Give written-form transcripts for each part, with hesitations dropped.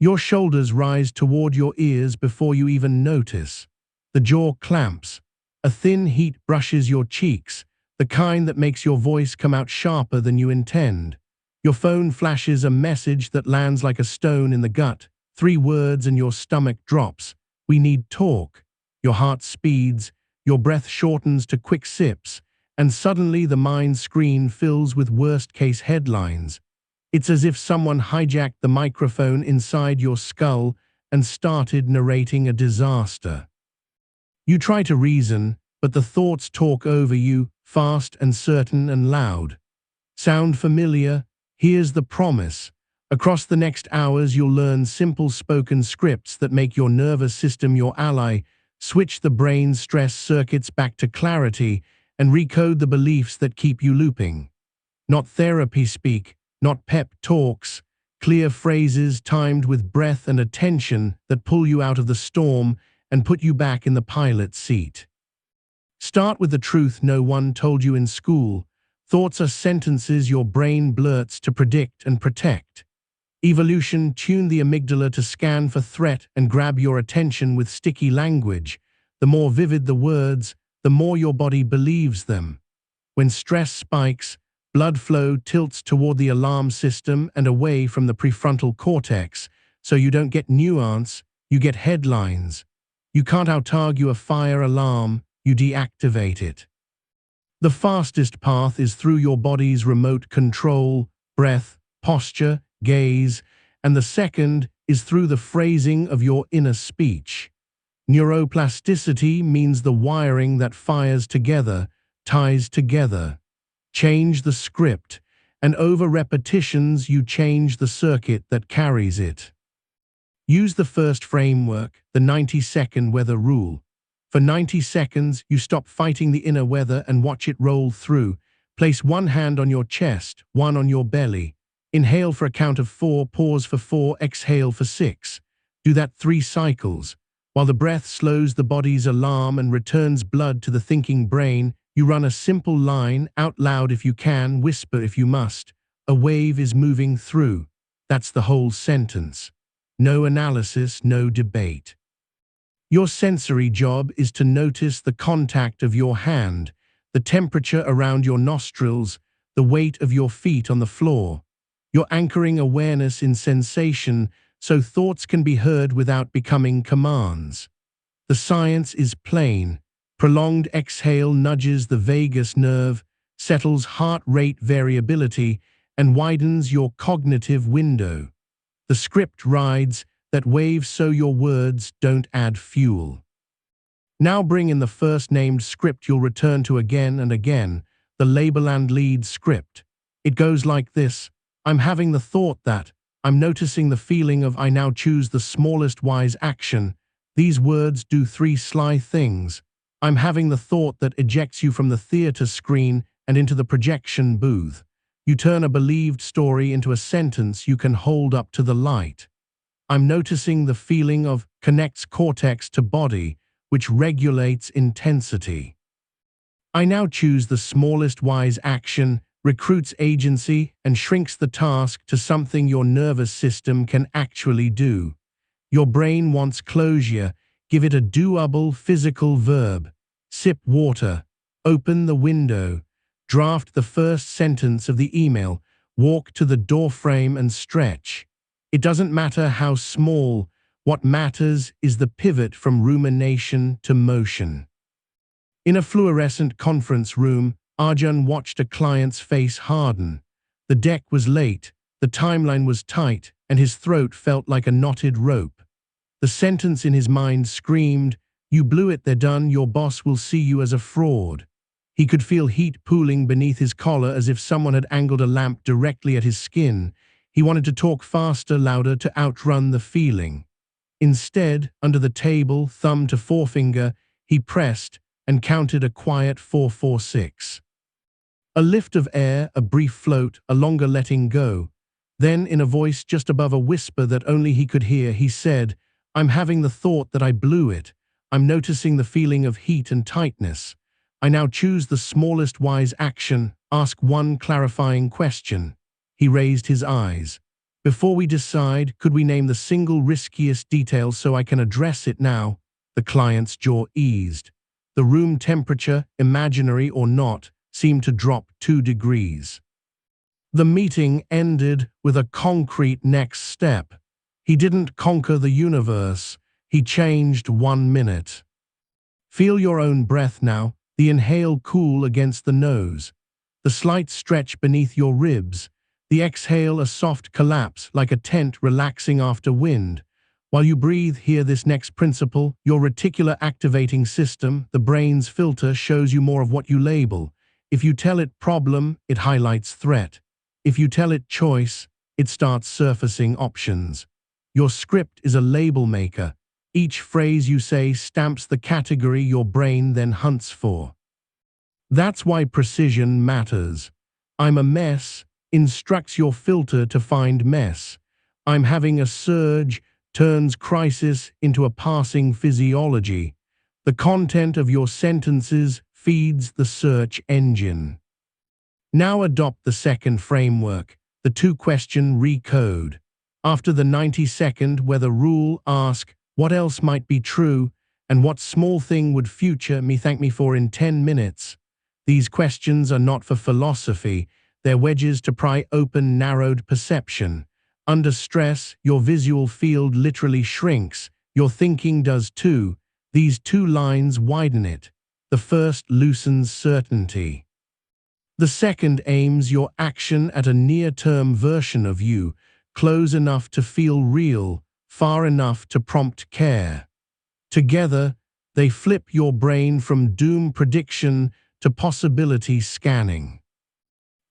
Your shoulders rise toward your ears before you even notice. The jaw clamps. A thin heat brushes your cheeks, the kind that makes your voice come out sharper than you intend. Your phone flashes a message that lands like a stone in the gut. 3 words and your stomach drops. We need talk. Your heart speeds, your breath shortens to quick sips, and suddenly the mind screen fills with worst-case headlines. It's as if someone hijacked the microphone inside your skull and started narrating a disaster. You try to reason, but the thoughts talk over you, fast and certain and loud. Sound familiar? Here's the promise. Across the next hours, you'll learn simple spoken scripts that make your nervous system your ally, switch the brain's stress circuits back to clarity, and recode the beliefs that keep you looping. Not therapy speak, not pep talks, clear phrases timed with breath and attention that pull you out of the storm and put you back in the pilot seat. Start with the truth no one told you in school. Thoughts are sentences your brain blurts to predict and protect. Evolution tuned the amygdala to scan for threat and grab your attention with sticky language. The more vivid the words, the more your body believes them. When stress spikes, blood flow tilts toward the alarm system and away from the prefrontal cortex, so you don't get nuance, you get headlines. You can't out-argue a fire alarm, you deactivate it. The fastest path is through your body's remote control, breath, posture, gaze, and the second is through the phrasing of your inner speech. Neuroplasticity means the wiring that fires together, ties together. Change the script, and over repetitions you change the circuit that carries it. Use the first framework, the 90-second weather rule. For 90 seconds, you stop fighting the inner weather and watch it roll through. Place 1 hand on your chest, 1 on your belly. Inhale for a count of 4, pause for 4, exhale for 6. Do that 3 cycles. While the breath slows the body's alarm and returns blood to the thinking brain, you run a simple line, out loud if you can, whisper if you must. A wave is moving through. That's the whole sentence. No analysis, no debate. Your sensory job is to notice the contact of your hand, the temperature around your nostrils, the weight of your feet on the floor. You're anchoring awareness in sensation so thoughts can be heard without becoming commands. The science is plain. Prolonged exhale nudges the vagus nerve, settles heart rate variability, and widens your cognitive window. The script rides that wave so your words don't add fuel. Now bring in the first named script you'll return to again and again, the label and lead script. It goes like this: I'm having the thought that, I'm noticing the feeling of I now choose the smallest wise action. These words do 3 sly things. I'm having the thought that ejects you from the theater screen and into the projection booth. You turn a believed story into a sentence you can hold up to the light. I'm noticing the feeling of connects cortex to body, which regulates intensity. I now choose the smallest wise action, recruits agency, and shrinks the task to something your nervous system can actually do. Your brain wants closure. Give it a doable physical verb. Sip water. Open the window. Draft the first sentence of the email. Walk to the doorframe and stretch. It doesn't matter how small. What matters is the pivot from rumination to motion. In a fluorescent conference room, Arjun watched a client's face harden. The deck was late, the timeline was tight, and his throat felt like a knotted rope. The sentence in his mind screamed, "You blew it, they're done, your boss will see you as a fraud." He could feel heat pooling beneath his collar as if someone had angled a lamp directly at his skin. He wanted to talk faster, louder, to outrun the feeling. Instead, under the table, thumb to forefinger, he pressed and counted a quiet 446. A lift of air, a brief float, a longer letting go. Then, in a voice just above a whisper that only he could hear, he said, "I'm having the thought that I blew it. I'm noticing the feeling of heat and tightness. I now choose the smallest wise action, ask 1 clarifying question." He raised his eyes. Before we decide, could we name the single riskiest detail so I can address it now? The client's jaw eased. The room temperature, imaginary or not, seemed to drop 2 degrees. The meeting ended with a concrete next step. He didn't conquer the universe. He changed 1 minute. Feel your own breath now, the inhale cool against the nose, the slight stretch beneath your ribs, the exhale a soft collapse like a tent relaxing after wind. While you breathe, hear this next principle. Your reticular activating system, the brain's filter, shows you more of what you label. If you tell it problem, it highlights threat. If you tell it choice, it starts surfacing options. Your script is a label maker. Each phrase you say stamps the category your brain then hunts for. That's why precision matters. I'm a mess instructs your filter to find mess. I'm having a surge turns crisis into a passing physiology. The content of your sentences feeds the search engine. Now adopt the second framework, the 2-question recode. After the 90-second whether rule, ask, what else might be true, and what small thing would future me thank me for in 10 minutes? These questions are not for philosophy, they're wedges to pry open narrowed perception. Under stress, your visual field literally shrinks, your thinking does too. These 2 lines widen it. The first loosens certainty. The second aims your action at a near-term version of you, close enough to feel real, far enough to prompt care. Together, they flip your brain from doom prediction to possibility scanning.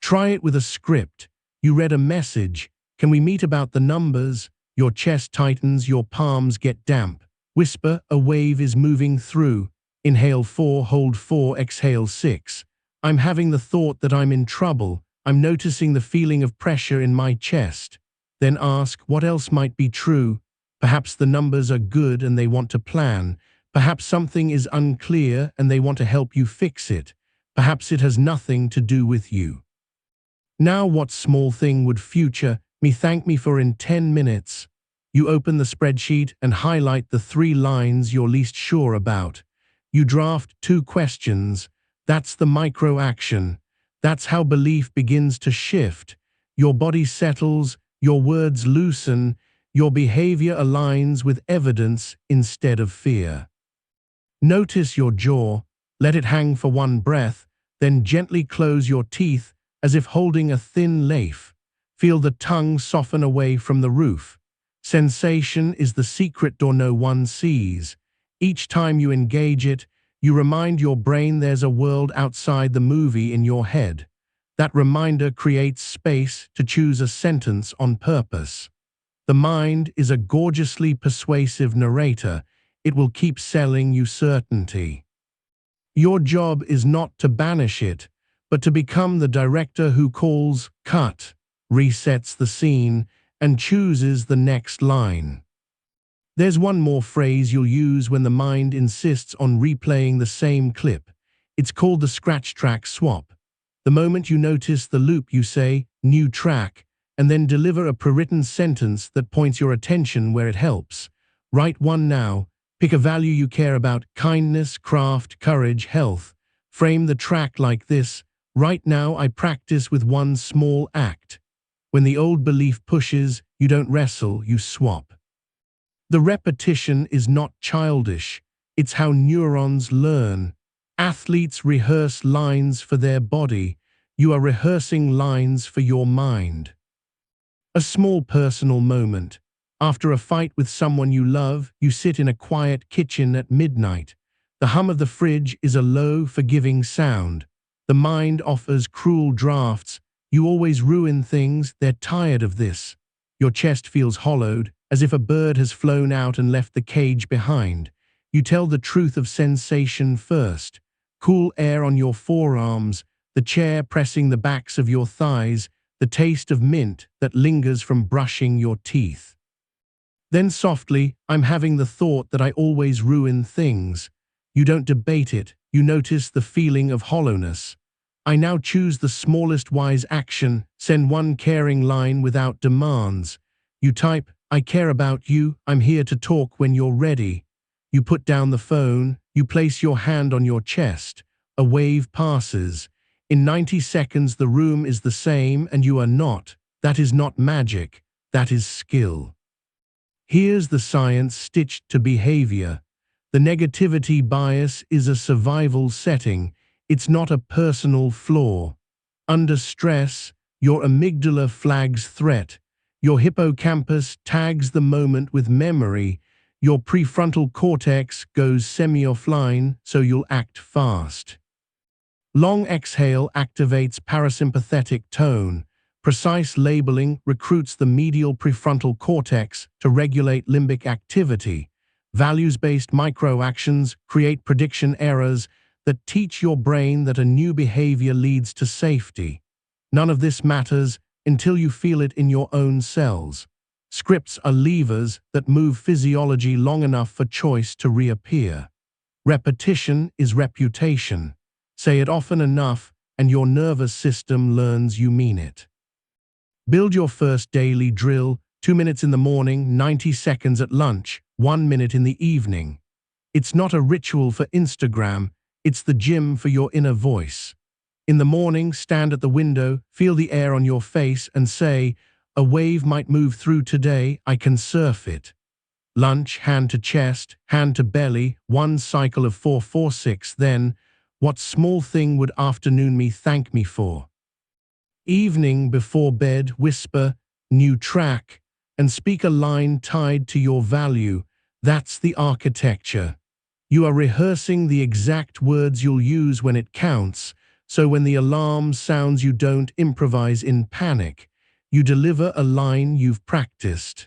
Try it with a script. You read a message. Can we meet about the numbers? Your chest tightens, your palms get damp. Whisper, a wave is moving through. Inhale 4, hold 4, exhale 6. I'm having the thought that I'm in trouble. I'm noticing the feeling of pressure in my chest. Then ask, what else might be true? Perhaps the numbers are good and they want to plan. Perhaps something is unclear and they want to help you fix it. Perhaps it has nothing to do with you. Now what small thing would future me thank me for in 10 minutes? You open the spreadsheet and highlight the 3 lines you're least sure about. You draft 2 questions. That's the micro action. That's how belief begins to shift. Your body settles, your words loosen, your behavior aligns with evidence instead of fear. Notice your jaw, let it hang for 1 breath, then gently close your teeth as if holding a thin leaf. Feel the tongue soften away from the roof. Sensation is the secret door no one sees. Each time you engage it, you remind your brain there's a world outside the movie in your head. That reminder creates space to choose a sentence on purpose. The mind is a gorgeously persuasive narrator. It will keep selling you certainty. Your job is not to banish it, but to become the director who calls cut, resets the scene, and chooses the next line. There's one more phrase you'll use when the mind insists on replaying the same clip. It's called the scratch track swap. The moment you notice the loop, you say, new track, and then deliver a pre-written sentence that points your attention where it helps. Write one now. Pick a value you care about: kindness, craft, courage, health. Frame the track like this: right now I practice with one small act. When the old belief pushes, you don't wrestle, you swap. The repetition is not childish. It's how neurons learn. Athletes rehearse lines for their body. You are rehearsing lines for your mind. A small personal moment. After a fight with someone you love, you sit in a quiet kitchen at midnight. The hum of the fridge is a low, forgiving sound. The mind offers cruel drafts. You always ruin things, they're tired of this. Your chest feels hollowed, as if a bird has flown out and left the cage behind. You tell the truth of sensation first. Cool air on your forearms, the chair pressing the backs of your thighs, the taste of mint that lingers from brushing your teeth. Then softly, I'm having the thought that I always ruin things. You don't debate it, you notice the feeling of hollowness. I now choose the smallest wise action, send one caring line without demands. You type, I care about you, I'm here to talk when you're ready. You put down the phone, you place your hand on your chest. A wave passes. In 90 seconds the room is the same and you are not. That is not magic, that is skill. Here's the science stitched to behavior. The negativity bias is a survival setting. It's not a personal flaw. Under stress, your amygdala flags threat. Your hippocampus tags the moment with memory. Your prefrontal cortex goes semi-offline, so you'll act fast. Long exhale activates parasympathetic tone. Precise labeling recruits the medial prefrontal cortex to regulate limbic activity. Values-based microactions create prediction errors that teach your brain that a new behavior leads to safety. None of this matters until you feel it in your own cells. Scripts are levers that move physiology long enough for choice to reappear. Repetition is reputation. Say it often enough, and your nervous system learns you mean it. Build your first daily drill, 2 minutes in the morning, 90 seconds at lunch, 1 minute in the evening. It's not a ritual for Instagram, it's the gym for your inner voice. In the morning, stand at the window, feel the air on your face and say, a wave might move through today, I can surf it. Lunch, hand to chest, hand to belly, 1 cycle of 4-4-6, then, what small thing would afternoon me thank me for? Evening before bed, whisper, new track, and speak a line tied to your value. That's the architecture. You are rehearsing the exact words you'll use when it counts, so when the alarm sounds you don't improvise in panic. You deliver a line you've practiced.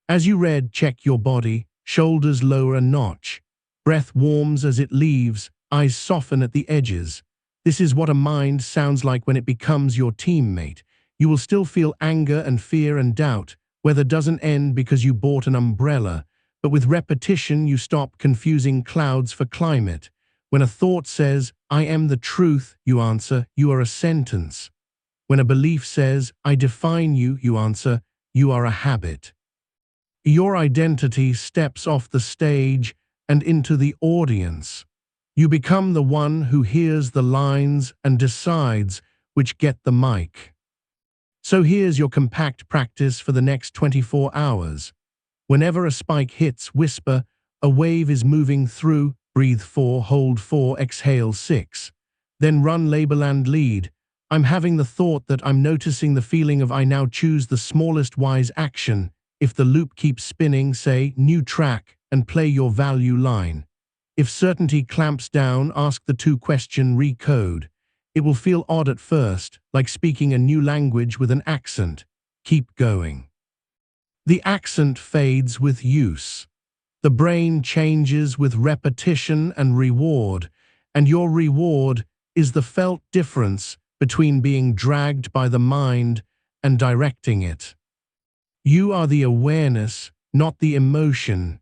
As you read, check your body, shoulders lower a notch. Breath warms as it leaves, eyes soften at the edges. This is what a mind sounds like when it becomes your teammate. You will still feel anger and fear and doubt. Weather doesn't end because you bought an umbrella, but with repetition you stop confusing clouds for climate. When a thought says, I am the truth, you answer, you are a sentence. When a belief says, I define you, you answer, you are a habit. Your identity steps off the stage and into the audience. You become the one who hears the lines and decides which get the mic. So here's your compact practice for the next 24 hours. Whenever a spike hits, whisper, a wave is moving through, breathe 4, hold 4, exhale 6. Then run, label and lead. I'm having the thought that I'm noticing the feeling of I now choose the smallest wise action. If the loop keeps spinning, say, new track, and play your value line. If certainty clamps down, ask the 2-question recode. It will feel odd at first, like speaking a new language with an accent. Keep going. The accent fades with use. The brain changes with repetition and reward, and your reward is the felt difference between being dragged by the mind and directing it. You are the awareness, not the emotion.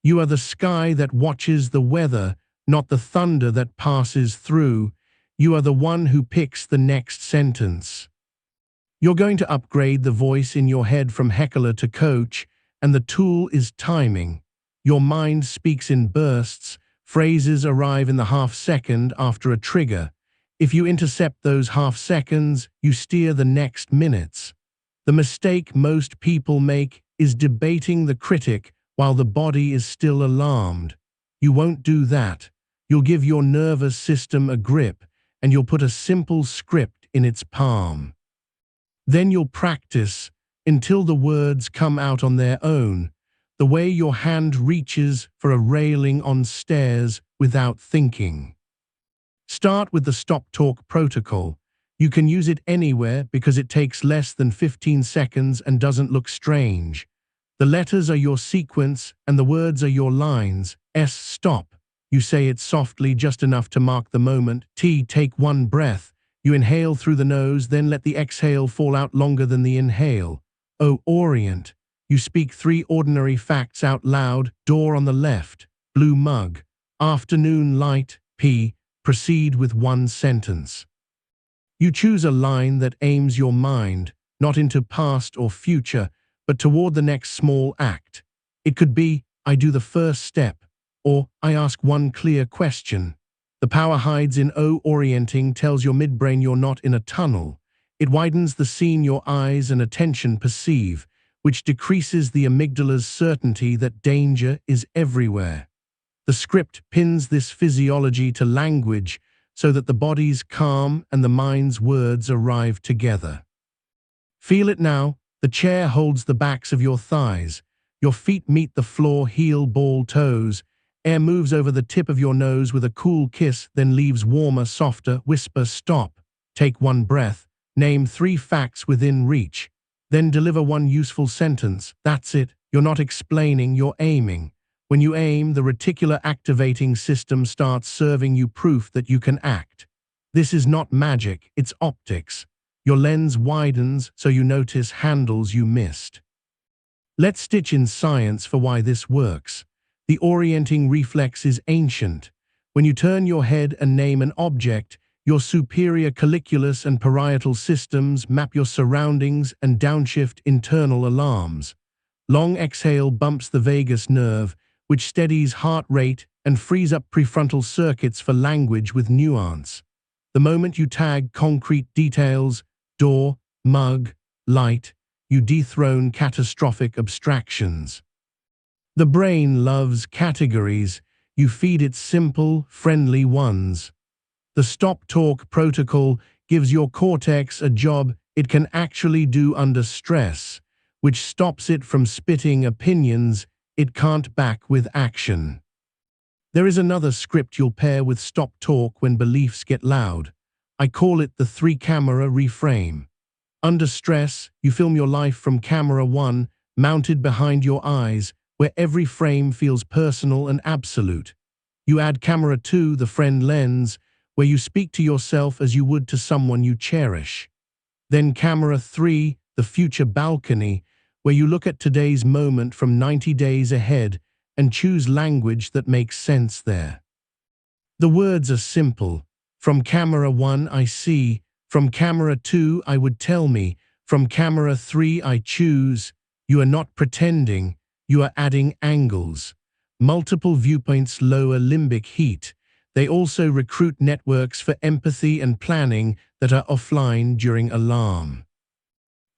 You are the sky that watches the weather, not the thunder that passes through. You are the one who picks the next sentence. You're going to upgrade the voice in your head from heckler to coach, and the tool is timing. Your mind speaks in bursts. Phrases arrive in the half-second after a trigger. If you intercept those half seconds, you steer the next minutes. The mistake most people make is debating the critic while the body is still alarmed. You won't do that. You'll give your nervous system a grip, and you'll put a simple script in its palm. Then you'll practice until the words come out on their own, the way your hand reaches for a railing on stairs without thinking. Start with the stop-talk protocol. You can use it anywhere because it takes less than 15 seconds and doesn't look strange. The letters are your sequence and the words are your lines. S, stop. You say it softly, just enough to mark the moment. T, take 1 breath. You inhale through the nose, then let the exhale fall out longer than the inhale. O, orient. You speak 3 ordinary facts out loud. Door on the left. Blue mug. Afternoon light. P. Proceed with 1 sentence. You choose a line that aims your mind, not into past or future, but toward the next small act. It could be, I do the first step, or I ask one clear question. The power hides in orienting, tells your midbrain you're not in a tunnel. It widens the scene your eyes and attention perceive, which decreases the amygdala's certainty that danger is everywhere. The script pins this physiology to language so that the body's calm and the mind's words arrive together. Feel it now. The chair holds the backs of your thighs. Your feet meet the floor, heel, ball, toes. Air moves over the tip of your nose with a cool kiss, then leaves warmer, softer. Whisper, stop. Take one breath. Name 3 facts within reach. Then deliver one useful sentence. That's it. You're not explaining, you're aiming. When you aim, the reticular activating system starts serving you proof that you can act. This is not magic, it's optics. Your lens widens so you notice handles you missed. Let's stitch in science for why this works. The orienting reflex is ancient. When you turn your head and name an object, your superior colliculus and parietal systems map your surroundings and downshift internal alarms. Long exhale bumps the vagus nerve, which steadies heart rate and frees up prefrontal circuits for language with nuance. The moment you tag concrete details, door, mug, light, you dethrone catastrophic abstractions. The brain loves categories. You feed it simple, friendly ones. The stop-talk protocol gives your cortex a job it can actually do under stress, which stops it from spitting opinions it can't back with action. There is another script you'll pair with stop-talk when beliefs get loud. I call it the 3-camera reframe. Under stress, you film your life from camera 1, mounted behind your eyes, where every frame feels personal and absolute. You add camera 2, the friend lens, where you speak to yourself as you would to someone you cherish. Then camera 3, the future balcony, where you look at today's moment from 90 days ahead and choose language that makes sense there. The words are simple. From camera 1 I see, from camera 2 I would tell me, from camera 3 I choose. You are not pretending, you are adding angles. Multiple viewpoints lower limbic heat. They also recruit networks for empathy and planning that are offline during alarm.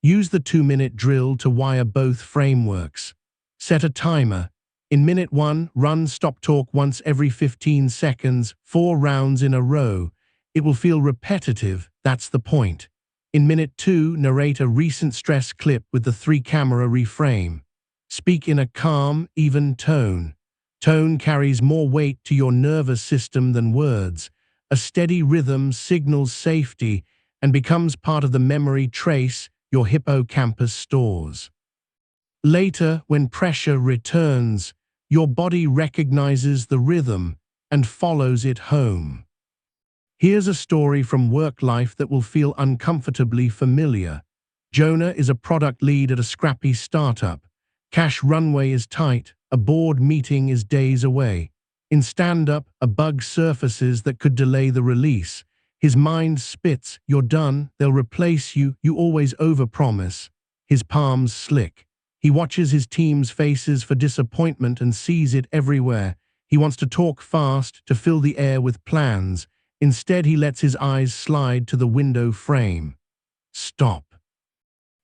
Use the 2-minute drill to wire both frameworks. Set a timer. In minute 1, run stop-talk once every 15 seconds, 4 rounds in a row. It will feel repetitive, that's the point. In minute 2, narrate a recent stress clip with the 3-camera reframe. Speak in a calm, even tone. Tone carries more weight to your nervous system than words. A steady rhythm signals safety and becomes part of the memory trace your hippocampus stores. Later, when pressure returns, your body recognizes the rhythm and follows it home. Here's a story from work life that will feel uncomfortably familiar. Jonah is a product lead at a scrappy startup. Cash runway is tight, a board meeting is days away. In stand-up, a bug surfaces that could delay the release. His mind spits, you're done, they'll replace you, you always overpromise. His palms slick. He watches his team's faces for disappointment and sees it everywhere. He wants to talk fast, to fill the air with plans. Instead, he lets his eyes slide to the window frame. Stop.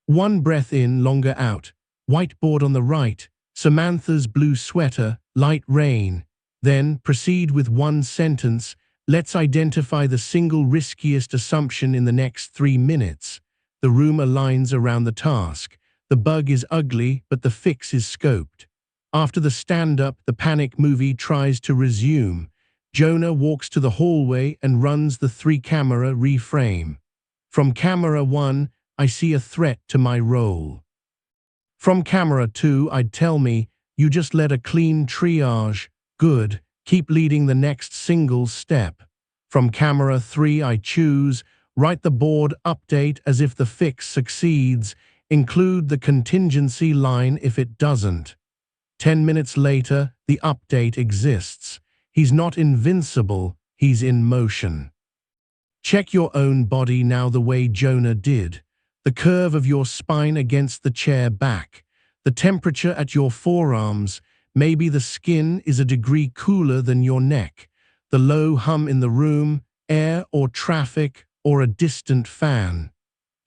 One breath in, longer out. Whiteboard on the right. Samantha's blue sweater, light rain. Then proceed with one sentence. Let's identify the single riskiest assumption in the next 3 minutes. The room aligns around the task. The bug is ugly, but the fix is scoped. After the stand-up, the panic movie tries to resume. Jonah walks to the hallway and runs the 3-camera reframe. From camera 1, I see a threat to my role. From camera 2, I'd tell me, you just led a clean triage. Good. Keep leading the next single step. From camera 3, I choose, write the board update as if the fix succeeds, include the contingency line if it doesn't. 10 minutes later, the update exists. He's not invincible, he's in motion. Check your own body now the way Jonah did. The curve of your spine against the chair back. the temperature at your forearms. Maybe the skin is a degree cooler than your neck. The low hum in the room, air or traffic, or a distant fan.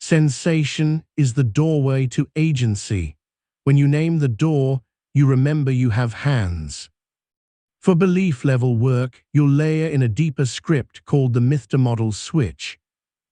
Sensation is the doorway to agency. When you name the door, you remember you have hands. For belief-level work, you'll layer in a deeper script called the myth-to-model switch.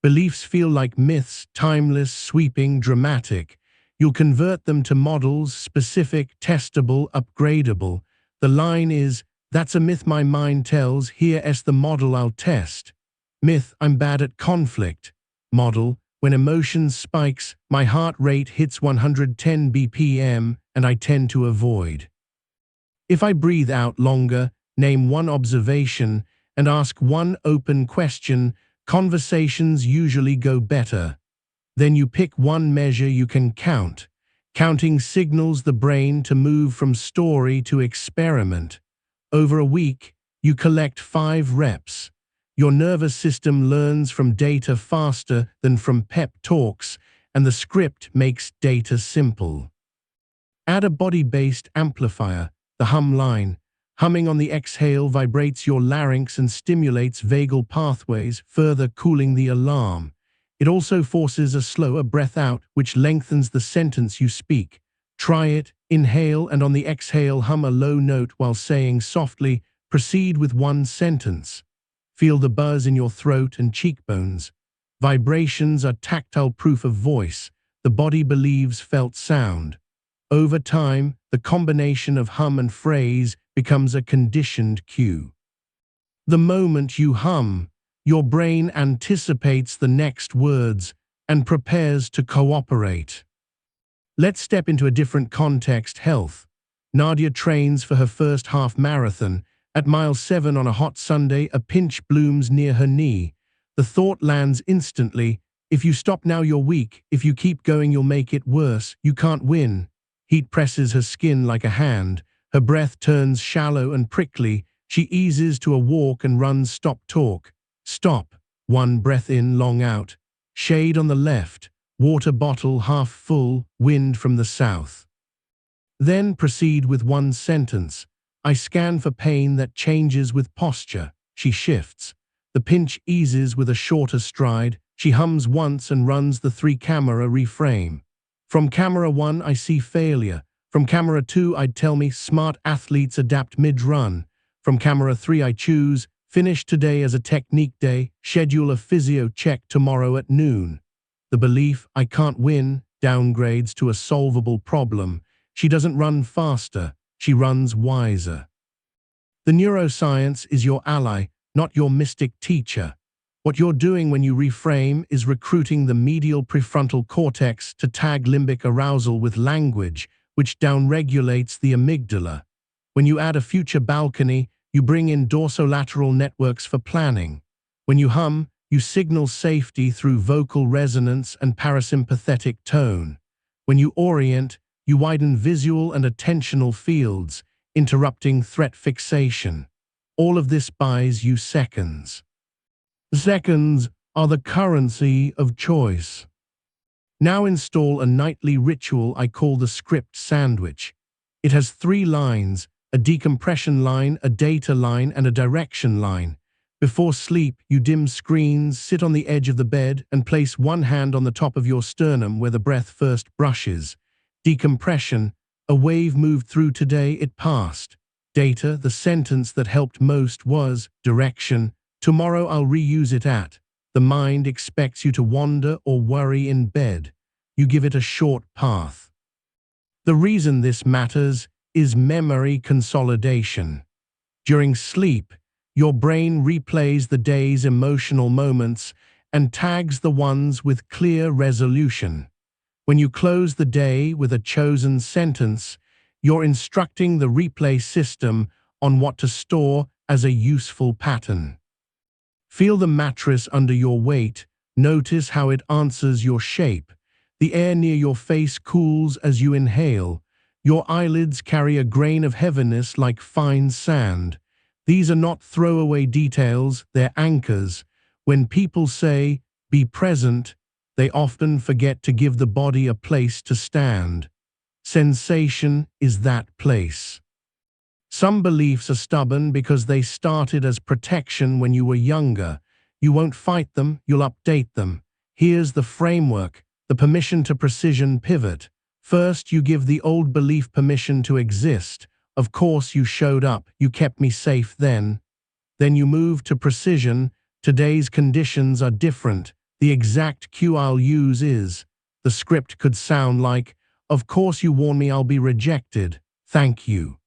Beliefs feel like myths, timeless, sweeping, dramatic. You'll convert them to models, specific, testable, upgradable. The line is, "That's a myth my mind tells, here's the model I'll test." Myth, "I'm bad at conflict." Model, "When emotion spikes, my heart rate hits 110 BPM and I tend to avoid. If I breathe out longer, name one observation, and ask one open question, conversations usually go better." Then you pick one measure you can count. Counting signals the brain to move from story to experiment. Over a week, you collect 5 reps. Your nervous system learns from data faster than from pep talks, and the script makes data simple. Add a body-based amplifier, the hum line. Humming on the exhale vibrates your larynx and stimulates vagal pathways, further cooling the alarm. It also forces a slower breath out, which lengthens the sentence you speak. Try it, inhale, and on the exhale hum a low note while saying softly, "Proceed with one sentence." Feel the buzz in your throat and cheekbones. Vibrations are tactile proof of voice. The body believes felt sound. Over time, the combination of hum and phrase becomes a conditioned cue. The moment you hum, your brain anticipates the next words and prepares to cooperate. Let's step into a different context: health. Nadia trains for her first half marathon. At mile 7 on a hot Sunday, a pinch blooms near her knee. The thought lands instantly: if you stop now, you're weak. If you keep going, you'll make it worse. You can't win. Heat presses her skin like a hand. Her breath turns shallow and prickly. She eases to a walk and runs stop-talk. Stop. 1 breath in, long out. Shade on the left. Water bottle half full. Wind from the south. Then proceed with 1 sentence. I scan for pain that changes with posture. She shifts. The pinch eases with a shorter stride. She hums once and runs the 3-camera reframe. From camera 1, I see failure. From camera 2, I'd tell me smart athletes adapt mid-run. From camera 3, I choose finish today as a technique day, schedule a physio check tomorrow at noon. The belief, I can't win, downgrades to a solvable problem. She doesn't run faster, she runs wiser. The neuroscience is your ally, not your mystic teacher. What you're doing when you reframe is recruiting the medial prefrontal cortex to tag limbic arousal with language, which downregulates the amygdala. When you add a future balcony, you bring in dorsolateral networks for planning. When you hum, you signal safety through vocal resonance and parasympathetic tone. When you orient, you widen visual and attentional fields, interrupting threat fixation. All of this buys you seconds. Seconds are the currency of choice. Now install a nightly ritual I call the script sandwich. It has 3 lines: a decompression line, a data line, and a direction line. Before sleep, you dim screens, sit on the edge of the bed, and place 1 hand on the top of your sternum where the breath first brushes. Decompression, a wave moved through today, it passed. Data, the sentence that helped most was, direction, tomorrow I'll reuse it at. The mind expects you to wander or worry in bed. You give it a short path. The reason this matters is memory consolidation. During sleep, your brain replays the day's emotional moments and tags the ones with clear resolution. When you close the day with a chosen sentence, you're instructing the replay system on what to store as a useful pattern. Feel the mattress under your weight. Notice how it answers your shape. The air near your face cools as you inhale. Your eyelids carry a grain of heaviness like fine sand. These are not throwaway details, they're anchors. When people say, be present, they often forget to give the body a place to stand. Sensation is that place. Some beliefs are stubborn because they started as protection when you were younger. You won't fight them, you'll update them. Here's the framework, the permission to precision pivot. First, you give the old belief permission to exist. Of course, you showed up, you kept me safe then. Then you move to precision. Today's conditions are different. The exact cue I'll use is, the script could sound like, of course you warn me I'll be rejected. Thank you.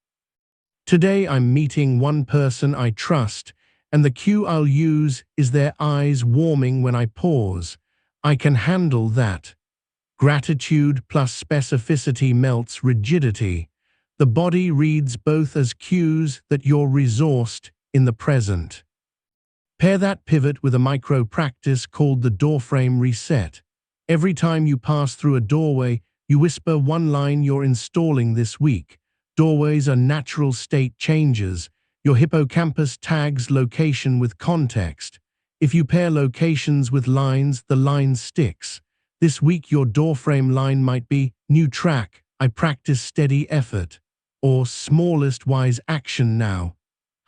Today I'm meeting one person I trust, and the cue I'll use is their eyes warming when I pause. I can handle that. Gratitude plus specificity melts rigidity. The body reads both as cues that you're resourced in the present. Pair that pivot with a micro practice called the doorframe reset. Every time you pass through a doorway, you whisper one line you're installing this week. Doorways are natural state changes. Your hippocampus tags location with context. If you pair locations with lines, the line sticks. This week your doorframe line might be, new track, I practice steady effort. Or smallest wise action now.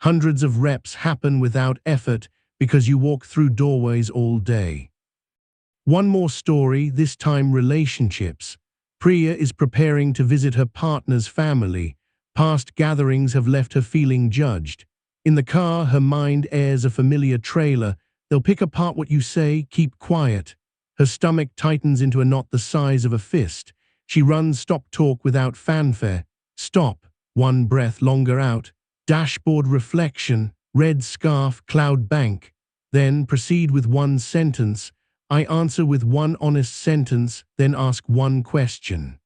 Hundreds of reps happen without effort because you walk through doorways all day. One more story, this time relationships. Priya is preparing to visit her partner's family. Past gatherings have left her feeling judged. In the car, her mind airs a familiar trailer. They'll pick apart what you say, keep quiet. Her stomach tightens into a knot the size of a fist. She runs stop talk without fanfare. Stop, one breath longer out. Dashboard reflection, red scarf, cloud bank. Then proceed with one sentence. I answer with one honest sentence, then ask one question.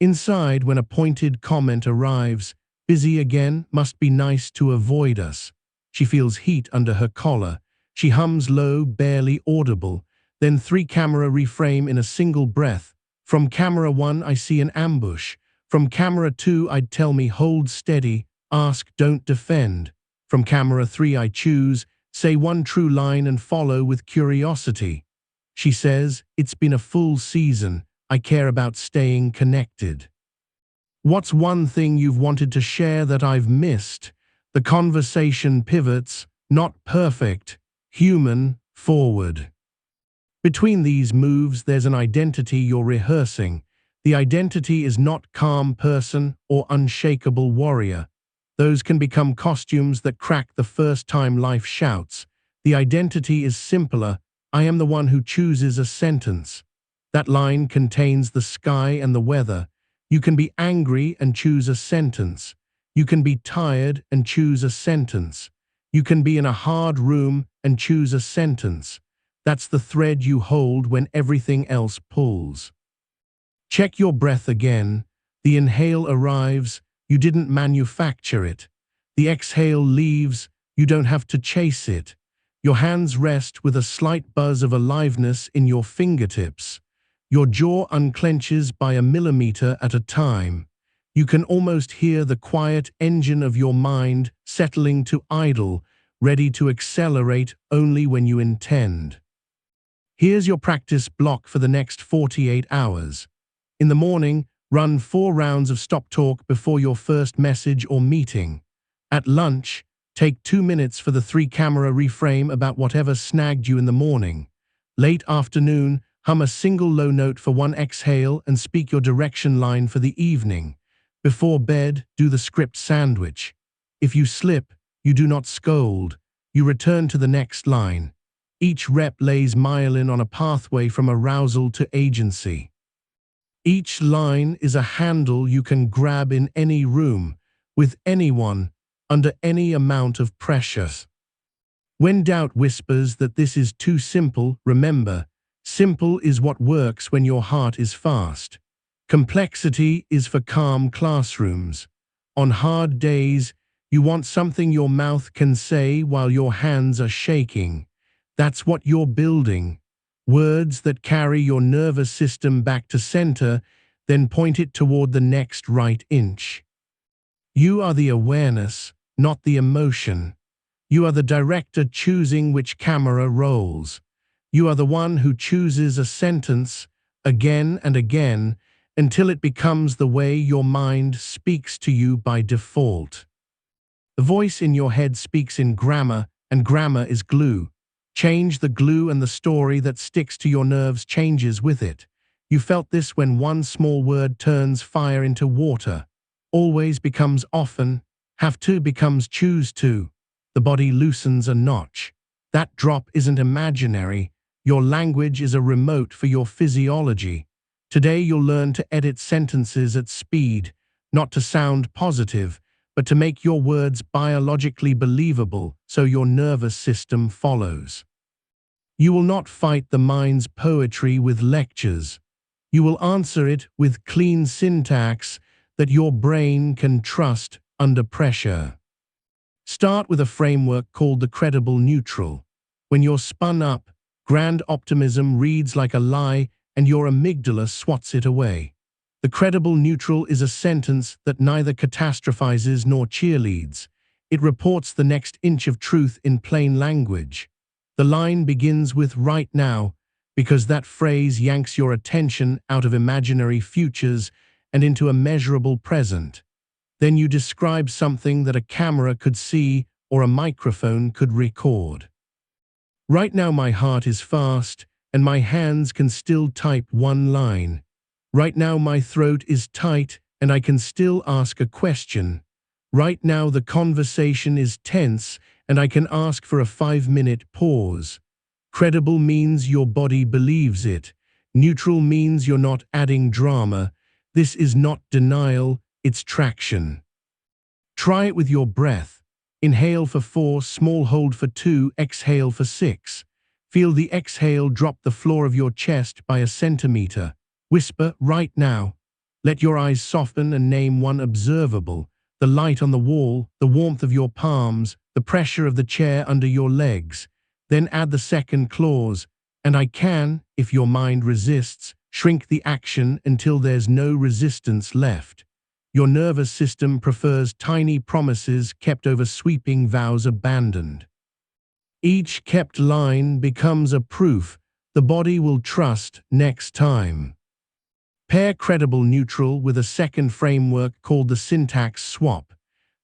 Inside, when a pointed comment arrives, busy again, must be nice to avoid us. She feels heat under her collar. She hums low, barely audible. Then 3-camera reframe in a single breath. From camera 1, I see an ambush. From camera 2, I'd tell me hold steady, ask, don't defend. From camera 3, I choose, say one true line and follow with curiosity. She says, it's been a full season. I care about staying connected. What's one thing you've wanted to share that I've missed? The conversation pivots, not perfect, human, forward. Between these moves, there's an identity you're rehearsing. The identity is not calm person or unshakable warrior. Those can become costumes that crack the first time life shouts. The identity is simpler. I am the one who chooses a sentence. That line contains the sky and the weather. You can be angry and choose a sentence. You can be tired and choose a sentence. You can be in a hard room and choose a sentence. That's the thread you hold when everything else pulls. Check your breath again. The inhale arrives. You didn't manufacture it. The exhale leaves. You don't have to chase it. Your hands rest with a slight buzz of aliveness in your fingertips. Your jaw unclenches by a millimeter at a time. You can almost hear the quiet engine of your mind settling to idle, ready to accelerate only when you intend. Here's your practice block for the next 48 hours. In the morning, run 4 rounds of stop talk before your first message or meeting. At lunch, take 2 minutes for the 3-camera reframe about whatever snagged you in the morning. Late afternoon, hum a single low note for one exhale and speak your direction line for the evening. Before bed, do the script sandwich. If you slip, you do not scold. You return to the next line. Each rep lays myelin on a pathway from arousal to agency. Each line is a handle you can grab in any room, with anyone, under any amount of pressure. When doubt whispers that this is too simple, remember, simple is what works when your heart is fast. Complexity is for calm classrooms. On hard days, you want something your mouth can say while your hands are shaking. That's what you're building. Words that carry your nervous system back to center, then point it toward the next right inch. You are the awareness, not the emotion. You are the director choosing which camera rolls. You are the one who chooses a sentence again and again, until it becomes the way your mind speaks to you by default. The voice in your head speaks in grammar, and grammar is glue. Change the glue and the story that sticks to your nerves changes with it. You felt this when one small word turns fire into water. Always becomes often, have to becomes choose to. The body loosens a notch. That drop isn't imaginary. Your language is a remote for your physiology. Today you'll learn to edit sentences at speed, not to sound positive, but to make your words biologically believable so your nervous system follows. You will not fight the mind's poetry with lectures. You will answer it with clean syntax that your brain can trust under pressure. Start with a framework called the credible neutral. When you're spun up, grand optimism reads like a lie and your amygdala swats it away. The credible neutral is a sentence that neither catastrophizes nor cheerleads. It reports the next inch of truth in plain language. The line begins with "right now," because that phrase yanks your attention out of imaginary futures and into a measurable present. Then you describe something that a camera could see or a microphone could record. Right now my heart is fast and my hands can still type one line. Right now my throat is tight and I can still ask a question. Right now the conversation is tense and I can ask for a 5-minute pause. Credible means your body believes it. Neutral means you're not adding drama. This is not denial, it's traction. Try it with your breath. Inhale for 4, small hold for 2, exhale for 6. Feel the exhale drop the floor of your chest by a centimeter. Whisper, "right now." Let your eyes soften and name one observable. The light on the wall, the warmth of your palms, the pressure of the chair under your legs. Then add the second clause, "and I can," if your mind resists, shrink the action until there's no resistance left. Your nervous system prefers tiny promises kept over sweeping vows abandoned. Each kept line becomes a proof the body will trust next time. Pair credible neutral with a second framework called the syntax swap.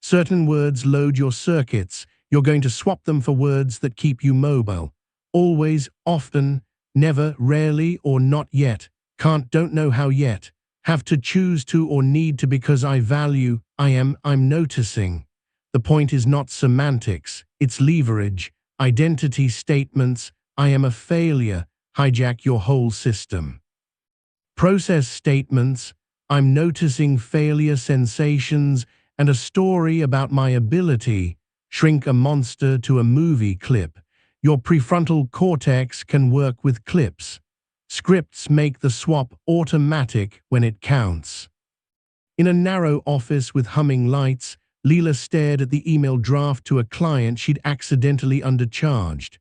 Certain words load your circuits. You're going to swap them for words that keep you mobile. Always, often, never, rarely, or not yet. Can't, don't know how yet. Have to, choose to, or need to because I value, I'm noticing. The point is not semantics, it's leverage. Identity statements, I am a failure, hijack your whole system. Process statements, I'm noticing failure sensations and a story about my ability, shrink a monster to a movie clip. Your prefrontal cortex can work with clips. Scripts make the swap automatic when it counts. In a narrow office with humming lights, Leela stared at the email draft to a client she'd accidentally undercharged.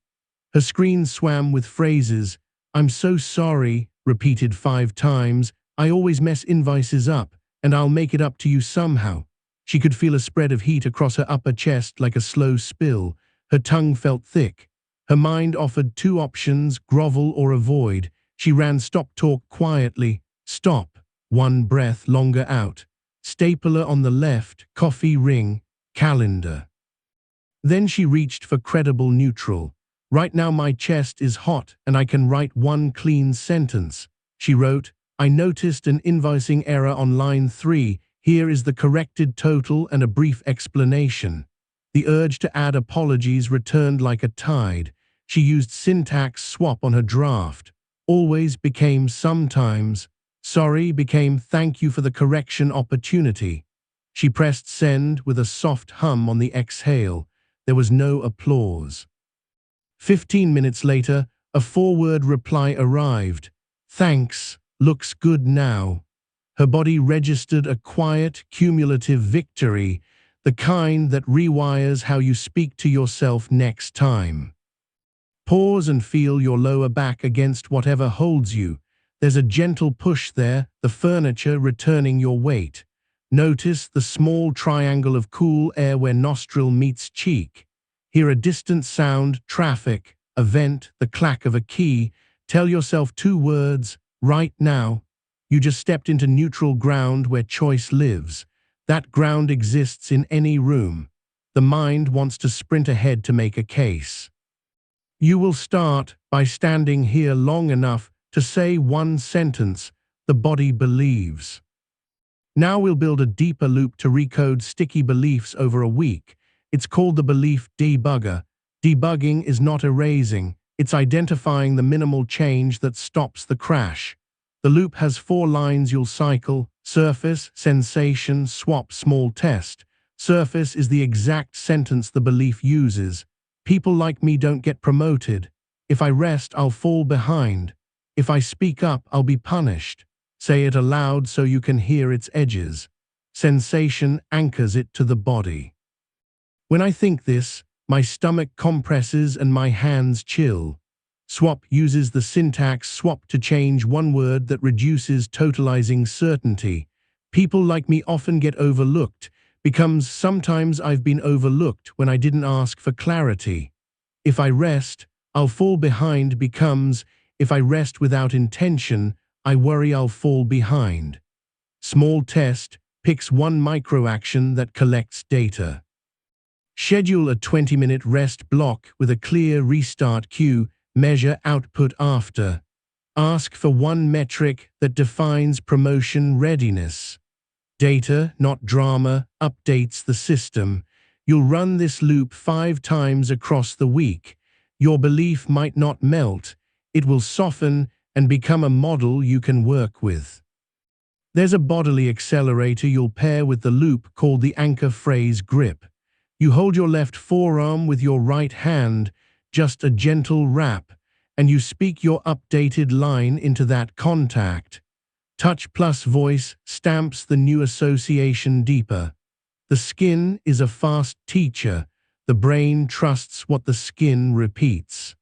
Her screen swam with phrases, "I'm so sorry," repeated 5 times, "I always mess invoices up, and I'll make it up to you somehow." She could feel a spread of heat across her upper chest like a slow spill. Her tongue felt thick. Her mind offered 2 options, grovel or avoid. She ran stop talk quietly. Stop. 1 breath longer out. Stapler on the left, coffee ring, calendar. Then she reached for credible neutral. Right now my chest is hot and I can write 1 clean sentence. She wrote, I noticed an invoicing error on line 3. Here is the corrected total and a brief explanation. The urge to add apologies returned like a tide. She used syntax swap on her draft. Always became sometimes. Sorry became thank you for the correction opportunity. She pressed send with a soft hum on the exhale. There was no applause. 15 minutes later, a 4-word reply arrived. Thanks, looks good now. Her body registered a quiet, cumulative victory, the kind that rewires how you speak to yourself next time. Pause and feel your lower back against whatever holds you. There's a gentle push there, the furniture returning your weight. Notice the small triangle of cool air where nostril meets cheek. Hear a distant sound, traffic, a vent, the clack of a key. Tell yourself 2 words, right now. You just stepped into neutral ground where choice lives. That ground exists in any room. The mind wants to sprint ahead to make a case. You will start by standing here long enough to say one sentence the body believes. Now we'll build a deeper loop to recode sticky beliefs over a week. It's called the belief debugger. Debugging is not erasing, it's identifying the minimal change that stops the crash. The loop has 4 lines you'll cycle: surface, sensation, swap, small test. Surface is the exact sentence the belief uses. People like me don't get promoted. If I rest, I'll fall behind. If I speak up, I'll be punished. Say it aloud so you can hear its edges. Sensation anchors it to the body. When I think this, my stomach compresses and my hands chill. Swap uses the syntax swap to change one word that reduces totalizing certainty. People like me often get overlooked, becomes sometimes I've been overlooked when I didn't ask for clarity. If I rest, I'll fall behind becomes if I rest without intention, I worry I'll fall behind. Small test picks one micro-action that collects data. Schedule a 20-minute rest block with a clear restart cue, measure output after. Ask for one metric that defines promotion readiness. Data, not drama, updates the system. You'll run this loop 5 times across the week. Your belief might not melt, it will soften and become a model you can work with. There's a bodily accelerator you'll pair with the loop called the anchor phrase grip. You hold your left forearm with your right hand, just a gentle wrap, and you speak your updated line into that contact. Touch plus voice stamps the new association deeper. The skin is a fast teacher. The brain trusts what the skin repeats.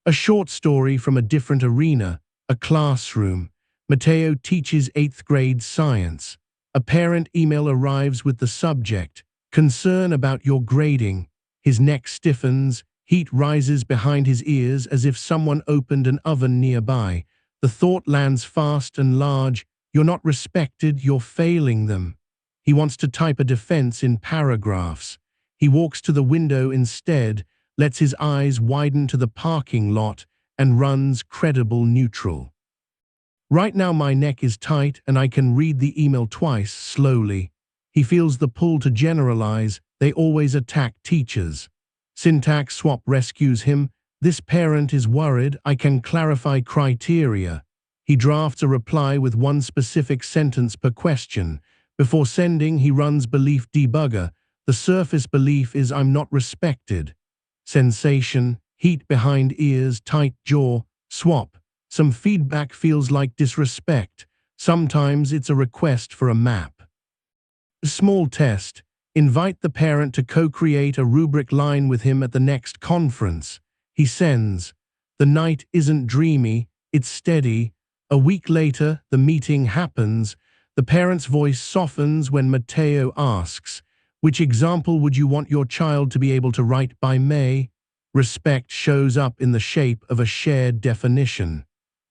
A short story from a different arena, a classroom. Mateo teaches 8th grade science. A parent email arrives with the subject, concern about your grading. His neck stiffens, heat rises behind his ears as if someone opened an oven nearby. The thought lands fast and large, you're not respected, you're failing them. He wants to type a defense in paragraphs. He walks to the window instead, lets his eyes widen to the parking lot, and runs credible neutral. Right now my neck is tight and I can read the email twice slowly. He feels the pull to generalize, they always attack teachers. Syntax swap rescues him. This parent is worried, I can clarify criteria. He drafts a reply with one specific sentence per question. Before sending, he runs belief debugger. The surface belief is I'm not respected. Sensation, heat behind ears, tight jaw, swap. Some feedback feels like disrespect. Sometimes it's a request for a map. Small test. Invite the parent to co-create a rubric line with him at the next conference. He sends. The night isn't dreamy, it's steady. A week later, the meeting happens. The parent's voice softens when Mateo asks, which example would you want your child to be able to write by May? Respect shows up in the shape of a shared definition.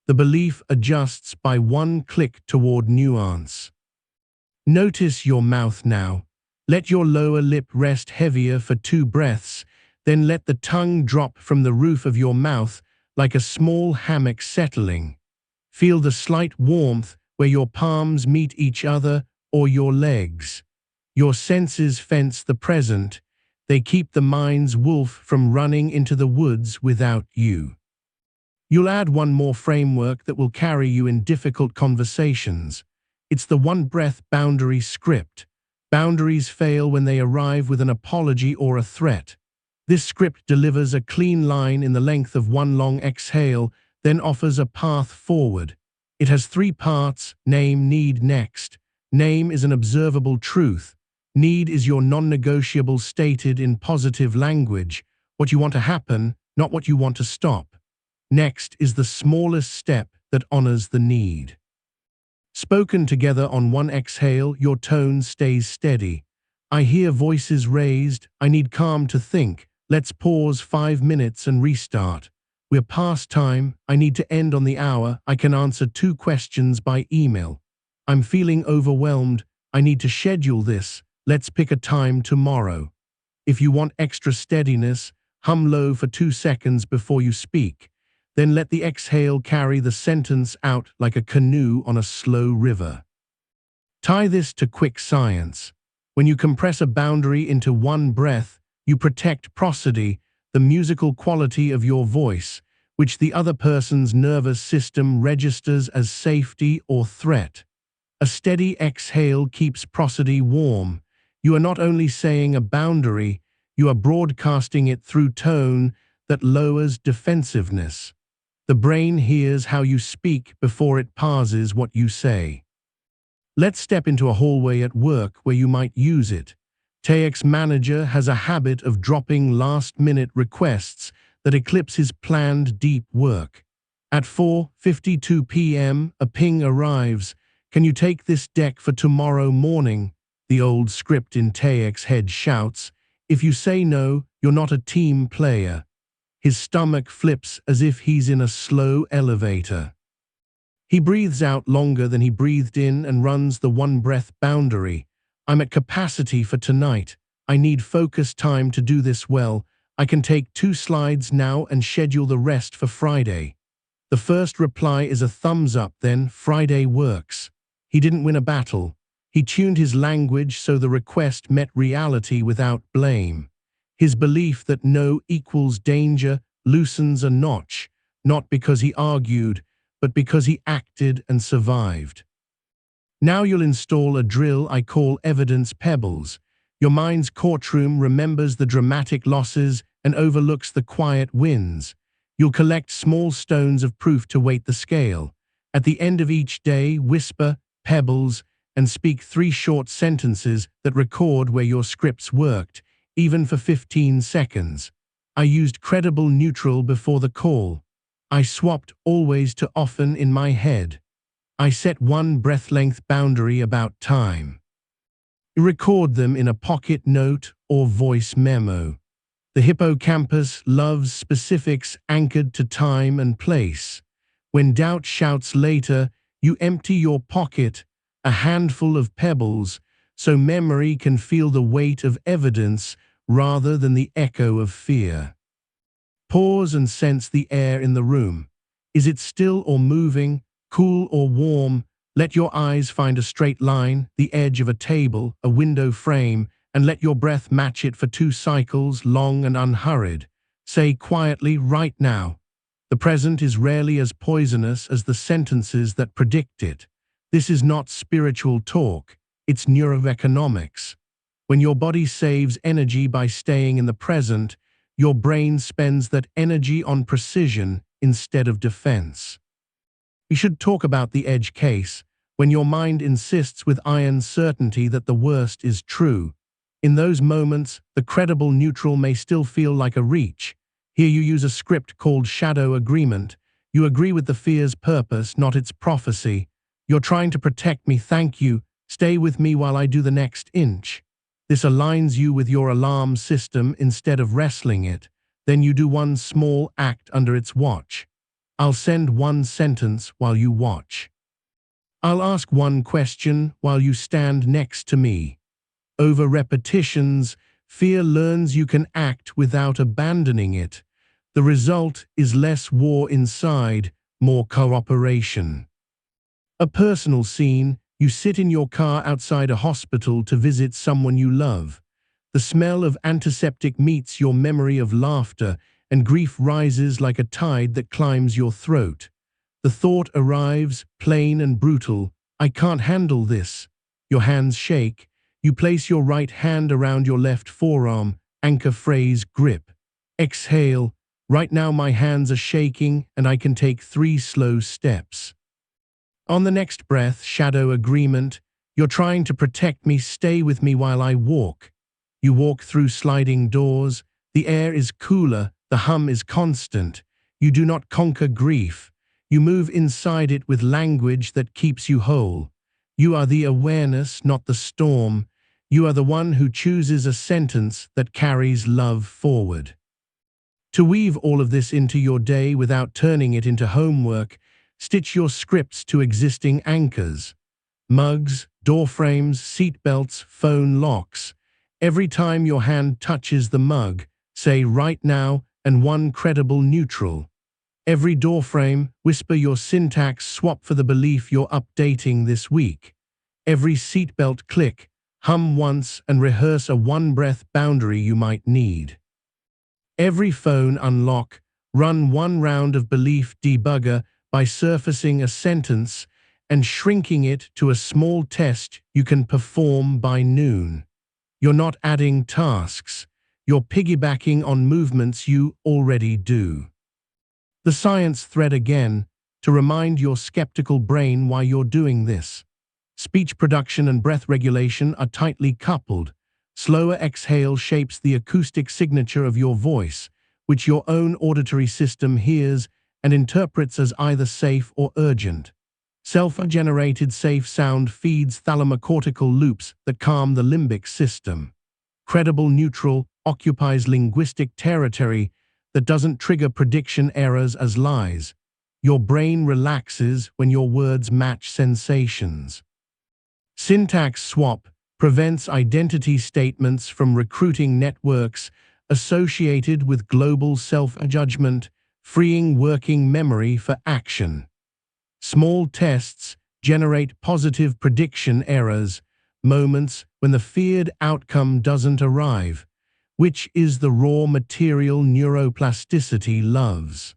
The belief adjusts by one click toward nuance. Notice your mouth now. Let your lower lip rest heavier for 2 breaths, then let the tongue drop from the roof of your mouth like a small hammock settling. Feel the slight warmth where your palms meet each other or your legs. Your senses fence the present. They keep the mind's wolf from running into the woods without you. You'll add one more framework that will carry you in difficult conversations. It's the one-breath boundary script. Boundaries fail when they arrive with an apology or a threat. This script delivers a clean line in the length of one long exhale, then offers a path forward. It has 3 parts: name, need, next. Name is an observable truth. Need is your non-negotiable stated in positive language, what you want to happen, not what you want to stop. Next is the smallest step that honors the need. Spoken together on one exhale, your tone stays steady. I hear voices raised, I need calm to think, let's pause 5 minutes and restart. We're past time. I need to end on the hour. I can answer 2 questions by email. I'm feeling overwhelmed. I need to schedule this. Let's pick a time tomorrow. If you want extra steadiness, hum low for 2 seconds before you speak. Then let the exhale carry the sentence out like a canoe on a slow river. Tie this to quick science. When you compress a boundary into one breath, you protect prosody, the musical quality of your voice, which the other person's nervous system registers as safety or threat. A steady exhale keeps prosody warm. You are not only saying a boundary, you are broadcasting it through tone that lowers defensiveness. The brain hears how you speak before it parses what you say. Let's step into a hallway at work where you might use it. TAEX manager has a habit of dropping last-minute requests that eclipse his planned deep work. At 4:52 p.m., a ping arrives. Can you take this deck for tomorrow morning? The old script in TAEX head shouts. If you say no, you're not a team player. His stomach flips as if he's in a slow elevator. He breathes out longer than he breathed in and runs the one-breath boundary. I'm at capacity for tonight. I need focus time to do this well. I can take 2 slides now and schedule the rest for Friday. The first reply is a thumbs up, then Friday works. He didn't win a battle. He tuned his language so the request met reality without blame. His belief that no equals danger loosens a notch, not because he argued, but because he acted and survived. Now you'll install a drill I call evidence pebbles. Your mind's courtroom remembers the dramatic losses and overlooks the quiet wins. You'll collect small stones of proof to weight the scale. At the end of each day, whisper, pebbles, and speak 3 short sentences that record where your scripts worked, even for 15 seconds. I used credible neutral before the call. I swapped always to often in my head. I set 1 breath-length boundary about time. Record them in a pocket note or voice memo. The hippocampus loves specifics anchored to time and place. When doubt shouts later, you empty your pocket, a handful of pebbles, so memory can feel the weight of evidence rather than the echo of fear. Pause and sense the air in the room. Is it still or moving, cool or warm? Let your eyes find a straight line, the edge of a table, a window frame, and let your breath match it for 2 cycles, long and unhurried. Say quietly, right now. The present is rarely as poisonous as the sentences that predict it. This is not spiritual talk, it's neuroeconomics. When your body saves energy by staying in the present, your brain spends that energy on precision instead of defense. We should talk about the edge case, when your mind insists with iron certainty that the worst is true. In those moments, the credible neutral may still feel like a reach. Here you use a script called shadow agreement. You agree with the fear's purpose, not its prophecy. You're trying to protect me, thank you. Stay with me while I do the next inch. This aligns you with your alarm system instead of wrestling it. Then you do 1 small act under its watch. I'll send 1 sentence while you watch. I'll ask 1 question while you stand next to me. Over repetitions, fear learns you can act without abandoning it. The result is less war inside, more cooperation. A personal scene. You sit in your car outside a hospital to visit someone you love. The smell of antiseptic meets your memory of laughter, and grief rises like a tide that climbs your throat. The thought arrives, plain and brutal, I can't handle this. Your hands shake. You place your right hand around your left forearm, anchor phrase grip. Exhale, right now my hands are shaking and I can take 3 slow steps. On the next breath, shadow agreement. You're trying to protect me, stay with me while I walk. You walk through sliding doors. The air is cooler, the hum is constant. You do not conquer grief. You move inside it with language that keeps you whole. You are the awareness, not the storm. You are the one who chooses a sentence that carries love forward. To weave all of this into your day without turning it into homework, stitch your scripts to existing anchors. Mugs, door frames, seat belts, phone locks. Every time your hand touches the mug, say "right now" and one credible neutral. Every door frame, whisper your syntax swap for the belief you're updating this week. Every seatbelt click, hum once and rehearse a one-breath boundary you might need. Every phone unlock, run one round of belief debugger by surfacing a sentence and shrinking it to a small test you can perform by noon. You're not adding tasks, you're piggybacking on movements you already do. The science thread again, to remind your skeptical brain why you're doing this. Speech production and breath regulation are tightly coupled. Slower exhale shapes the acoustic signature of your voice, which your own auditory system hears and interprets as either safe or urgent. Self-generated safe sound feeds thalamocortical loops that calm the limbic system. Credible neutral occupies linguistic territory that doesn't trigger prediction errors as lies. Your brain relaxes when your words match sensations. Syntax swap prevents identity statements from recruiting networks associated with global self-judgment, freeing working memory for action. Small tests generate positive prediction errors, moments when the feared outcome doesn't arrive, which is the raw material neuroplasticity loves.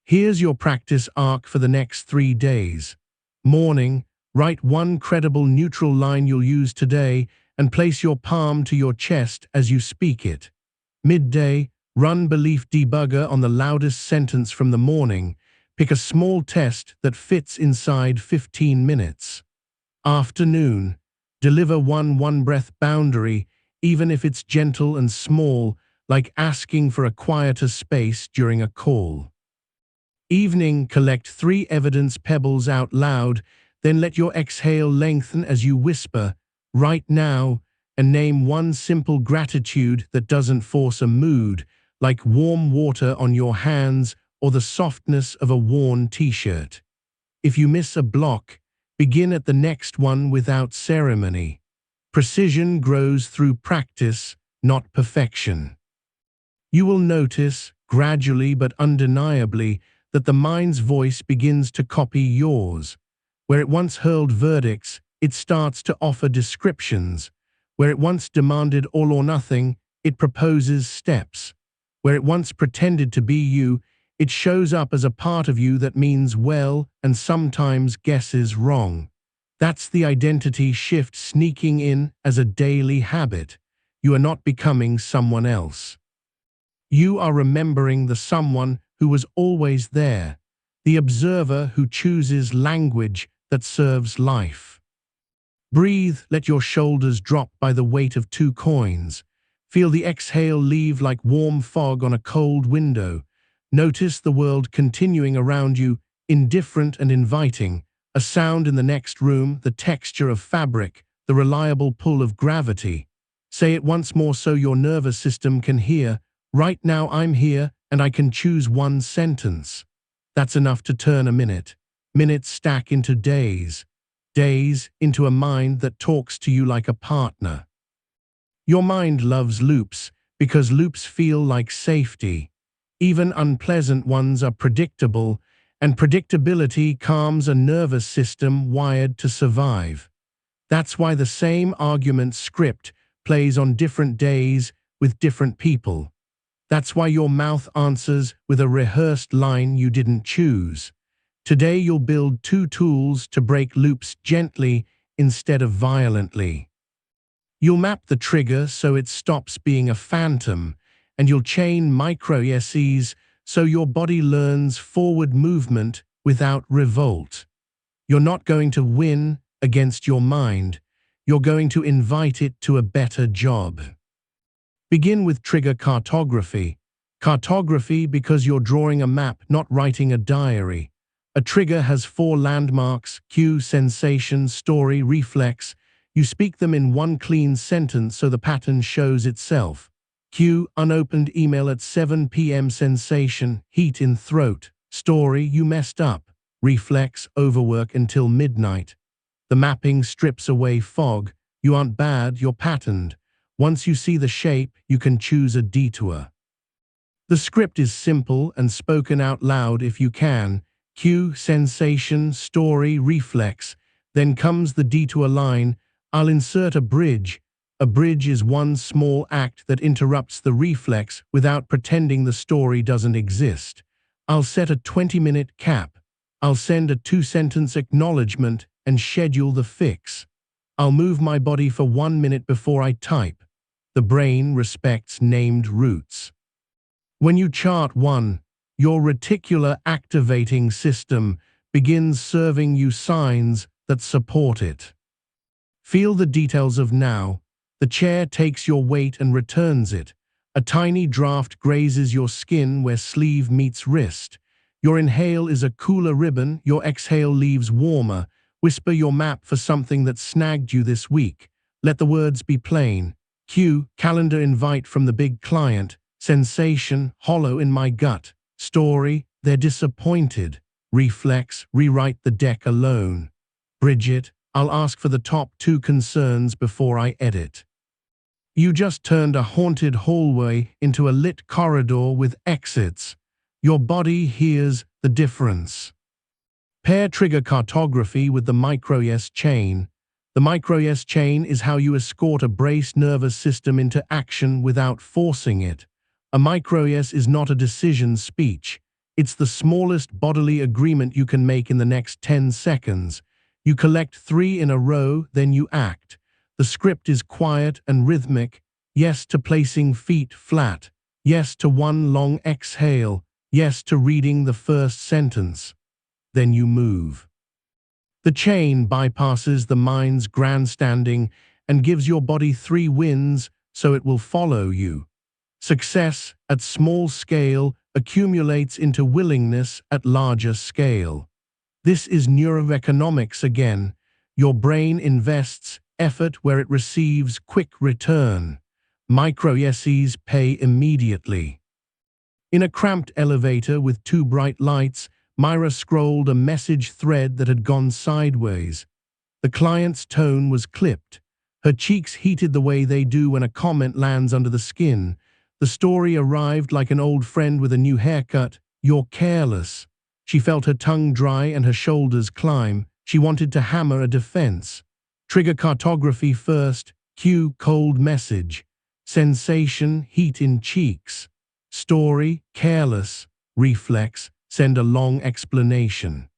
Here's your practice arc for the next 3 days. Morning, write one credible neutral line you'll use today and place your palm to your chest as you speak it. Midday, run belief debugger on the loudest sentence from the morning. Pick a small test that fits inside 15 minutes. Afternoon, deliver one-breath boundary, even if it's gentle and small, like asking for a quieter space during a call. Evening, collect 3 evidence pebbles out loud, then let your exhale lengthen as you whisper, "right now," and name one simple gratitude that doesn't force a mood, like warm water on your hands or the softness of a worn t-shirt. If you miss a block, begin at the next one without ceremony. Precision grows through practice, not perfection. You will notice, gradually but undeniably, that the mind's voice begins to copy yours. Where it once hurled verdicts, it starts to offer descriptions. Where it once demanded all or nothing, it proposes steps. Where it once pretended to be you, it shows up as a part of you that means well and sometimes guesses wrong. That's the identity shift sneaking in as a daily habit. You are not becoming someone else. You are remembering the someone who was always there, the observer who chooses language that serves life. Breathe, let your shoulders drop by the weight of 2 coins. Feel the exhale leave like warm fog on a cold window. Notice the world continuing around you, indifferent and inviting, a sound in the next room, the texture of fabric, the reliable pull of gravity. Say it once more so your nervous system can hear, "right now I'm here and I can choose one sentence." That's enough to turn a minute. Minutes stack into days. Days into a mind that talks to you like a partner. Your mind loves loops because loops feel like safety. Even unpleasant ones are predictable, and predictability calms a nervous system wired to survive. That's why the same argument script plays on different days with different people. That's why your mouth answers with a rehearsed line you didn't choose. Today you'll build 2 tools to break loops gently instead of violently. You'll map the trigger so it stops being a phantom, and you'll chain micro-yeses so your body learns forward movement without revolt. You're not going to win against your mind. You're going to invite it to a better job. Begin with trigger cartography. Cartography because you're drawing a map, not writing a diary. A trigger has 4 landmarks: cue, sensation, story, reflex. You speak them in one clean sentence so the pattern shows itself. Cue unopened email at 7 p.m. Sensation, heat in throat. Story, you messed up. Reflex, overwork until midnight. The mapping strips away fog. You aren't bad, you're patterned. Once you see the shape, you can choose a detour. The script is simple and spoken out loud if you can. Cue, sensation, story, reflex. Then comes the detour line. I'll insert a bridge. A bridge is one small act that interrupts the reflex without pretending the story doesn't exist. I'll set a 20-minute cap. I'll send a 2-sentence acknowledgement and schedule the fix. I'll move my body for 1 minute before I type. The brain respects named routes. When you chart 1, your reticular activating system begins serving you signs that support it. Feel the details of now. The chair takes your weight and returns it. A tiny draft grazes your skin where sleeve meets wrist. Your inhale is a cooler ribbon, your exhale leaves warmer. Whisper your map for something that snagged you this week. Let the words be plain. Cue, calendar invite from the big client. Sensation, hollow in my gut. Story, they're disappointed. Reflex, rewrite the deck alone. Bridget, I'll ask for the top 2 concerns before I edit. You just turned a haunted hallway into a lit corridor with exits. Your body hears the difference. Pair trigger cartography with the micro-yes chain. The micro-yes chain is how you escort a braced nervous system into action without forcing it. A micro-yes is not a decision speech. It's the smallest bodily agreement you can make in the next 10 seconds. You collect 3 in a row, then you act. The script is quiet and rhythmic. Yes to placing feet flat. Yes to 1 long exhale. Yes to reading the first sentence. Then you move. The chain bypasses the mind's grandstanding and gives your body 3 wins so it will follow you. Success at small scale accumulates into willingness at larger scale. This is neuroeconomics again. Your brain invests effort where it receives quick return. Micro-yeses pay immediately. In a cramped elevator with 2 bright lights, Myra scrolled a message thread that had gone sideways. The client's tone was clipped. Her cheeks heated the way they do when a comment lands under the skin. The story arrived like an old friend with a new haircut. You're careless. She felt her tongue dry and her shoulders climb. She wanted to hammer a defense. Trigger cartography first. Cue cold message. Sensation, heat in cheeks. Story, careless. Reflex, send a long explanation.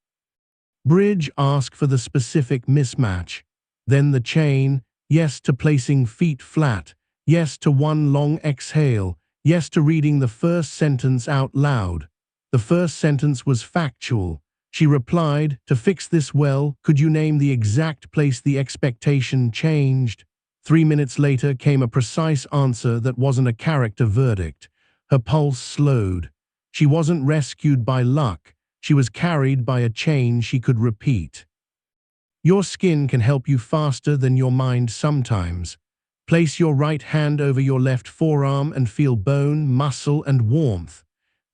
Bridge, ask for the specific mismatch. Then the chain, yes to placing feet flat. Yes to 1 long exhale. Yes to reading the first sentence out loud. The first sentence was factual. She replied, to fix this well, could you name the exact place the expectation changed? 3 minutes later came a precise answer that wasn't a character verdict. Her pulse slowed. She wasn't rescued by luck. She was carried by a chain she could repeat. Your skin can help you faster than your mind sometimes. Place your right hand over your left forearm and feel bone, muscle, and warmth.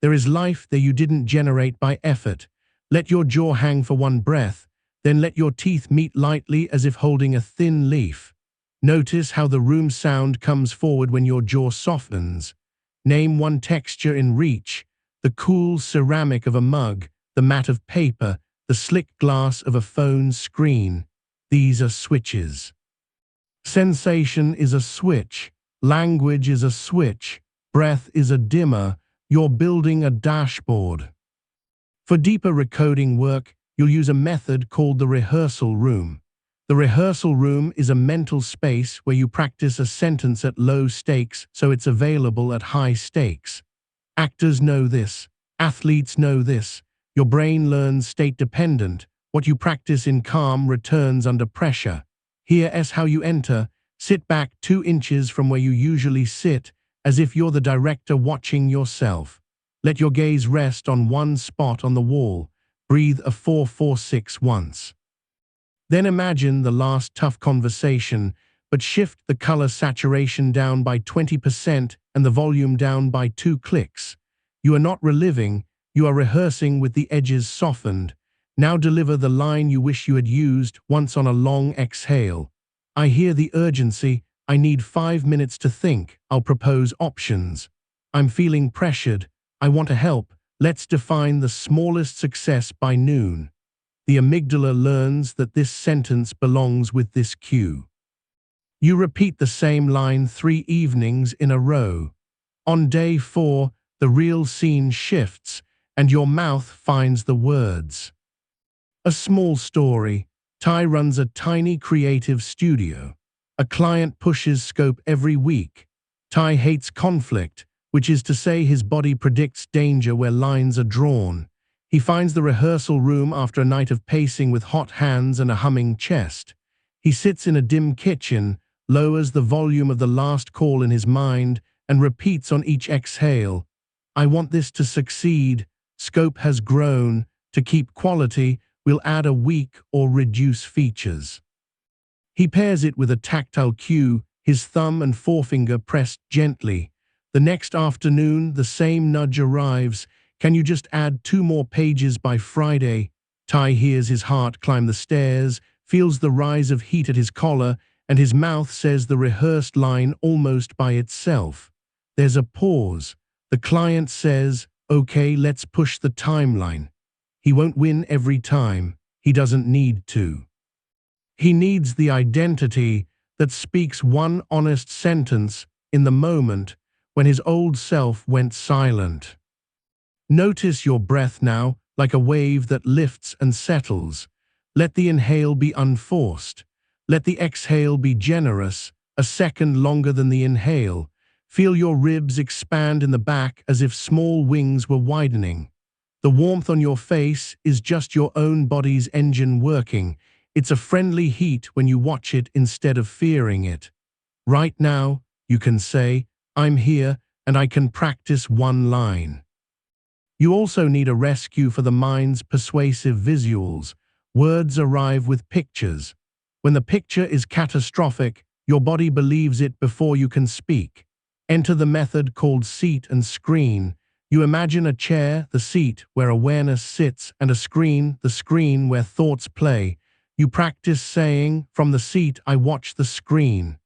There is life there you didn't generate by effort. Let your jaw hang for 1 breath, then let your teeth meet lightly as if holding a thin leaf. Notice how the room sound comes forward when your jaw softens. Name 1 texture in reach: the cool ceramic of a mug, the mat of paper, the slick glass of a phone screen. These are switches. Sensation is a switch. Language is a switch. Breath is a dimmer. You're building a dashboard. For deeper recoding work, you'll use a method called the rehearsal room. The rehearsal room is a mental space where you practice a sentence at low stakes so it's available at high stakes. Actors know this. Athletes know this. Your brain learns state-dependent. What you practice in calm returns under pressure. Here's how you enter. Sit back 2 inches from where you usually sit, as if you're the director watching yourself. Let your gaze rest on 1 spot on the wall. Breathe a 4-4-6 once. Then imagine the last tough conversation but shift the color saturation down by 20% and the volume down by 2 clicks. You are not reliving, you are rehearsing with the edges softened. Now deliver the line you wish you had used once on a long exhale. I hear the urgency. I need 5 minutes to think. I'll propose options. I'm feeling pressured. I want to help. Let's define the smallest success by noon. The amygdala learns that this sentence belongs with this cue. You repeat the same line 3 evenings in a row. On day 4, the real scene shifts, and your mouth finds the words. A small story. Ty runs a tiny creative studio. A client pushes scope every week. Ty hates conflict, which is to say his body predicts danger where lines are drawn. He finds the rehearsal room after a night of pacing with hot hands and a humming chest. He sits in a dim kitchen, lowers the volume of the last call in his mind, and repeats on each exhale, I want this to succeed. Scope has grown. To keep quality, we'll add a week or reduce features. He pairs it with a tactile cue, his thumb and forefinger pressed gently. The next afternoon, the same nudge arrives. Can you just add 2 more pages by Friday? Ty hears his heart climb the stairs, feels the rise of heat at his collar, and his mouth says the rehearsed line almost by itself. There's a pause. The client says, okay, let's push the timeline. He won't win every time. He doesn't need to. He needs the identity that speaks one honest sentence in the moment when his old self went silent. Notice your breath now, like a wave that lifts and settles. Let the inhale be unforced. Let the exhale be generous, a second longer than the inhale. Feel your ribs expand in the back as if small wings were widening. The warmth on your face is just your own body's engine working. It's a friendly heat when you watch it instead of fearing it. Right now, you can say, I'm here and I can practice one line. You also need a rescue for the mind's persuasive visuals. Words arrive with pictures. When the picture is catastrophic, your body believes it before you can speak. Enter the method called seat and screen. You imagine a chair, the seat, where awareness sits, and a screen, the screen where thoughts play. You practice saying, from the seat, I watch the screen.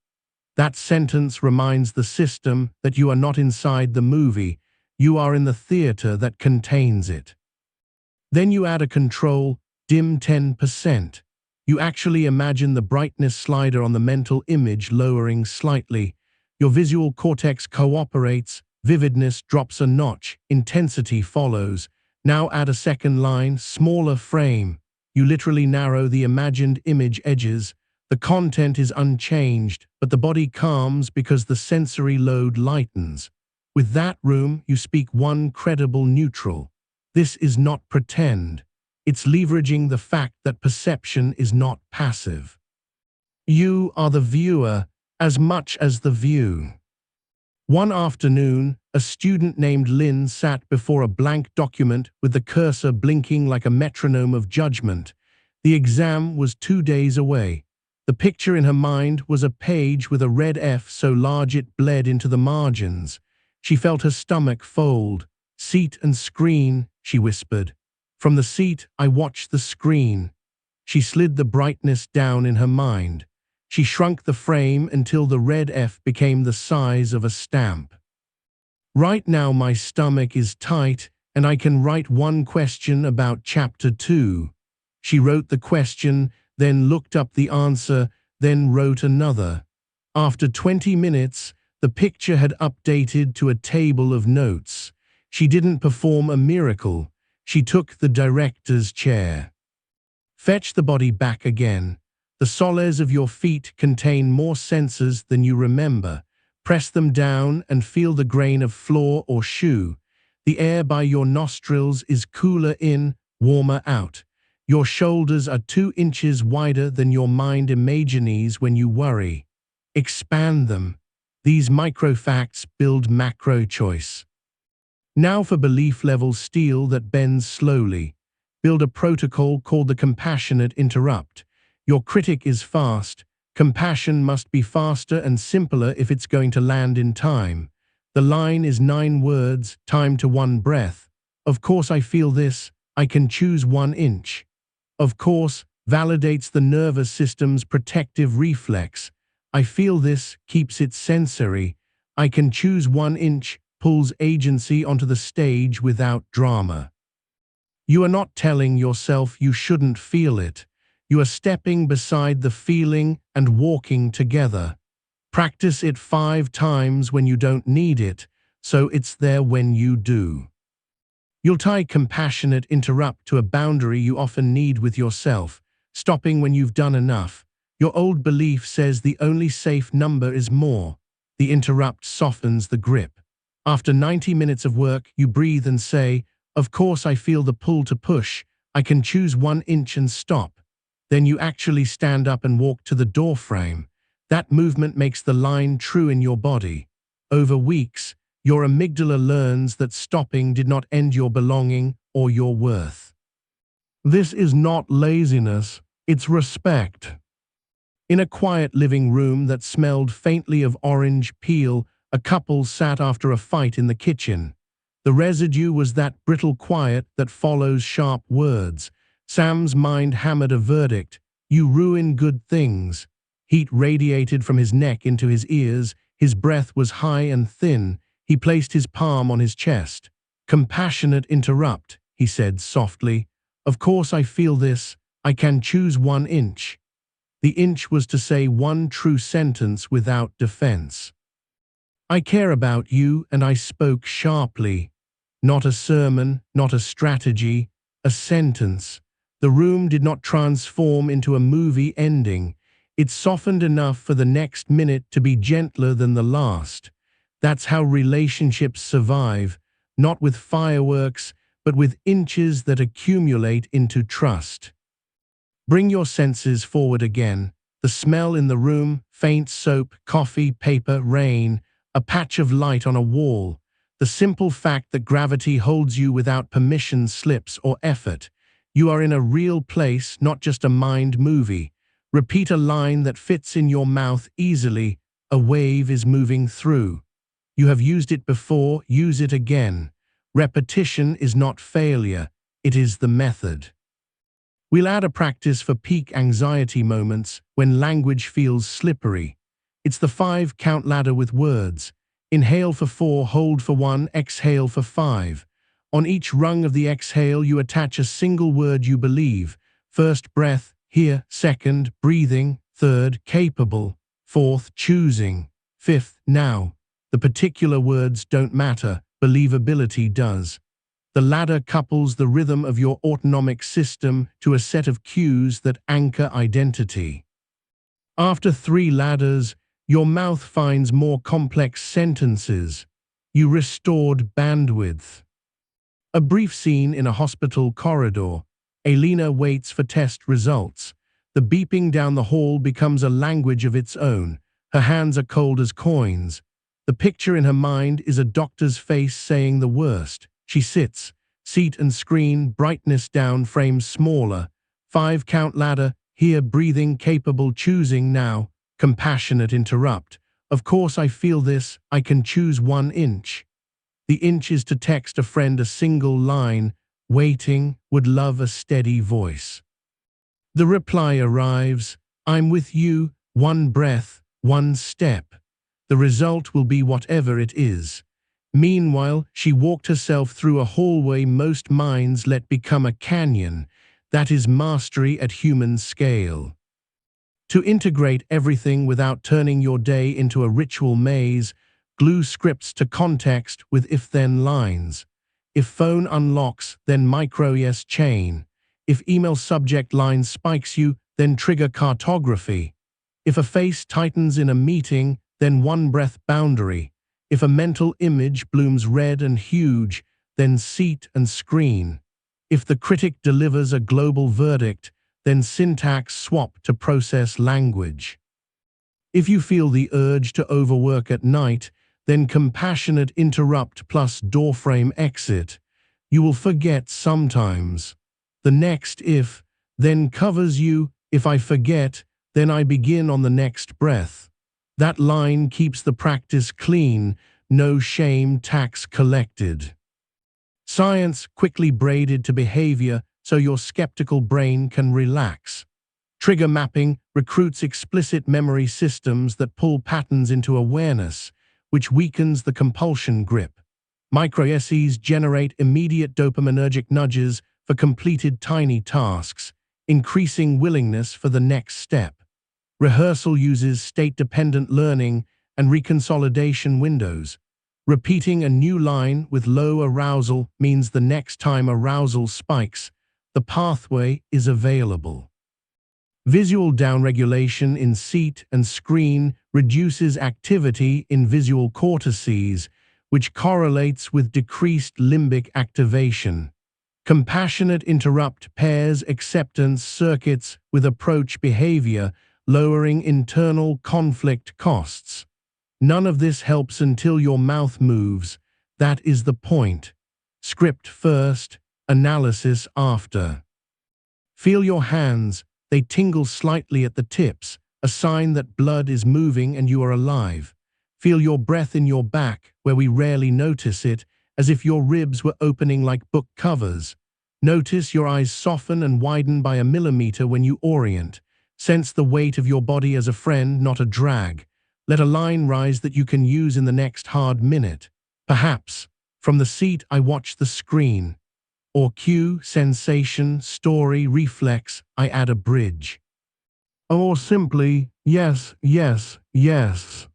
That sentence reminds the system that you are not inside the movie. You are in the theater that contains it. Then you add a control, dim 10%. You actually imagine the brightness slider on the mental image lowering slightly. Your visual cortex cooperates, vividness drops a notch, intensity follows. Now add a second line, smaller frame. You literally narrow the imagined image edges. The content is unchanged, but the body calms because the sensory load lightens. With that room, you speak one credible neutral. This is not pretend. It's leveraging the fact that perception is not passive. You are the viewer as much as the view. One afternoon, a student named Lynn sat before a blank document with the cursor blinking like a metronome of judgment. The exam was 2 days away. The picture in her mind was a page with a red F so large it bled into the margins. She felt her stomach fold. Seat and screen, she whispered. From the seat, I watched the screen. She slid the brightness down in her mind. She shrunk the frame until the red F became the size of a stamp. Right now my stomach is tight and I can write one question about chapter 2. She wrote the question, then looked up the answer, then wrote another. After 20 minutes, the picture had updated to a table of notes. She didn't perform a miracle. She took the director's chair. Fetch the body back again. The soles of your feet contain more sensors than you remember. Press them down and feel the grain of floor or shoe. The air by your nostrils is cooler in, warmer out. Your shoulders are 2 inches wider than your mind imagines when you worry. Expand them. These micro-facts build macro choice. Now for belief level steel that bends slowly. Build a protocol called the compassionate interrupt. Your critic is fast. Compassion must be faster and simpler if it's going to land in time. The line is 9 words, time to 1 breath. Of course I feel this, I can choose 1 inch. Of course validates the nervous system's protective reflex. I feel this keeps it sensory. I can choose 1 inch pulls agency onto the stage without drama. You are not telling yourself you shouldn't feel it. You are stepping beside the feeling and walking together. Practice it 5 times when you don't need it, so it's there when you do. You'll tie compassionate interrupt to a boundary you often need with yourself, stopping when you've done enough. Your old belief says the only safe number is more. The interrupt softens the grip. After 90 minutes of work, you breathe and say, of course I feel the pull to push. I can choose 1 inch and stop. Then you actually stand up and walk to the door frame. That movement makes the line true in your body. Over weeks, your amygdala learns that stopping did not end your belonging or your worth. This is not laziness, it's respect. In a quiet living room that smelled faintly of orange peel, a couple sat after a fight in the kitchen. The residue was that brittle quiet that follows sharp words. Sam's mind hammered a verdict. You ruin good things. Heat radiated from his neck into his ears. His breath was high and thin. He placed his palm on his chest. Compassionate interrupt, he said softly. Of course I feel this. I can choose 1 inch. The inch was to say 1 true sentence without defense. I care about you, and I spoke sharply. Not a sermon, not a strategy, a sentence. The room did not transform into a movie ending. It softened enough for the next minute to be gentler than the last. That's how relationships survive, not with fireworks, but with inches that accumulate into trust. Bring your senses forward again. The smell in the room, faint soap, coffee, paper, rain, a patch of light on a wall. The simple fact that gravity holds you without permission slips or effort. You are in a real place, not just a mind movie. Repeat a line that fits in your mouth easily. A wave is moving through. You have used it before, use it again. Repetition is not failure, it is the method. We'll add a practice for peak anxiety moments when language feels slippery. It's the 5 count ladder with words. Inhale for 4, hold for 1, exhale for 5. On each rung of the exhale, you attach a single word you believe. First, breath, here. Second, breathing. Third, capable. Fourth, choosing. Fifth, now. The particular words don't matter, believability does. The ladder couples the rhythm of your autonomic system to a set of cues that anchor identity. After 3 ladders, your mouth finds more complex sentences. You restored bandwidth. A brief scene in a hospital corridor. Elena waits for test results. The beeping down the hall becomes a language of its own. Her hands are cold as coins. The picture in her mind is a doctor's face saying the worst. She sits. Seat and screen, brightness down, frame smaller. 5 count ladder, here, breathing, capable, choosing, now. Compassionate interrupt. Of course I feel this, I can choose 1 inch. The inch is to text a friend a single line, waiting, would love a steady voice. The reply arrives, I'm with you, 1 breath, 1 step. The result will be whatever it is. Meanwhile, she walked herself through a hallway most minds let become a canyon. That is mastery at human scale. To integrate everything without turning your day into a ritual maze, glue scripts to context with if-then lines. If phone unlocks, then micro-yes chain. If email subject line spikes you, then trigger cartography. If a face tightens in a meeting, then 1 breath boundary. If a mental image blooms red and huge, then seat and screen. If the critic delivers a global verdict, then syntax swap to process language. If you feel the urge to overwork at night, then compassionate interrupt plus doorframe exit. You will forget sometimes. The next if then covers you. If I forget, then I begin on the next breath. That line keeps the practice clean, no shame tax collected. Science quickly braided to behavior so your skeptical brain can relax. Trigger mapping recruits explicit memory systems that pull patterns into awareness, which weakens the compulsion grip. Micro-SEs generate immediate dopaminergic nudges for completed tiny tasks, increasing willingness for the next step. Rehearsal uses state-dependent learning and reconsolidation windows. Repeating a new line with low arousal means the next time arousal spikes, the pathway is available. Visual downregulation in seat and screen reduces activity in visual cortices, which correlates with decreased limbic activation. Compassionate interrupt pairs acceptance circuits with approach behavior, lowering internal conflict costs. None of this helps until your mouth moves. That is the point. Script first, analysis after. Feel your hands. They tingle slightly at the tips, a sign that blood is moving and you are alive. Feel your breath in your back, where we rarely notice it, as if your ribs were opening like book covers. Notice your eyes soften and widen by a millimeter when you orient. Sense the weight of your body as a friend, not a drag. Let a line rise that you can use in the next hard minute. Perhaps, from the seat I watch the screen. Or cue, sensation, story, reflex, I add a bridge. Or simply, yes, yes, yes.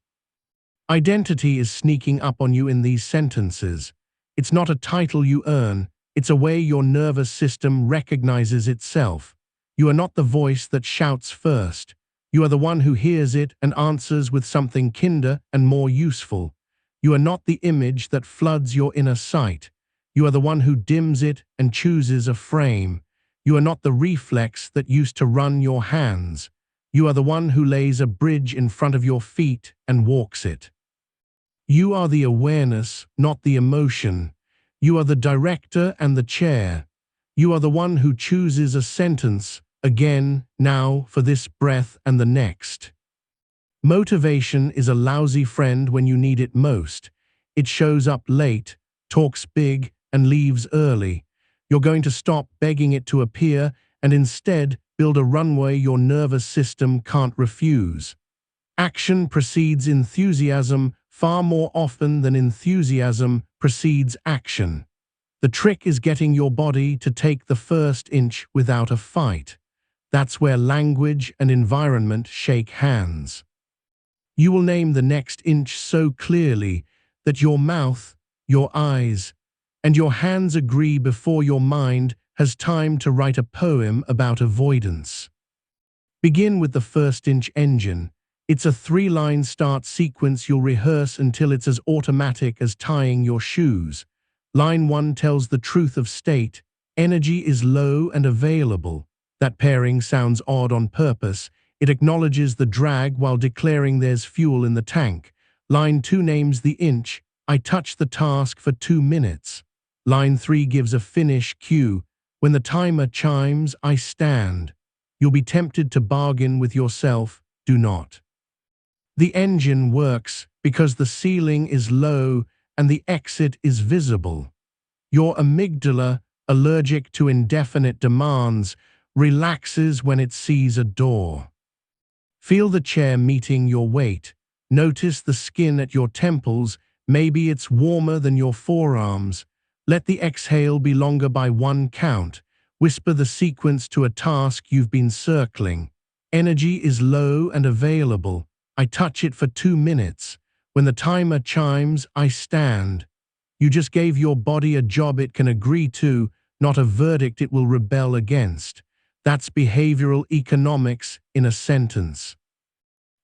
Identity is sneaking up on you in these sentences. It's not a title you earn, it's a way your nervous system recognizes itself. You are not the voice that shouts first. You are the one who hears it and answers with something kinder and more useful. You are not the image that floods your inner sight. You are the one who dims it and chooses a frame. You are not the reflex that used to run your hands. You are the one who lays a bridge in front of your feet and walks it. You are the awareness, not the emotion. You are the director and the chair. You are the one who chooses a sentence, again, now, for this breath and the next. Motivation is a lousy friend when you need it most. It shows up late, talks big, and leaves early. You're going to stop begging it to appear and instead build a runway your nervous system can't refuse. Action precedes enthusiasm far more often than enthusiasm precedes action. The trick is getting your body to take the first inch without a fight. That's where language and environment shake hands. You will name the next inch so clearly that your mouth, your eyes, and your hands agree before your mind has time to write a poem about avoidance. Begin with the first inch engine. It's a 3-line start sequence you'll rehearse until it's as automatic as tying your shoes. Line 1 tells the truth of state. Energy is low and available. That pairing sounds odd on purpose. It acknowledges the drag while declaring there's fuel in the tank. Line 2 names the inch. I touch the task for 2 minutes. Line 3 gives a finish cue. When the timer chimes, I stand. You'll be tempted to bargain with yourself. Do not. The engine works because the ceiling is low and the exit is visible. Your amygdala, allergic to indefinite demands, relaxes when it sees a door. Feel the chair meeting your weight. Notice the skin at your temples. Maybe it's warmer than your forearms. Let the exhale be longer by 1 count. Whisper the sequence to a task you've been circling. Energy is low and available. I touch it for 2 minutes. When the timer chimes, I stand. You just gave your body a job it can agree to, not a verdict it will rebel against. That's behavioral economics in a sentence.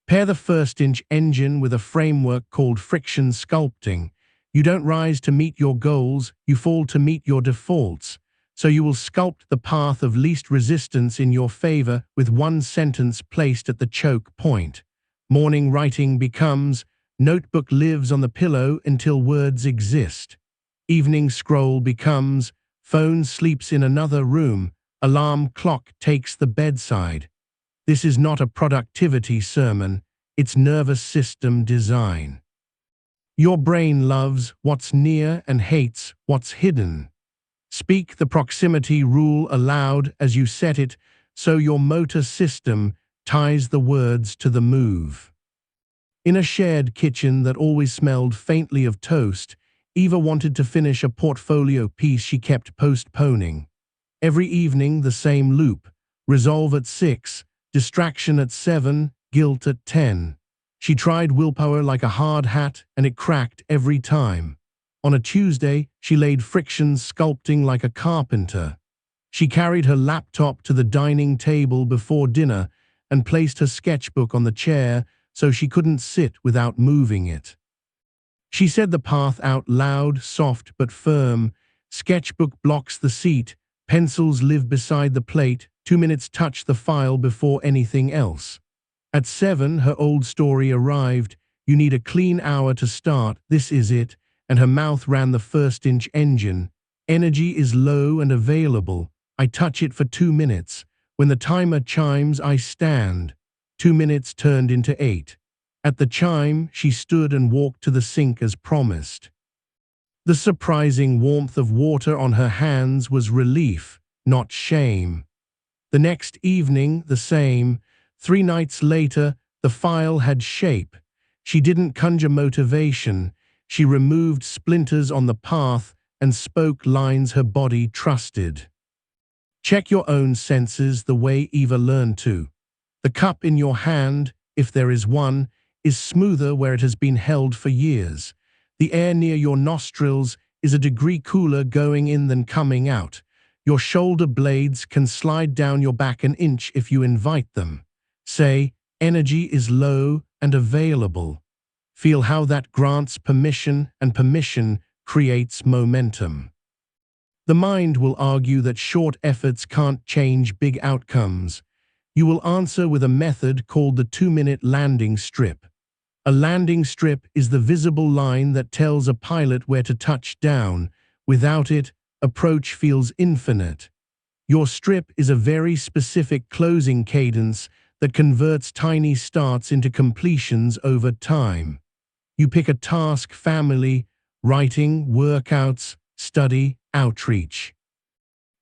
Pair the first inch engine with a framework called friction sculpting. You don't rise to meet your goals, you fall to meet your defaults. So you will sculpt the path of least resistance in your favor with 1 sentence placed at the choke point. Morning writing becomes, notebook lives on the pillow until words exist. Evening scroll becomes, phone sleeps in another room, alarm clock takes the bedside. This is not a productivity sermon, it's nervous system design. Your brain loves what's near and hates what's hidden. Speak the proximity rule aloud as you set it, so your motor system ties the words to the move. In a shared kitchen that always smelled faintly of toast, Eva wanted to finish a portfolio piece she kept postponing. Every evening, the same loop: resolve at 6, distraction at 7, guilt at 10. She tried willpower like a hard hat, and it cracked every time. On a Tuesday, she laid frictions sculpting like a carpenter. She carried her laptop to the dining table before dinner and placed her sketchbook on the chair so she couldn't sit without moving it. She said the path out loud, soft but firm. Sketchbook blocks the seat, pencils live beside the plate, 2 minutes touch the file before anything else. At 7, her old story arrived. You need a clean hour to start, this is it, and her mouth ran the first-inch engine. Energy is low and available. I touch it for 2 minutes. When the timer chimes, I stand. 2 minutes turned into 8. At the chime, she stood and walked to the sink as promised. The surprising warmth of water on her hands was relief, not shame. The next evening, the same. 3 nights later, the file had shape. She didn't conjure motivation. She removed splinters on the path and spoke lines her body trusted. Check your own senses the way Eva learned to. The cup in your hand, if there is one, is smoother where it has been held for years. The air near your nostrils is a degree cooler going in than coming out. Your shoulder blades can slide down your back an inch if you invite them. Say, energy is low and available. Feel how that grants permission, and permission creates momentum. The mind will argue that short efforts can't change big outcomes. You will answer with a method called the 2-minute landing strip. A landing strip is the visible line that tells a pilot where to touch down. Without it, approach feels infinite. Your strip is a very specific closing cadence that converts tiny starts into completions over time. You pick a task: family, writing, workouts, study, outreach.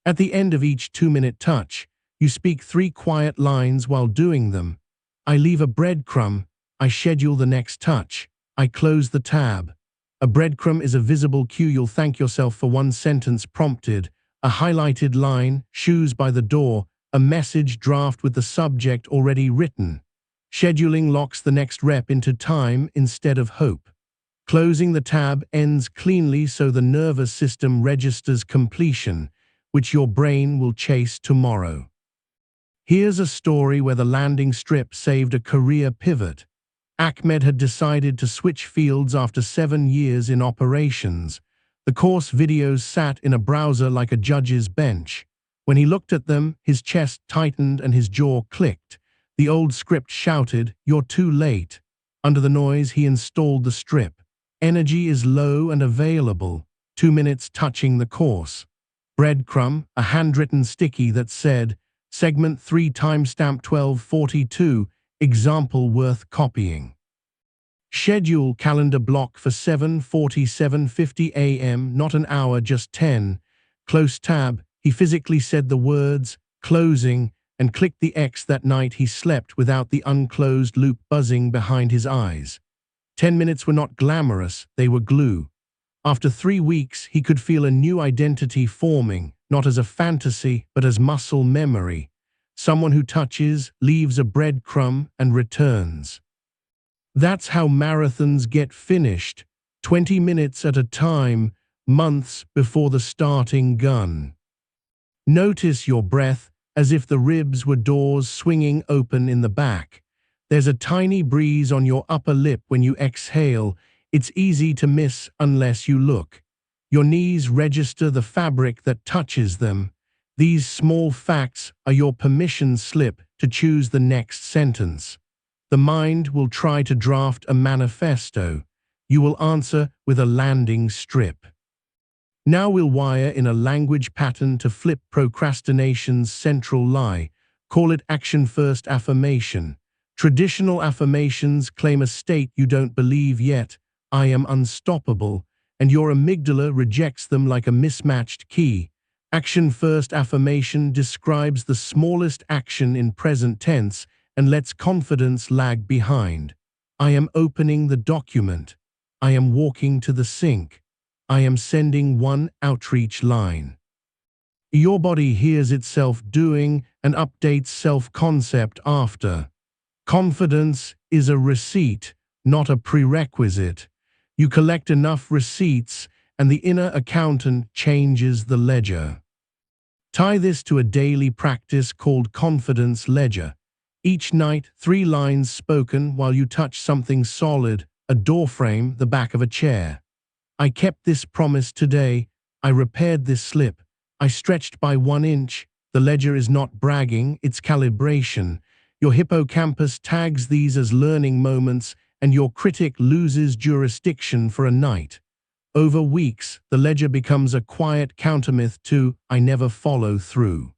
At the end of each 2-minute touch, you speak 3 quiet lines while doing them. I leave a breadcrumb. I schedule the next touch. I close the tab. A breadcrumb is a visible cue. You'll thank yourself for 1 sentence prompted. A highlighted line, shoes by the door, a message draft with the subject already written. Scheduling locks the next rep into time instead of hope. Closing the tab ends cleanly so the nervous system registers completion, which your brain will chase tomorrow. Here's a story where the landing strip saved a career pivot. Ahmed had decided to switch fields after 7 years in operations. The course videos sat in a browser like a judge's bench. When he looked at them, his chest tightened and his jaw clicked. The old script shouted, "You're too late." Under the noise, he installed the strip. Energy is low and available. 2 minutes touching the course. Breadcrumb, a handwritten sticky that said, Segment 3 timestamp 12:42, example worth copying. Schedule calendar block for 7:47:50 a.m., not an hour, just 10. Close tab. He physically said the words, closing, and clicked the X. That night he slept without the unclosed loop buzzing behind his eyes. 10 minutes were not glamorous, they were glue. After 3 weeks, he could feel a new identity forming, not as a fantasy, but as muscle memory. Someone who touches, leaves a breadcrumb, and returns. That's how marathons get finished, 20 minutes at a time, months before the starting gun. Notice your breath, as if the ribs were doors swinging open in the back. There's a tiny breeze on your upper lip when you exhale. It's easy to miss unless you look. Your knees register the fabric that touches them. These small facts are your permission slip to choose the next sentence. The mind will try to draft a manifesto. You will answer with a landing strip. Now we'll wire in a language pattern to flip procrastination's central lie. Call it action-first affirmation. Traditional affirmations claim a state you don't believe yet. I am unstoppable, and your amygdala rejects them like a mismatched key. Action-first affirmation describes the smallest action in present tense and lets confidence lag behind. I am opening the document. I am walking to the sink. I am sending one outreach line. Your body hears itself doing and updates self-concept after. Confidence is a receipt, not a prerequisite. You collect enough receipts, and the inner accountant changes the ledger. Tie this to a daily practice called confidence ledger. Each night, 3 lines spoken while you touch something solid, a doorframe, the back of a chair. I kept this promise today. I repaired this slip. I stretched by 1 inch. The ledger is not bragging, it's calibration. Your hippocampus tags these as learning moments, and your critic loses jurisdiction for a night. Over weeks, the ledger becomes a quiet countermyth to I never follow through.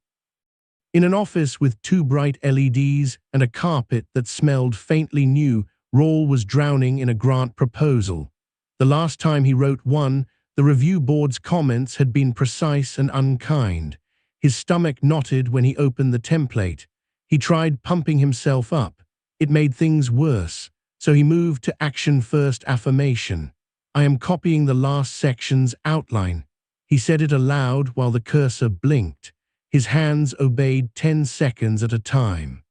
In an office with 2 bright LEDs and a carpet that smelled faintly new, Rawl was drowning in a grant proposal. The last time he wrote one, the review board's comments had been precise and unkind. His stomach knotted when he opened the template. He tried pumping himself up. It made things worse, so he moved to action-first affirmation. I am copying the last section's outline. He said it aloud while the cursor blinked. His hands obeyed 10 seconds at a time.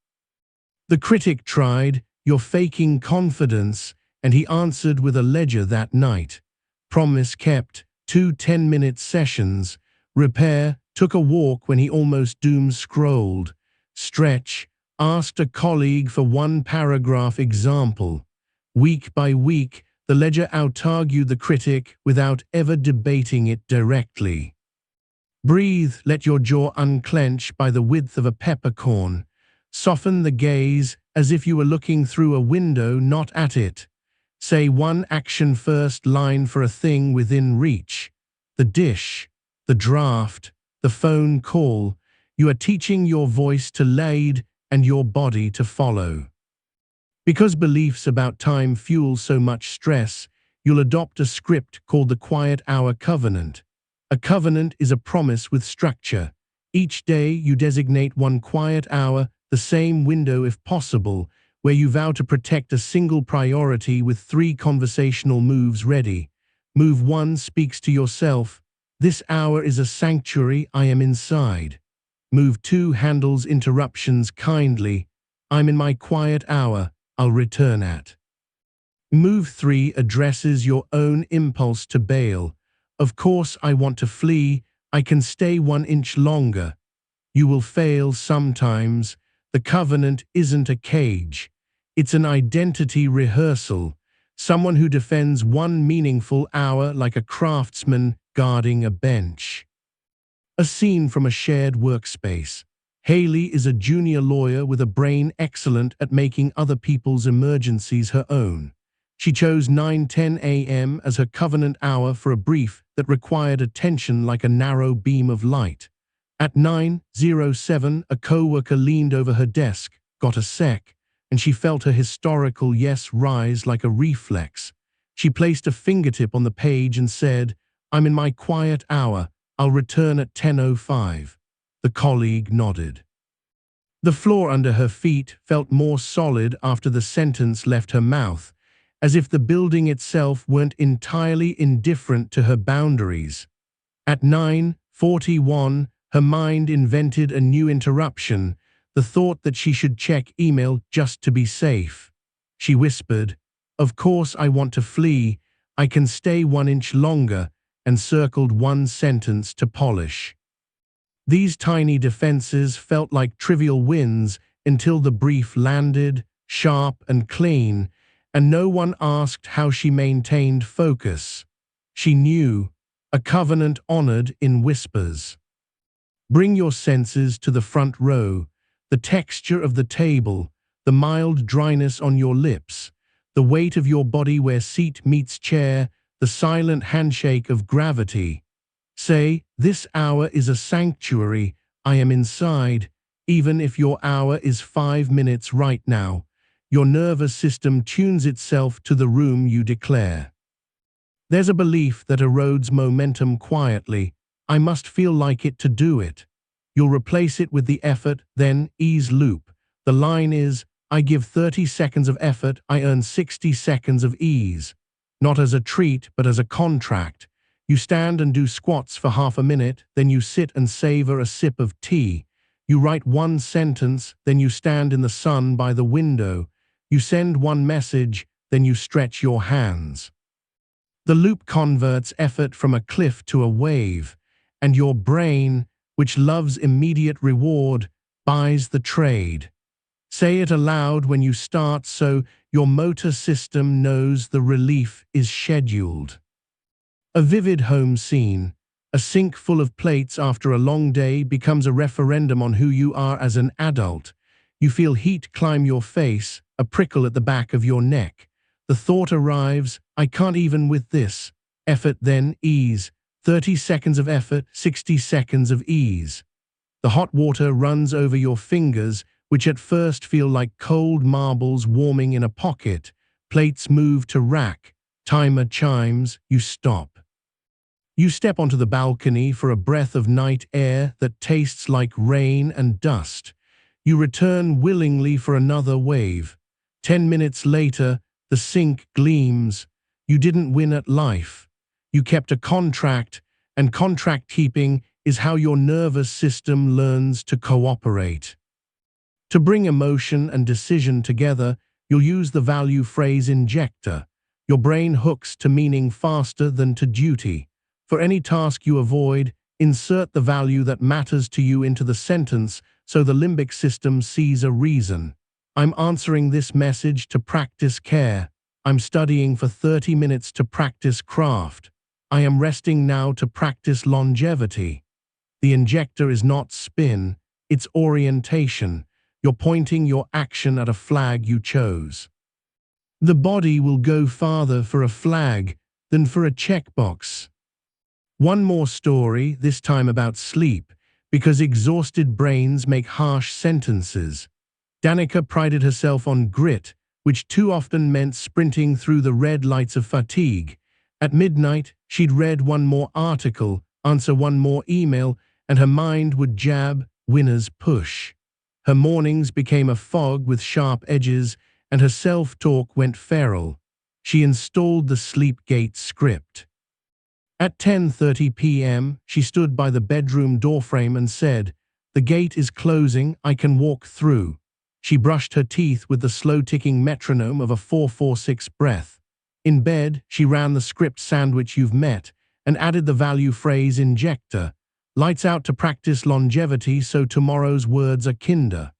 The critic tried, "You're faking confidence," and he answered with a ledger that night. Promise kept, 2 10-minute sessions. Repair, took a walk when he almost doom-scrolled. Stretch, asked a colleague for 1 paragraph example. Week by week, the ledger out-argued the critic without ever debating it directly. Breathe, let your jaw unclench by the width of a peppercorn. Soften the gaze as if you were looking through a window, not at it. Say 1 action-first line for a thing within reach. The dish, the draft, the phone call. You are teaching your voice to lead and your body to follow. Because beliefs about time fuel so much stress, you'll adopt a script called the Quiet Hour Covenant. A covenant is a promise with structure. Each day you designate 1 quiet hour, the same window if possible, where you vow to protect a single priority with 3 conversational moves ready. Move 1 speaks to yourself. This hour is a sanctuary, I am inside. Move 2 handles interruptions kindly. I'm in my quiet hour, I'll return at. Move 3 addresses your own impulse to bail. Of course I want to flee, I can stay 1 inch longer. You will fail sometimes. The covenant isn't a cage. It's an identity rehearsal. Someone who defends 1 meaningful hour like a craftsman guarding a bench. A scene from a shared workspace. Haley is a junior lawyer with a brain excellent at making other people's emergencies her own. She chose 9:10 a.m. as her covenant hour for a brief that required attention like a narrow beam of light. At 9:07, a coworker leaned over her desk, got a sec, and she felt her historical yes rise like a reflex. She placed a fingertip on the page and said, I'm in my quiet hour, I'll return at 10:05. The colleague nodded. The floor under her feet felt more solid after the sentence left her mouth, as if the building itself weren't entirely indifferent to her boundaries. At 9:41, her mind invented a new interruption, the thought that she should check email just to be safe. She whispered, of course I want to flee, I can stay 1 inch longer, and circled 1 sentence to polish. These tiny defenses felt like trivial wins until the brief landed, sharp and clean, and no one asked how she maintained focus. She knew, a covenant honored in whispers. Bring your senses to the front row, the texture of the table, the mild dryness on your lips, the weight of your body where seat meets chair, the silent handshake of gravity. Say, this hour is a sanctuary, I am inside, Even if your hour is 5 minutes right now, your nervous system tunes itself to the room you declare. There's a belief that erodes momentum quietly. I must feel like it to do it. You'll replace it with the effort, then ease loop. The line is, I give 30 seconds of effort, I earn 60 seconds of ease. Not as a treat, but as a contract. You stand and do squats for half a minute, then you sit and savor a sip of tea. You write one sentence, then you stand in the sun by the window. You send one message, then you stretch your hands. The loop converts effort from a cliff to a wave, and your brain, which loves immediate reward, buys the trade. Say it aloud when you start so your motor system knows the relief is scheduled. A vivid home scene, a sink full of plates after a long day becomes a referendum on who you are as an adult. You feel heat climb your face, a prickle at the back of your neck. The thought arrives, I can't even with this. Effort then ease. 30 seconds of effort, 60 seconds of ease. The hot water runs over your fingers, which at first feel like cold marbles warming in a pocket. Plates move to rack. Timer chimes, you stop. You step onto the balcony for a breath of night air that tastes like rain and dust. You return willingly for another wave. 10 minutes later, the sink gleams. You didn't win at life. You kept a contract, and contract keeping is how your nervous system learns to cooperate. To bring emotion and decision together, you'll use the value phrase injector. Your brain hooks to meaning faster than to duty. For any task you avoid, insert the value that matters to you into the sentence so the limbic system sees a reason. I'm answering this message to practice care. I'm studying for 30 minutes to practice craft. I am resting now to practice longevity. The injector is not spin, it's orientation. You're pointing your action at a flag you chose. The body will go farther for a flag than for a checkbox. One more story, this time about sleep, because exhausted brains make harsh sentences. Danica prided herself on grit, which too often meant sprinting through the red lights of fatigue. At midnight, she'd read one more article, answer one more email, and her mind would jab, winners push. Her mornings became a fog with sharp edges, and her self-talk went feral. She installed the sleep gate script. At 10:30 p.m., she stood by the bedroom doorframe and said, "The gate is closing, I can walk through." She brushed her teeth with the slow-ticking metronome of a 4-4-6 breath. In bed, she ran the script sandwich you've met and added the value phrase injector. Lights out to practice longevity so tomorrow's words are kinder.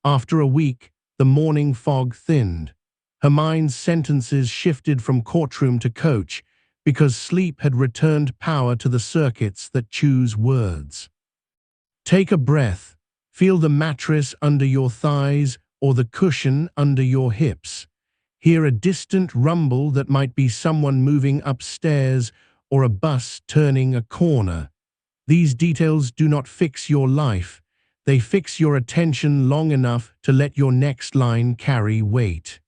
After a week, the morning fog thinned. Her mind's sentences shifted from courtroom to coach, because sleep had returned power to the circuits that choose words. Take a breath. Feel the mattress under your thighs or the cushion under your hips. Hear a distant rumble that might be someone moving upstairs or a bus turning a corner. These details do not fix your life. They fix your attention long enough to let your next line carry weight.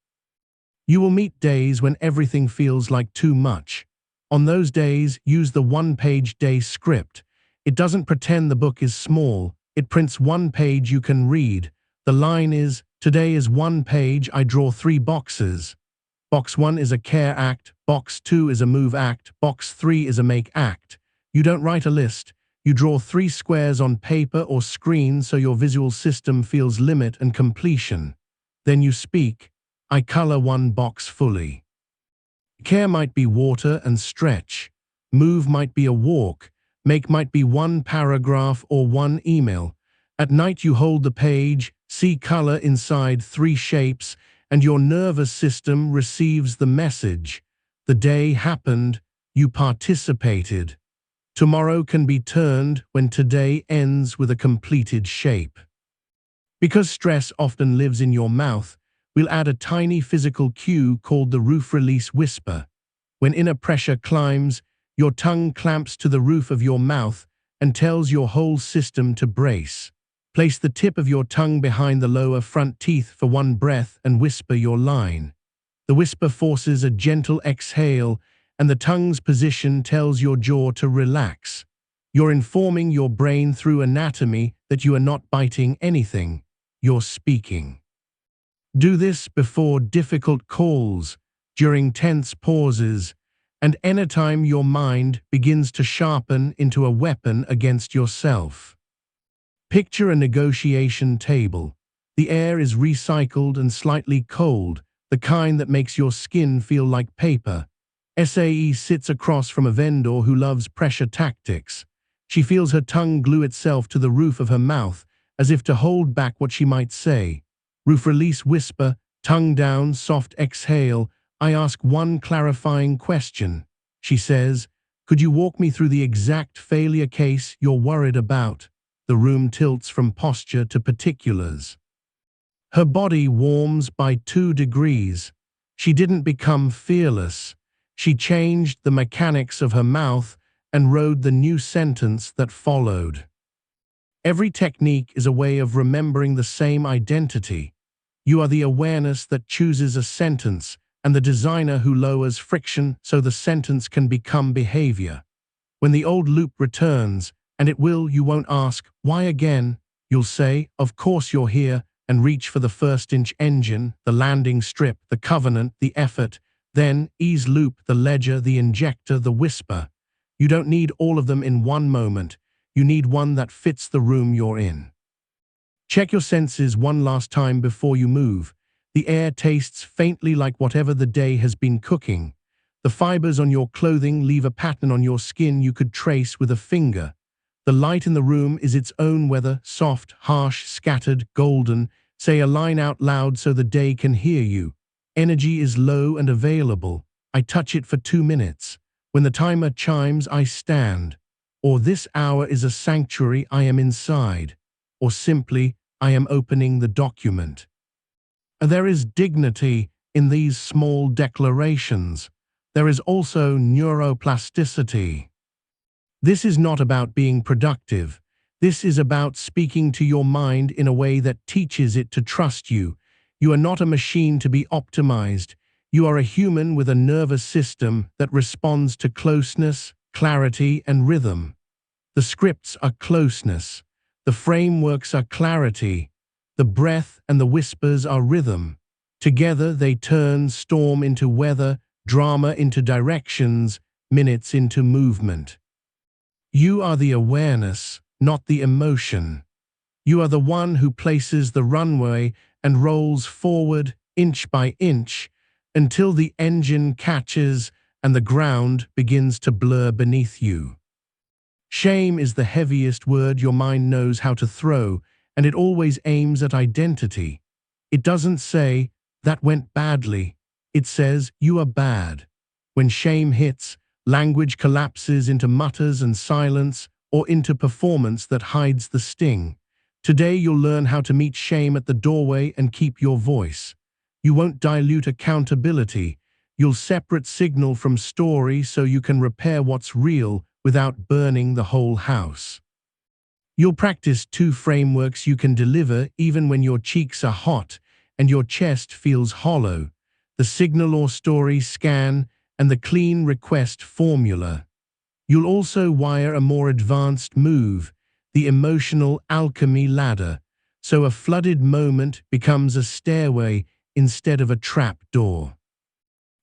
You will meet days when everything feels like too much. On those days, use the one-page day script. It doesn't pretend the book is small. It prints one page you can read. The line is, today is one page, I draw 3 boxes. Box 1 is a care act, box 2 is a move act, box 3 is a make act. You don't write a list. You draw 3 squares on paper or screen so your visual system feels limit and completion. Then you speak. I color one box fully. Care might be water and stretch. Move might be a walk. Make might be 1 paragraph or 1 email. At night you hold the page, see color inside 3 shapes, and your nervous system receives the message. The day happened, you participated. Tomorrow can be turned when today ends with a completed shape. Because stress often lives in your mouth, we'll add a tiny physical cue called the roof release whisper. When inner pressure climbs, your tongue clamps to the roof of your mouth and tells your whole system to brace. Place the tip of your tongue behind the lower front teeth for one breath and whisper your line. The whisper forces a gentle exhale, and the tongue's position tells your jaw to relax. You're informing your brain through anatomy that you are not biting anything, you're speaking. Do this before difficult calls, during tense pauses, and anytime your mind begins to sharpen into a weapon against yourself. Picture a negotiation table. The air is recycled and slightly cold, the kind that makes your skin feel like paper. SAE sits across from a vendor who loves pressure tactics. She feels her tongue glue itself to the roof of her mouth, as if to hold back what she might say. Roof release whisper, tongue down, soft exhale. I ask one clarifying question. She says, could you walk me through the exact failure case you're worried about? The room tilts from posture to particulars. Her body warms by 2 degrees. She didn't become fearless. She changed the mechanics of her mouth and wrote the new sentence that followed. Every technique is a way of remembering the same identity. You are the awareness that chooses a sentence and the designer who lowers friction so the sentence can become behavior. When the old loop returns, and it will, you won't ask, why again? You'll say, of course you're here, and reach for the first-inch engine, the landing strip, the covenant, the effort, then ease loop, the ledger, the injector, the whisper. You don't need all of them in one moment. You need one that fits the room you're in. Check your senses one last time before you move. The air tastes faintly like whatever the day has been cooking. The fibers on your clothing leave a pattern on your skin you could trace with a finger. The light in the room is its own weather, soft, harsh, scattered, golden. Say a line out loud so the day can hear you. Energy is low and available. I touch it for 2 minutes. When the timer chimes, I stand. Or this hour is a sanctuary, I am inside. Or simply, I am opening the document. There is dignity in these small declarations. There is also neuroplasticity. This is not about being productive. This is about speaking to your mind in a way that teaches it to trust you. You are not a machine to be optimized. You are a human with a nervous system that responds to closeness, clarity, and rhythm. The scripts are closeness. The frameworks are clarity. The breath and the whispers are rhythm. Together they turn storm into weather, drama into directions, minutes into movement. You are the awareness, not the emotion. You are the one who places the runway and rolls forward inch by inch until the engine catches and the ground begins to blur beneath you. Shame is the heaviest word your mind knows how to throw, and it always aims at identity. It doesn't say, that went badly. It says, you are bad. When shame hits, language collapses into mutters and silence, or into performance that hides the sting. Today you'll learn how to meet shame at the doorway and keep your voice. You won't dilute accountability. You'll separate signal from story so you can repair what's real without burning the whole house. You'll practice 2 frameworks you can deliver even when your cheeks are hot and your chest feels hollow: the signal or story scan and the clean request formula. You'll also wire a more advanced move, the emotional alchemy ladder, so a flooded moment becomes a stairway instead of a trap door.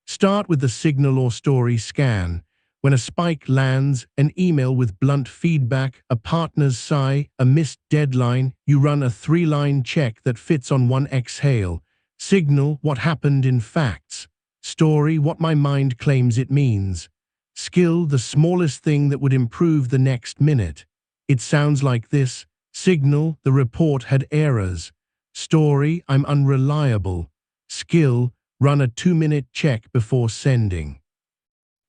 Start with the signal or story scan. When a spike lands, an email with blunt feedback, a partner's sigh, a missed deadline, you run a 3-line check that fits on one exhale. Signal, what happened in facts. Story, what my mind claims it means. Skill, the smallest thing that would improve the next minute. It sounds like this. Signal, the report had errors. Story, I'm unreliable. Skill, run a 2-minute check before sending.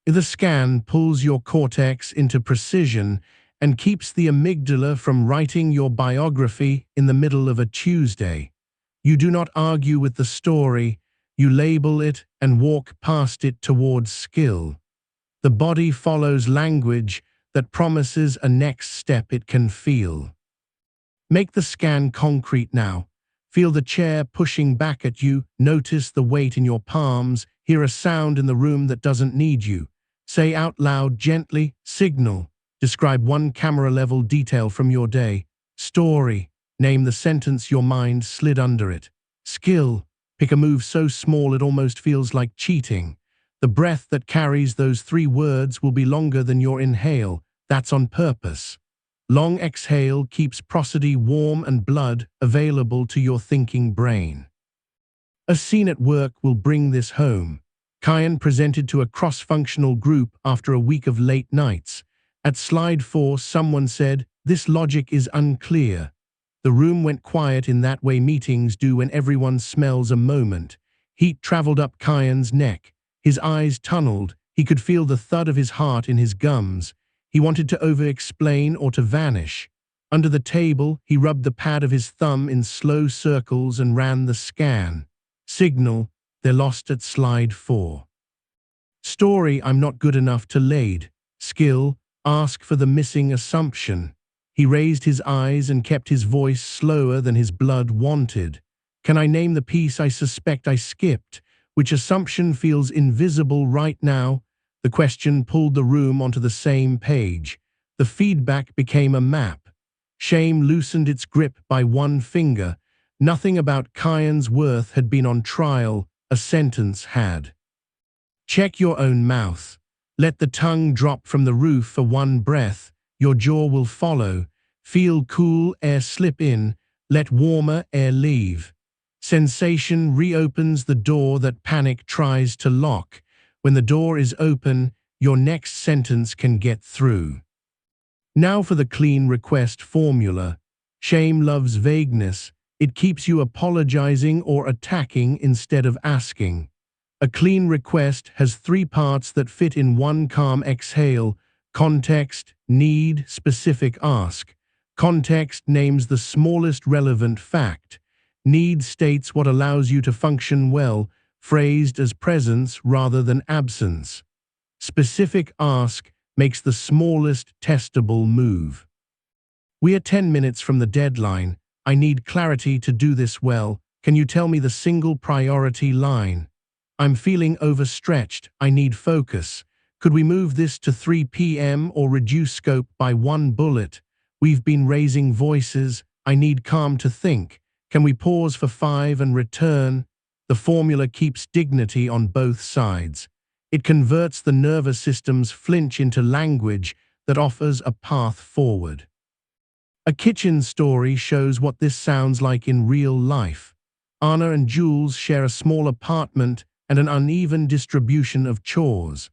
The scan pulls your cortex into precision and keeps the amygdala from writing your biography in the middle of a Tuesday. You do not argue with the story, you label it and walk past it towards skill. The body follows language that promises a next step it can feel. Make the scan concrete now. Feel the chair pushing back at you, notice the weight in your palms, hear a sound in the room that doesn't need you. Say out loud gently, signal. Describe one camera-level detail from your day. Story. Name the sentence your mind slid under it. Skill. Pick a move so small it almost feels like cheating. The breath that carries those 3 words will be longer than your inhale. That's on purpose. Long exhale keeps prosody warm and blood available to your thinking brain. A scene at work will bring this home. Kyan presented to a cross-functional group after a week of late nights. At slide 4, someone said, "This logic is unclear." The room went quiet in that way meetings do when everyone smells a moment. Heat traveled up Kyan's neck. His eyes tunneled. He could feel the thud of his heart in his gums. He wanted to over-explain or to vanish. Under the table, he rubbed the pad of his thumb in slow circles and ran the scan. Signal, they're lost at slide 4. Story, I'm not good enough to lead. Skill, ask for the missing assumption. He raised his eyes and kept his voice slower than his blood wanted. Can I name the piece I suspect I skipped? Which assumption feels invisible right now? The question pulled the room onto the same page. The feedback became a map. Shame loosened its grip by one finger. Nothing about Kyan's worth had been on trial, a sentence had. Check your own mouth. Let the tongue drop from the roof for one breath. Your jaw will follow. Feel cool air slip in. Let warmer air leave. Sensation reopens the door that panic tries to lock. When the door is open, your next sentence can get through. Now for the clean request formula. Shame loves vagueness. It keeps you apologizing or attacking instead of asking. A clean request has 3 parts that fit in one calm exhale: context, need, specific ask. Context names the smallest relevant fact. Need states what allows you to function well, phrased as presence rather than absence. Specific ask makes the smallest testable move. We are 10 minutes from the deadline. I need clarity to do this well. Can you tell me the single priority line? I'm feeling overstretched. I need focus. Could we move this to 3 p.m. or reduce scope by 1 bullet? We've been raising voices. I need calm to think. Can we pause for 5 and return? The formula keeps dignity on both sides. It converts the nervous system's flinch into language that offers a path forward. A kitchen story shows what this sounds like in real life. Anna and Jules share a small apartment and an uneven distribution of chores.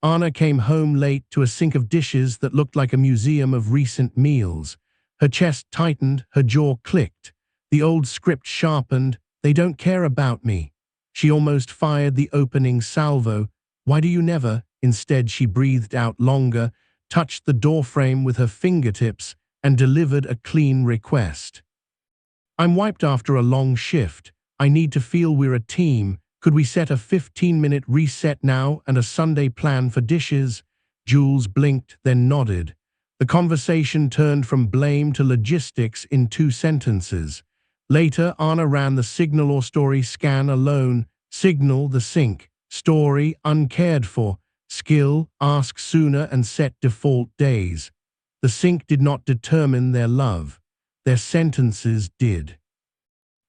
Anna came home late to a sink of dishes that looked like a museum of recent meals. Her chest tightened, her jaw clicked. The old script sharpened. They don't care about me. She almost fired the opening salvo. Why do you never? Instead, she breathed out longer, touched the doorframe with her fingertips, and delivered a clean request. I'm wiped after a long shift. I need to feel we're a team. Could we set a 15-minute reset now and a Sunday plan for dishes? Jules blinked, then nodded. The conversation turned from blame to logistics in 2 sentences. Later, Anna ran the signal or story scan alone. Signal, the sink. Story, uncared for. Skill, ask sooner and set default days. The sink did not determine their love. Their sentences did.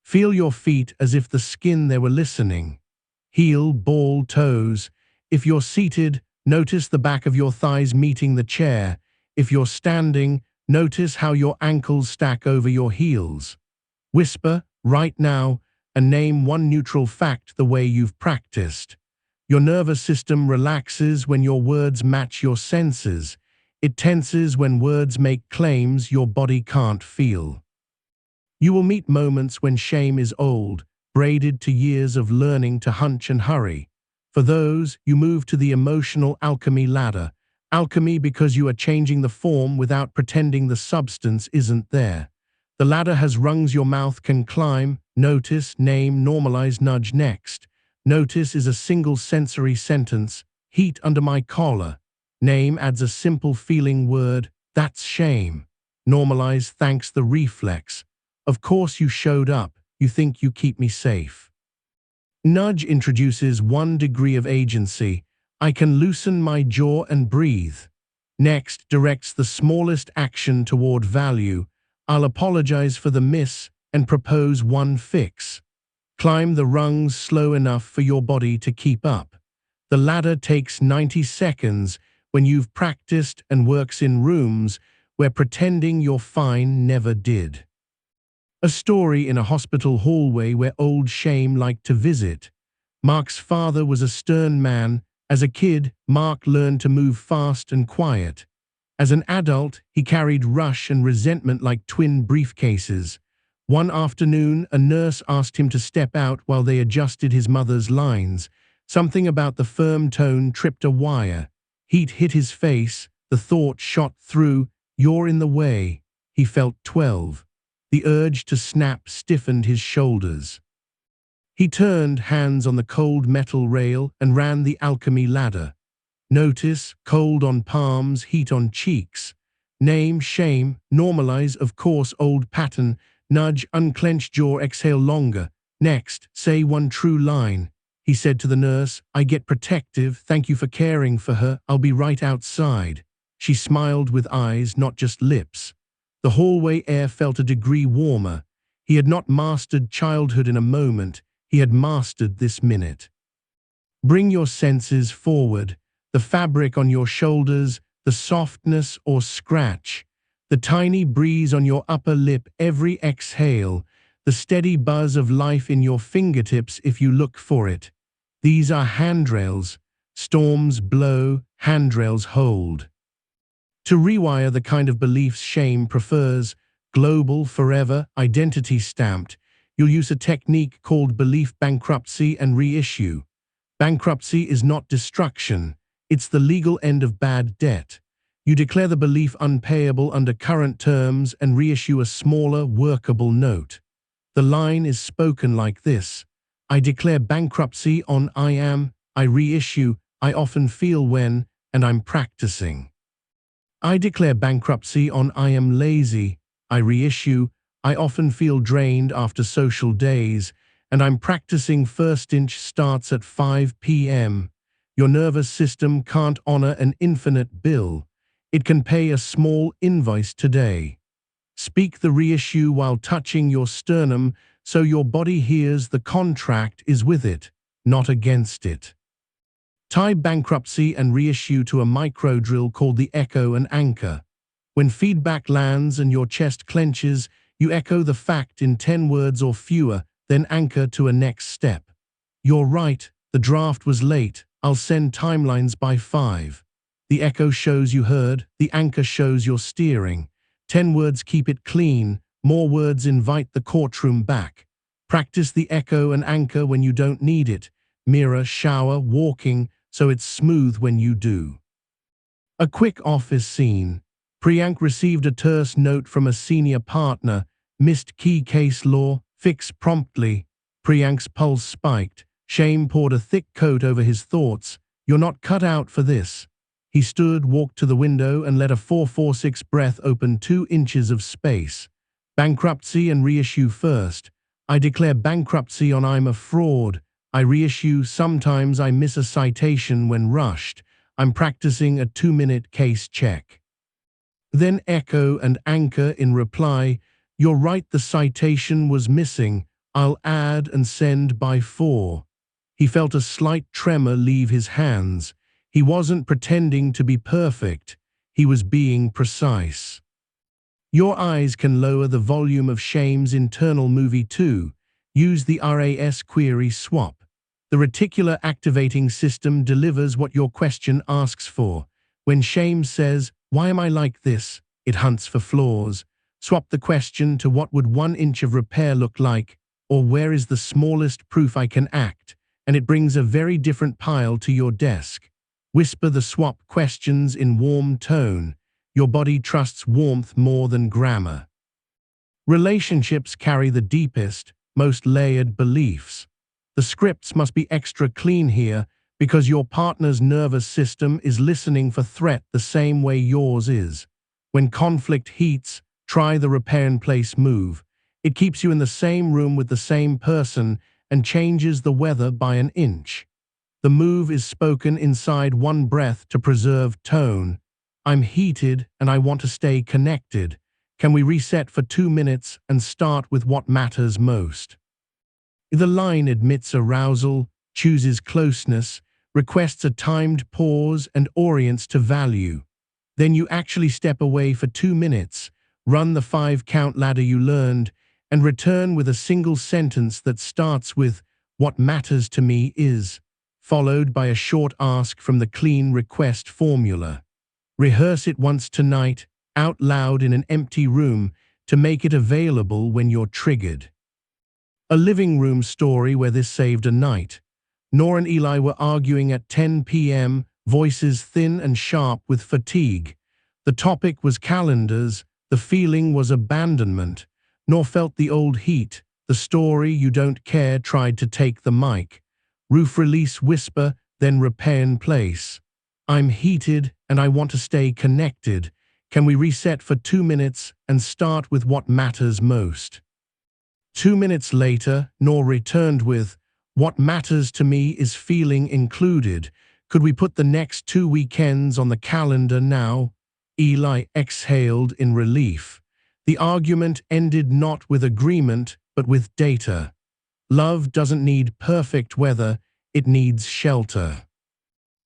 Feel your feet as if the skin they were listening. Heel, ball, toes. If you're seated, notice the back of your thighs meeting the chair. If you're standing, notice how your ankles stack over your heels. Whisper, right now, and name one neutral fact the way you've practiced. Your nervous system relaxes when your words match your senses. It tenses when words make claims your body can't feel. You will meet moments when shame is old, braided to years of learning to hunch and hurry. For those, you move to the emotional alchemy ladder. Alchemy because you are changing the form without pretending the substance isn't there. The ladder has rungs your mouth can climb. Notice, name, normalize, nudge next. Notice is a single sensory sentence. Heat under my collar. Name adds a simple feeling word. That's shame. Normalize thanks the reflex. Of course you showed up. You think you keep me safe. Nudge introduces 1 degree of agency. I can loosen my jaw and breathe. Next directs the smallest action toward value. I'll apologize for the miss and propose 1 fix. Climb the rungs slow enough for your body to keep up. The ladder takes 90 seconds when you've practiced and works in rooms where pretending you're fine never did. A story in a hospital hallway where old shame liked to visit. Mark's father was a stern man. As a kid, Mark learned to move fast and quiet. As an adult, he carried rush and resentment like twin briefcases. One afternoon, a nurse asked him to step out while they adjusted his mother's lines. Something about the firm tone tripped a wire. Heat hit his face. The thought shot through, "You're in the way." He felt 12. The urge to snap stiffened his shoulders. He turned, hands on the cold metal rail, and ran the alchemy ladder. Notice, cold on palms, heat on cheeks. Name, shame, normalize, of course, old pattern. Nudge, unclench jaw, exhale longer. Next, say 1 true line. He said to the nurse, "I get protective, thank you for caring for her, I'll be right outside." She smiled with eyes, not just lips. The hallway air felt a degree warmer. He had not mastered childhood in a moment, he had mastered this minute. Bring your senses forward, the fabric on your shoulders, the softness or scratch, the tiny breeze on your upper lip every exhale, the steady buzz of life in your fingertips if you look for it. These are handrails. Storms blow, handrails hold. To rewire the kind of beliefs shame prefers, global, forever, identity stamped, you'll use a technique called belief bankruptcy and reissue. Bankruptcy is not destruction, it's the legal end of bad debt. You declare the belief unpayable under current terms and reissue a smaller, workable note. The line is spoken like this: I declare bankruptcy on I am, I reissue, I often feel when, and I'm practicing. I declare bankruptcy on I am lazy, I reissue, I often feel drained after social days, and I'm practicing first inch starts at 5 p.m. Your nervous system can't honor an infinite bill. It can pay a small invoice today. Speak the reissue while touching your sternum so your body hears the contract is with it, not against it. Tie bankruptcy and reissue to a micro drill called the echo and anchor. When feedback lands and your chest clenches, you echo the fact in 10 words or fewer, then anchor to a next step. You're right, the draft was late, I'll send timelines by 5. The echo shows you heard, the anchor shows you're steering. 10 words keep it clean, more words invite the courtroom back. Practice the echo and anchor when you don't need it. Mirror, shower, walking, so it's smooth when you do. A quick office scene. Priyank received a terse note from a senior partner. Missed key case law, fix promptly. Priyank's pulse spiked. Shame poured a thick coat over his thoughts. You're not cut out for this. He stood, walked to the window, and let a 4-4-6 breath open 2 inches of space. Bankruptcy and reissue first. I declare bankruptcy on I'm a fraud. I reissue, sometimes I miss a citation when rushed. I'm practicing a 2-minute case check. Then echo and anchor in reply. You're right, the citation was missing. I'll add and send by 4. He felt a slight tremor leave his hands. He wasn't pretending to be perfect. He was being precise. Your eyes can lower the volume of shame's internal movie too. Use the RAS query swap. The reticular activating system delivers what your question asks for. When shame says, "Why am I like this?" it hunts for flaws. Swap the question to "What would 1 inch of repair look like?" or "Where is the smallest proof I can act?" and it brings a very different pile to your desk. Whisper the swap questions in warm tone. Your body trusts warmth more than grammar. Relationships carry the deepest, most layered beliefs. The scripts must be extra clean here because your partner's nervous system is listening for threat the same way yours is. When conflict heats, try the repair and place move. It keeps you in the same room with the same person and changes the weather by an inch. The move is spoken inside one breath to preserve tone. I'm heated and I want to stay connected. Can we reset for 2 minutes and start with what matters most? The line admits arousal, chooses closeness, requests a timed pause and orients to value. Then you actually step away for 2 minutes, run the 5-count ladder you learned, and return with a single sentence that starts with, "What matters to me is," followed by a short ask from the clean request formula. Rehearse it once tonight, out loud in an empty room, to make it available when you're triggered. A living room story where this saved a night. Nora and Eli were arguing at 10 p.m., voices thin and sharp with fatigue. The topic was calendars, the feeling was abandonment. Nor felt the old heat. The story you don't care tried to take the mic. Roof release whisper, then repair in place. I'm heated and I want to stay connected. Can we reset for 2 minutes and start with what matters most? 2 minutes later, Nor returned with, "What matters to me is feeling included. Could we put the next 2 weekends on the calendar now?" Eli exhaled in relief. The argument ended not with agreement, but with data. Love doesn't need perfect weather, it needs shelter.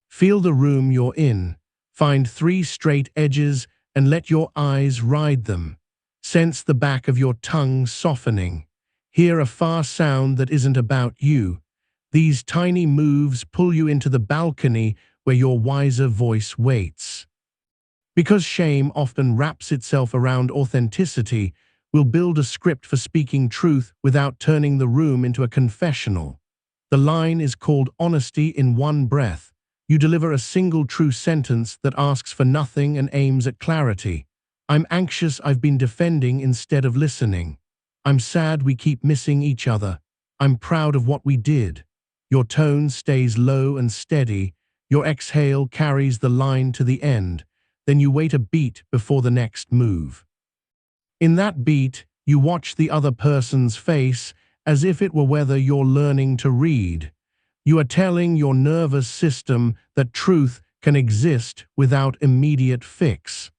Feel the room you're in. Find 3 straight edges and let your eyes ride them. Sense the back of your tongue softening. Hear a far sound that isn't about you. These tiny moves pull you into the balcony where your wiser voice waits. Because shame often wraps itself around authenticity, we'll build a script for speaking truth without turning the room into a confessional. The line is called honesty in one breath. You deliver a single true sentence that asks for nothing and aims at clarity. I'm anxious I've been defending instead of listening. I'm sad we keep missing each other. I'm proud of what we did. Your tone stays low and steady. Your exhale carries the line to the end. Then you wait a beat before the next move. In that beat, you watch the other person's face as if it were whether you're learning to read. You are telling your nervous system that truth can exist without immediate fix.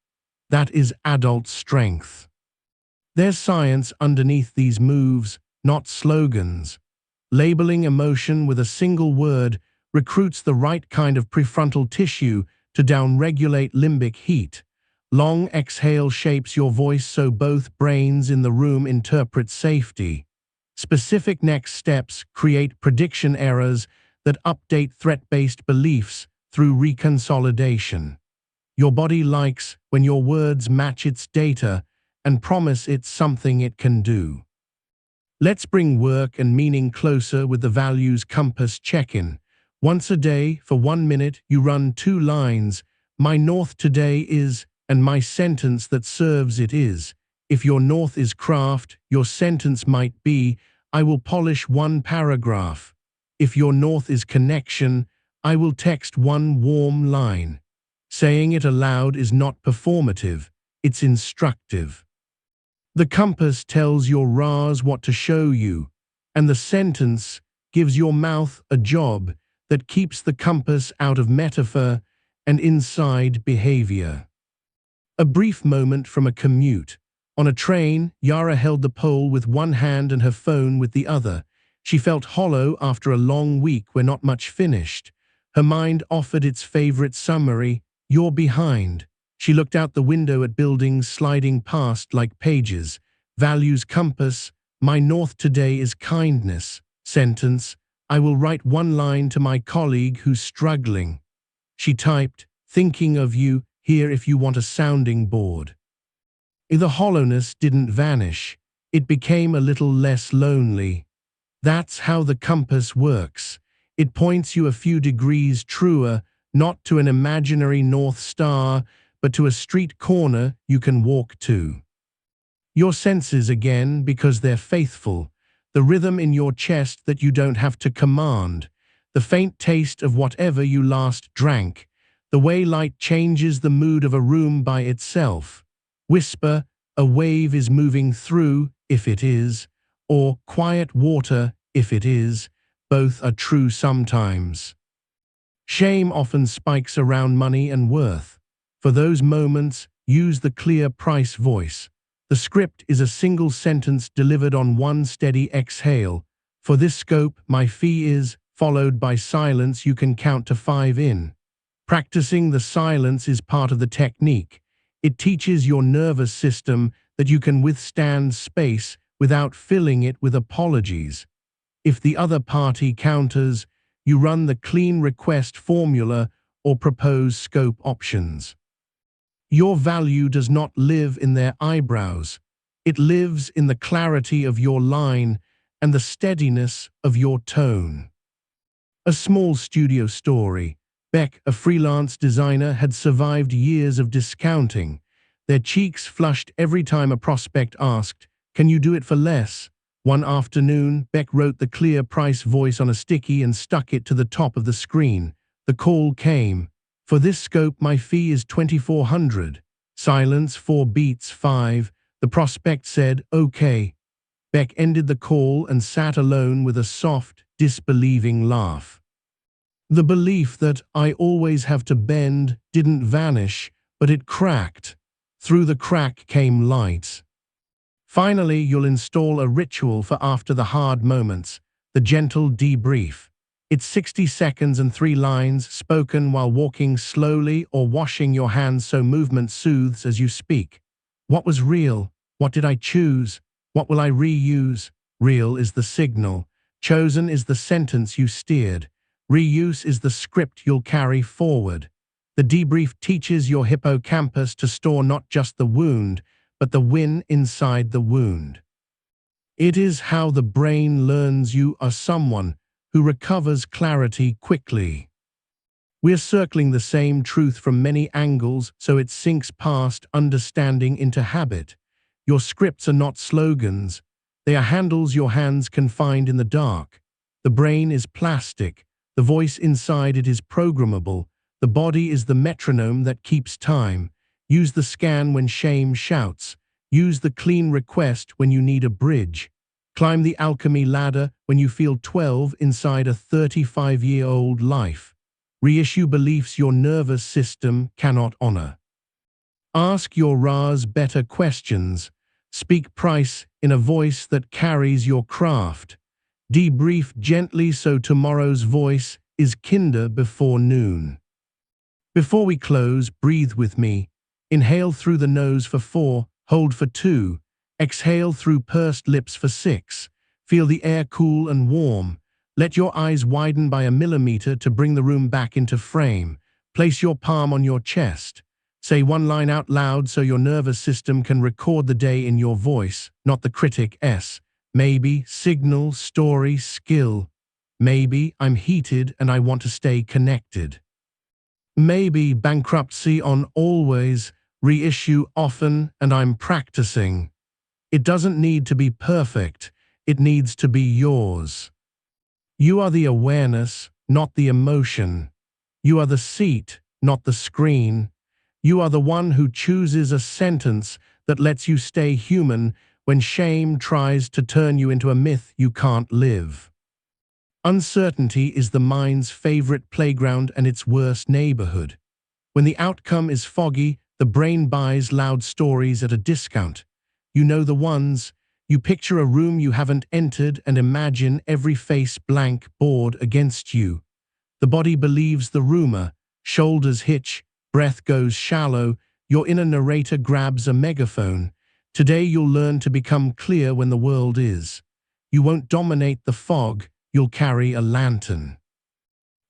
That is adult strength. There's science underneath these moves, not slogans. Labeling emotion with a single word recruits the right kind of prefrontal tissue to downregulate limbic heat. Long exhale shapes your voice so both brains in the room interpret safety. Specific next steps create prediction errors that update threat-based beliefs through reconsolidation. Your body likes when your words match its data and promise it's something it can do. Let's bring work and meaning closer with the values compass check-in. Once a day, for 1 minute, you run 2 lines. My north today is, and my sentence that serves it is. If your north is craft, your sentence might be, I will polish 1 paragraph. If your north is connection, I will text 1 warm line. Saying it aloud is not performative, it's instructive. The compass tells your Ras what to show you, and the sentence gives your mouth a job that keeps the compass out of metaphor and inside behavior. A brief moment from a commute. On a train, Yara held the pole with one hand and her phone with the other. She felt hollow after a long week where not much finished. Her mind offered its favorite summary, "You're behind." She looked out the window at buildings sliding past like pages. Values compass, my north today is kindness. Sentence, I will write 1 line to my colleague who's struggling. She typed, thinking of you, here if you want a sounding board. The hollowness didn't vanish. It became a little less lonely. That's how the compass works. It points you a few degrees truer, not to an imaginary North Star, but to a street corner you can walk to. Your senses again because they're faithful. The rhythm in your chest that you don't have to command. The faint taste of whatever you last drank. The way light changes the mood of a room by itself. Whisper, a wave is moving through, if it is, or quiet water, if it is, both are true sometimes. Shame often spikes around money and worth. For those moments, use the clear price voice. The script is a single sentence delivered on one steady exhale. For this scope, my fee is, followed by silence you can count to 5 in. Practicing the silence is part of the technique. It teaches your nervous system that you can withstand space without filling it with apologies. If the other party counters, you run the clean request formula or propose scope options. Your value does not live in their eyebrows. It lives in the clarity of your line and the steadiness of your tone. A small studio story. Beck, a freelance designer, had survived years of discounting. Their cheeks flushed every time a prospect asked, "Can you do it for less?" One afternoon, Beck wrote the clear price voice on a sticky and stuck it to the top of the screen. The call came. "For this scope, my fee is $2,400. Silence, 4 beats, 5. The prospect said, "Okay." Beck ended the call and sat alone with a soft, disbelieving laugh. The belief that "I always have to bend" didn't vanish, but it cracked. Through the crack came light. Finally, you'll install a ritual for after the hard moments, the gentle debrief. It's 60 seconds and 3 lines spoken while walking slowly or washing your hands so movement soothes as you speak. What was real? What did I choose? What will I reuse? Real is the signal. Chosen is the sentence you steered. Reuse is the script you'll carry forward. The debrief teaches your hippocampus to store not just the wound, but the win inside the wound. It is how the brain learns you are someone who recovers clarity quickly. We're circling the same truth from many angles so it sinks past understanding into habit. Your scripts are not slogans. They are handles your hands can find in the dark. The brain is plastic. The voice inside it is programmable. The body is the metronome that keeps time. Use the scan when shame shouts. Use the clean request when you need a bridge. Climb the alchemy ladder when you feel 12 inside a 35-year-old life. Reissue beliefs your nervous system cannot honor. Ask your Ra's better questions. Speak price in a voice that carries your craft. Debrief gently so tomorrow's voice is kinder before noon. Before we close, breathe with me. Inhale through the nose for 4, hold for 2. Exhale through pursed lips for 6. Feel the air cool and warm. Let your eyes widen by a millimeter to bring the room back into frame. Place your palm on your chest. Say one line out loud so your nervous system can record the day in your voice, not the critic S. Maybe, signal, story, skill. Maybe, I'm heated and I want to stay connected. Maybe, bankruptcy on always, reissue often, and I'm practicing. It doesn't need to be perfect. It needs to be yours. You are the awareness, not the emotion. You are the seat, not the screen. You are the one who chooses a sentence that lets you stay human when shame tries to turn you into a myth you can't live. Uncertainty is the mind's favorite playground and its worst neighborhood. When the outcome is foggy, the brain buys loud stories at a discount. You know the ones. You picture a room you haven't entered and imagine every face blank, bored against you. The body believes the rumor. Shoulders hitch, breath goes shallow. Your inner narrator grabs a megaphone. Today you'll learn to become clear when the world is. You won't dominate the fog, you'll carry a lantern.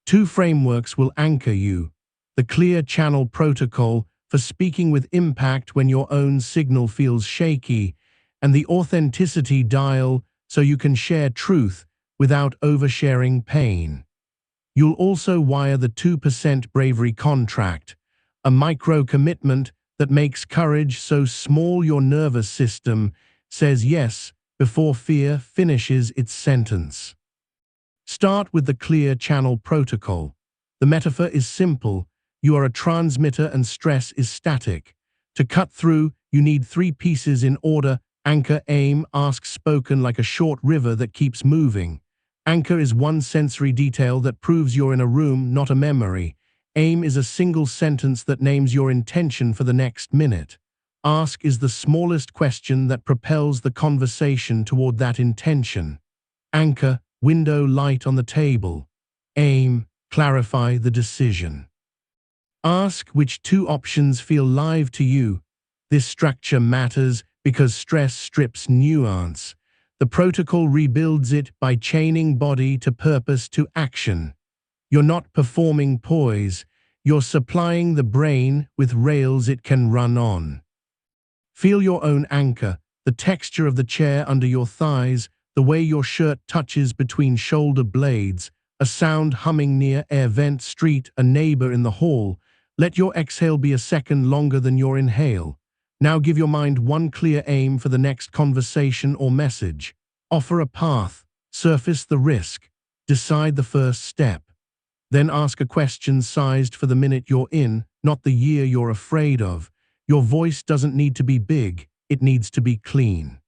2 frameworks will anchor you. The clear channel protocol for speaking with impact when your own signal feels shaky, and the authenticity dial so you can share truth without oversharing pain. You'll also wire the 2% bravery contract, a micro-commitment that makes courage so small your nervous system says yes before fear finishes its sentence. Start with the clear channel protocol. The metaphor is simple. You are a transmitter and stress is static. To cut through, You need 3 pieces in order: anchor, aim, ask, spoken like a short river that keeps moving. Anchor is one sensory detail that proves you're in a room, not a memory. Aim is a single sentence that names your intention for the next minute. Ask is the smallest question that propels the conversation toward that intention. Anchor, window, light on the table. Aim, clarify the decision. Ask which 2 options feel live to you. This structure matters because stress strips nuance. The protocol rebuilds it by chaining body to purpose to action. You're not performing poise, you're supplying the brain with rails it can run on. Feel your own anchor, the texture of the chair under your thighs, the way your shirt touches between shoulder blades, a sound humming near air vent street, a neighbor in the hall. Let your exhale be a second longer than your inhale. Now give your mind one clear aim for the next conversation or message. Offer a path, surface the risk, decide the first step. Then ask a question sized for the minute you're in, not the year you're afraid of. Your voice doesn't need to be big, it needs to be clean.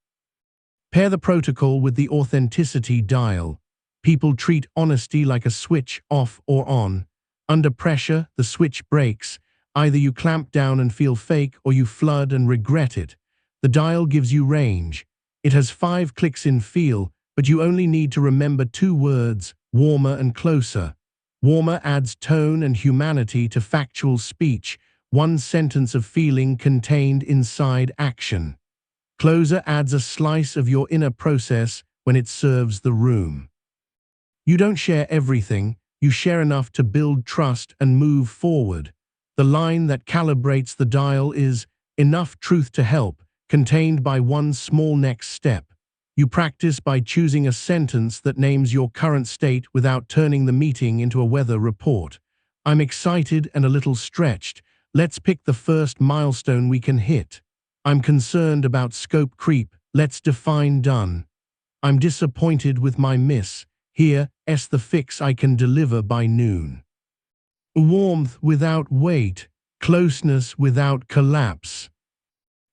Pair the protocol with the authenticity dial. People treat honesty like a switch off or on. Under pressure, the switch breaks. Either you clamp down and feel fake, or you flood and regret it. The dial gives you range. It has 5 clicks in feel, but you only need to remember 2 words: warmer and closer. Warmer adds tone and humanity to factual speech, 1 sentence of feeling contained inside action. Closer adds a slice of your inner process when it serves the room. You don't share everything, you share enough to build trust and move forward. The line that calibrates the dial is enough truth to help, contained by 1 small next step. You practice by choosing a sentence that names your current state without turning the meeting into a weather report. I'm excited and a little stretched. Let's pick the first milestone we can hit. I'm concerned about scope creep. Let's define done. I'm disappointed with my miss. Here's the fix I can deliver by noon. Warmth without weight, closeness without collapse.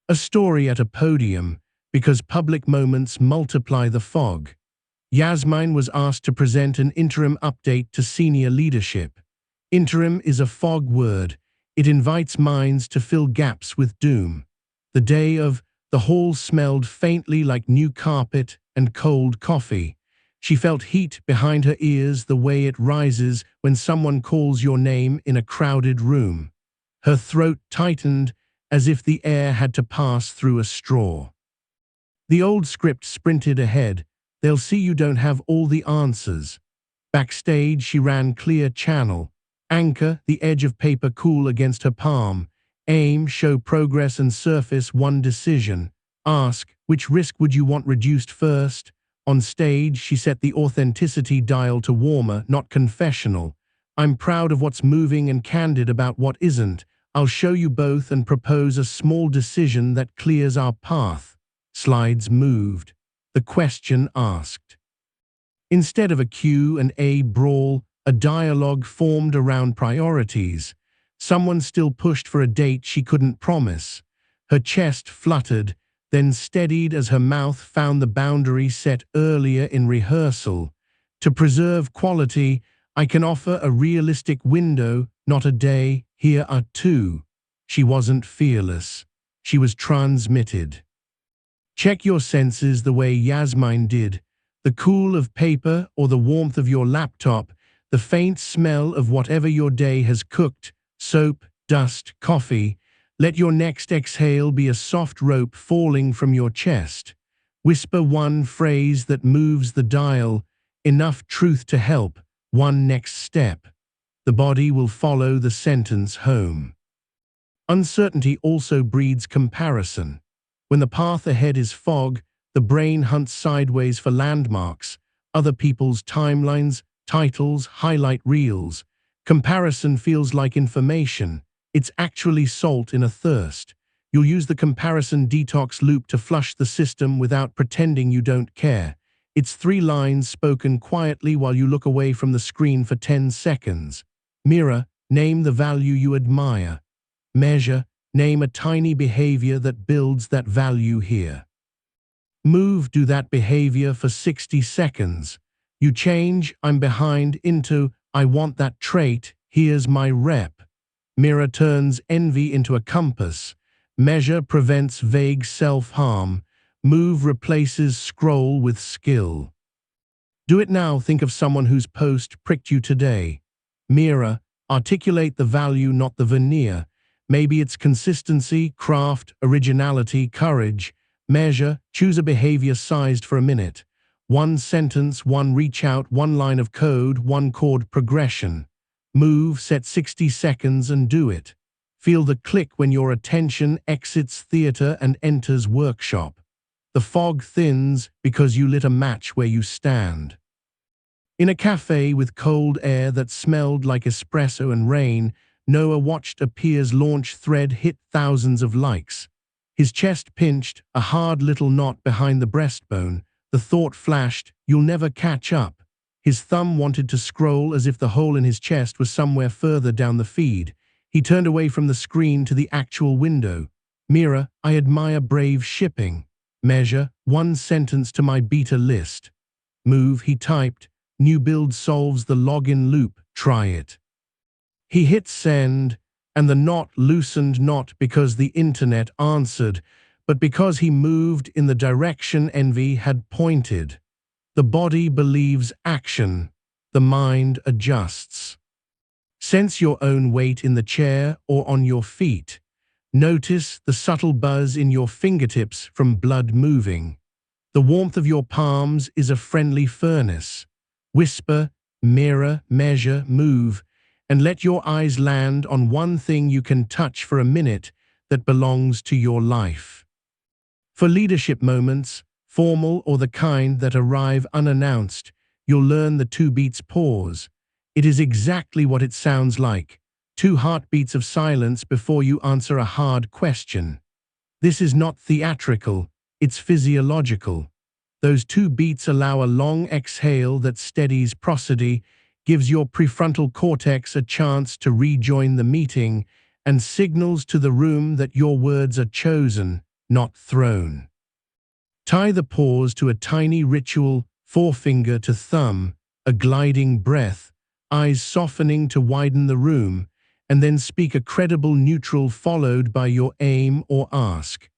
A story at a podium, because public moments multiply the fog. Yasmine was asked to present an interim update to senior leadership. Interim is a fog word. It invites minds to fill gaps with doom. The day of, the hall smelled faintly like new carpet and cold coffee. She felt heat behind her ears, the way it rises when someone calls your name in a crowded room. Her throat tightened as if the air had to pass through a straw. The old script sprinted ahead. They'll see you don't have all the answers. Backstage, she ran clear channel. Anchor, the edge of paper cool against her palm. Aim, show progress and surface 1 decision. Ask, which risk would you want reduced first? On stage, she set the authenticity dial to warmer, not confessional. I'm proud of what's moving and candid about what isn't. I'll show you both and propose a small decision that clears our path. Slides moved. The question asked. Instead of a Q&A brawl, a dialogue formed around priorities. Someone still pushed for a date she couldn't promise. Her chest fluttered, then steadied as her mouth found the boundary set earlier in rehearsal. To preserve quality, I can offer a realistic window, not a day. Here are 2. She wasn't fearless. She was transmitted. Check your senses the way Yasmine did. The cool of paper or the warmth of your laptop, the faint smell of whatever your day has cooked, soap, dust, coffee. Let your next exhale be a soft rope falling from your chest. Whisper 1 phrase that moves the dial, enough truth to help, 1 next step. The body will follow the sentence home. Uncertainty also breeds comparison. When the path ahead is fog, the brain hunts sideways for landmarks, other people's timelines, titles, highlight reels. Comparison feels like information. It's actually salt in a thirst. You'll use the comparison detox loop to flush the system without pretending you don't care. It's 3 lines spoken quietly while you look away from the screen for 10 seconds. Mirror, name the value you admire. Measure, Name a tiny behavior that builds that value here. Move, do that behavior for 60 seconds. You change "I'm behind" into "I want that trait, here's my rep." Mirror turns envy into a compass. Measure prevents vague self-harm. Move replaces scroll with skill. Do it now. Think of someone whose post pricked you today. Mirror, articulate the value, not the veneer. Maybe it's consistency, craft, originality, courage. Measure, choose a behavior sized for a minute. One sentence, one reach out, one line of code, one chord progression. Move, set 60 seconds and do it. Feel the click when your attention exits theater and enters workshop. The fog thins because you lit a match where you stand. In a cafe with cold air that smelled like espresso and rain, Noah watched a peer's launch thread hit thousands of likes. His chest pinched, a hard little knot behind the breastbone. The thought flashed, "You'll never catch up." His thumb wanted to scroll as if the hole in his chest was somewhere further down the feed. He turned away from the screen to the actual window. Mirror, I admire brave shipping. Measure, one sentence to my beta list. Move, he typed, new build solves the login loop, try it. He hit send, and the knot loosened not because the internet answered, but because he moved in the direction envy had pointed. The body believes action, the mind adjusts. Sense your own weight in the chair or on your feet. Notice the subtle buzz in your fingertips from blood moving. The warmth of your palms is a friendly furnace. Whisper, mirror, measure, move, and let your eyes land on one thing you can touch for a minute that belongs to your life. For leadership moments, formal or the kind that arrive unannounced, you'll learn the 2 beats pause. It is exactly what it sounds like. 2 heartbeats of silence before you answer a hard question. This is not theatrical, it's physiological. Those 2 beats allow a long exhale that steadies prosody, gives your prefrontal cortex a chance to rejoin the meeting, and signals to the room that your words are chosen, not thrown. Tie the pause to a tiny ritual, forefinger to thumb, a gliding breath, eyes softening to widen the room, and then speak a credible neutral followed by your aim or ask.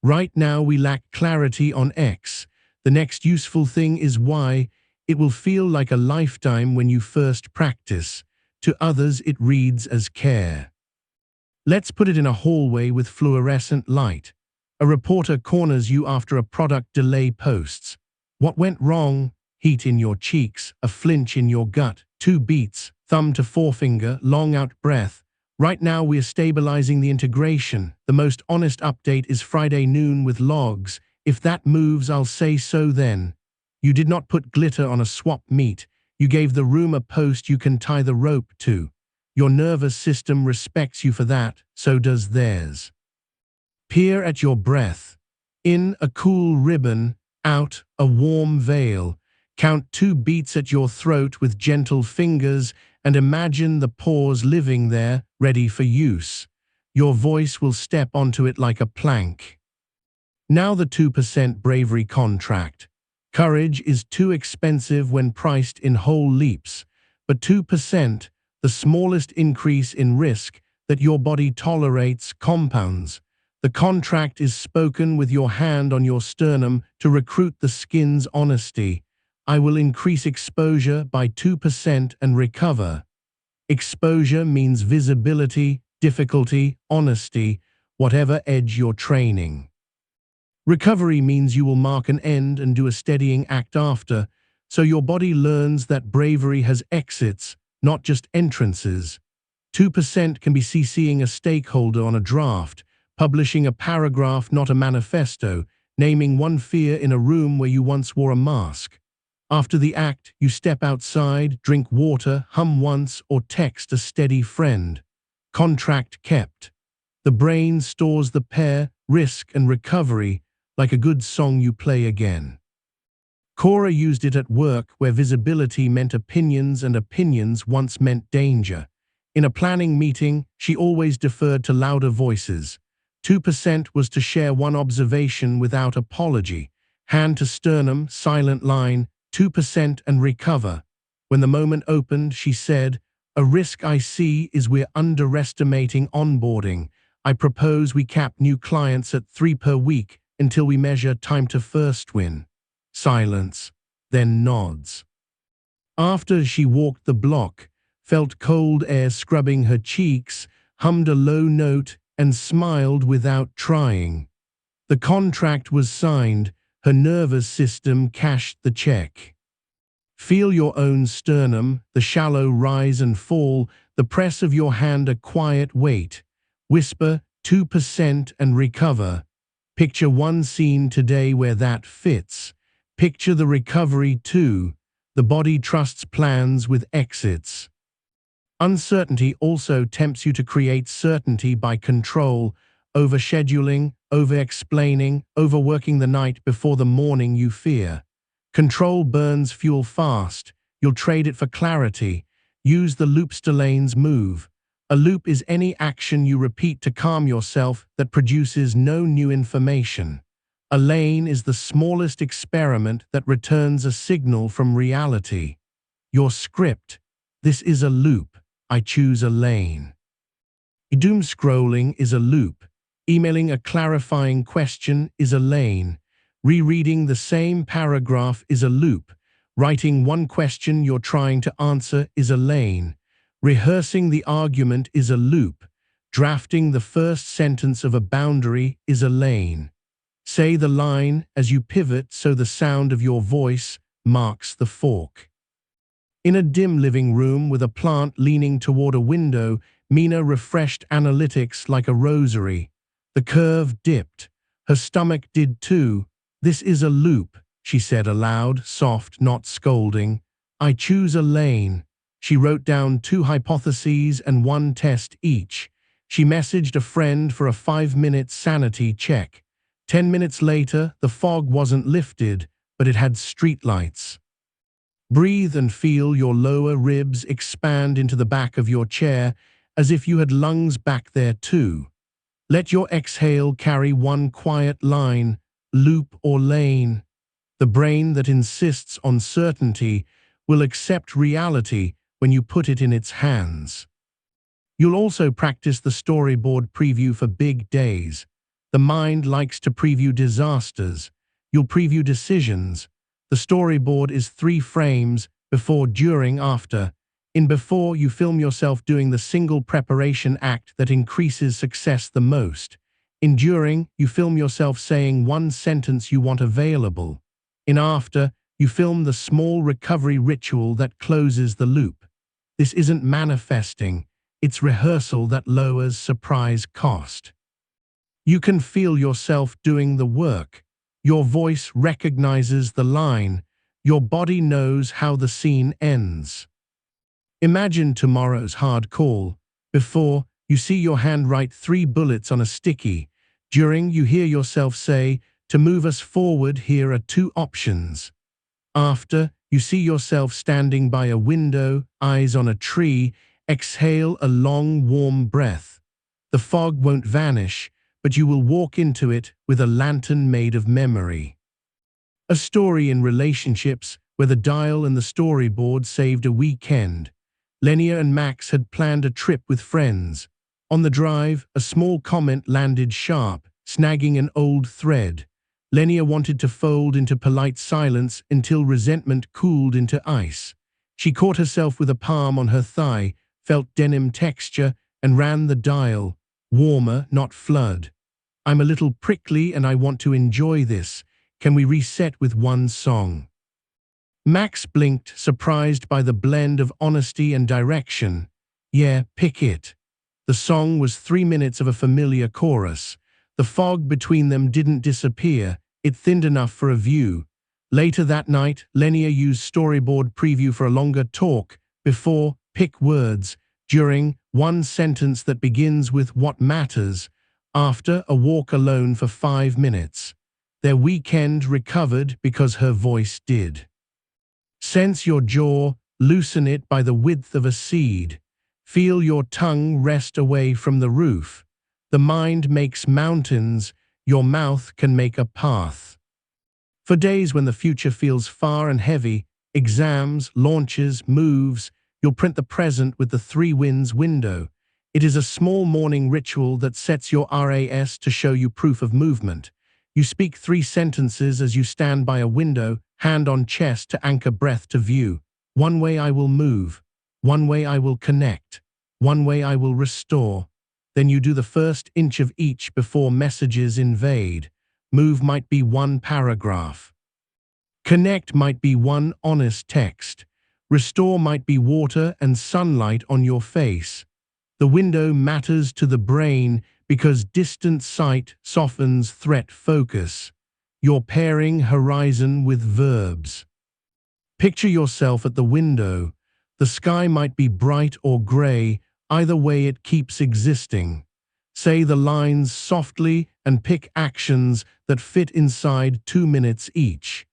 Right now we lack clarity on X. The next useful thing is Y. It will feel like a lifetime when you first practice. To others it reads as care. Let's put it in a hallway with fluorescent light. A reporter corners you after a product delay posts. What went wrong? Heat in your cheeks, a flinch in your gut, 2 beats, thumb to forefinger, long out breath. Right now we're stabilizing the integration. The most honest update is Friday noon with logs. If that moves, I'll say so then. You did not put glitter on a swap meet. You gave the room a post you can tie the rope to. Your nervous system respects you for that, so does theirs. Peer at your breath. In, a cool ribbon. Out, a warm veil. Count 2 beats at your throat with gentle fingers and imagine the pause living there, ready for use. Your voice will step onto it like a plank. Now the 2% bravery contract. Courage is too expensive when priced in whole leaps, but 2%, the smallest increase in risk that your body tolerates, compounds. The contract is spoken with your hand on your sternum to recruit the skin's honesty. I will increase exposure by 2% and recover. Exposure means visibility, difficulty, honesty, whatever edge you're training. Recovery means you will mark an end and do a steadying act after, so your body learns that bravery has exits, not just entrances. 2% can be CCing a stakeholder on a draft, publishing a paragraph, not a manifesto, naming one fear in a room where you once wore a mask. After the act, you step outside, drink water, hum once, or text a steady friend. Contract kept. The brain stores the pair, risk and recovery, like a good song you play again. Cora used it at work where visibility meant opinions and opinions once meant danger. In a planning meeting, she always deferred to louder voices. 2% was to share one observation without apology. Hand to sternum, silent line, 2% and recover. When the moment opened, she said, "A risk I see is we're underestimating onboarding. I propose we cap new clients at 3 per week until we measure time to first win." Silence, then nods. After she walked the block, felt cold air scrubbing her cheeks, hummed a low note, and smiled without trying. The contract was signed, her nervous system cashed the check. Feel your own sternum, the shallow rise and fall, the press of your hand a quiet weight. Whisper 2% and recover. Picture one scene today where that fits. Picture the recovery too. The body trusts plans with exits. Uncertainty also tempts you to create certainty by control, overscheduling, over-explaining, overworking the night before the morning you fear. Control burns fuel fast. You'll trade it for clarity. Use the loop-Stalane's move. A loop is any action you repeat to calm yourself that produces no new information. A lane is the smallest experiment that returns a signal from reality. Your script. This is a loop. I choose a lane. Doom scrolling is a loop. Emailing a clarifying question is a lane. Rereading the same paragraph is a loop. Writing one question you're trying to answer is a lane. Rehearsing the argument is a loop. Drafting the first sentence of a boundary is a lane. Say the line as you pivot so the sound of your voice marks the fork. In a dim living room with a plant leaning toward a window, Mina refreshed analytics like a rosary. The curve dipped. Her stomach did too. "This is a loop," she said aloud, soft, not scolding. "I choose a lane." She wrote down 2 hypotheses and 1 test each. She messaged a friend for a 5-minute sanity check. 10 minutes later, the fog wasn't lifted, but it had streetlights. Breathe and feel your lower ribs expand into the back of your chair as if you had lungs back there too. Let your exhale carry one quiet line, loop or lane. The brain that insists on certainty will accept reality when you put it in its hands. You'll also practice the storyboard preview for big days. The mind likes to preview disasters. You'll preview decisions. The storyboard is 3 frames, before, during, after. In before, you film yourself doing the single preparation act that increases success the most. In during, you film yourself saying one sentence you want available. In after, you film the small recovery ritual that closes the loop. This isn't manifesting, it's rehearsal that lowers surprise cost. You can feel yourself doing the work. Your voice recognizes the line. Your body knows how the scene ends. Imagine tomorrow's hard call. Before, you see your hand write 3 bullets on a sticky. During, you hear yourself say, "To move us forward, here are 2 options." After, you see yourself standing by a window, eyes on a tree. Exhale a long, warm breath. The fog won't vanish, but you will walk into it with a lantern made of memory. A story in relationships where the dial and the storyboard saved a weekend. Lenia and Max had planned a trip with friends. On the drive, a small comment landed sharp, snagging an old thread. Lenia wanted to fold into polite silence until resentment cooled into ice. She caught herself with a palm on her thigh, felt denim texture, and ran the dial. Warmer, not flood. "I'm a little prickly and I want to enjoy this. Can we reset with one song?" Max blinked, surprised by the blend of honesty and direction. "Yeah, pick it." The song was 3 minutes of a familiar chorus. The fog between them didn't disappear, it thinned enough for a view. Later that night, Lenia used storyboard preview for a longer talk. Before, pick words. During, one sentence that begins with "what matters." After, a walk alone for 5 minutes. Their weekend recovered because her voice did. Sense your jaw, loosen it by the width of a seed. Feel your tongue rest away from the roof. The mind makes mountains, your mouth can make a path. For days when the future feels far and heavy, exams, launches, moves, you'll print the present with the 3 wins window. It is a small morning ritual that sets your RAS to show you proof of movement. You speak 3 sentences as you stand by a window, hand on chest to anchor breath to view. One way I will move. One way I will connect. One way I will restore. Then you do the first inch of each before messages invade. Move might be 1 paragraph. Connect might be 1 honest text. Restore might be water and sunlight on your face. The window matters to the brain because distant sight softens threat focus. You're pairing horizon with verbs. Picture yourself at the window. The sky might be bright or gray, either way it keeps existing. Say the lines softly and pick actions that fit inside 2 minutes each.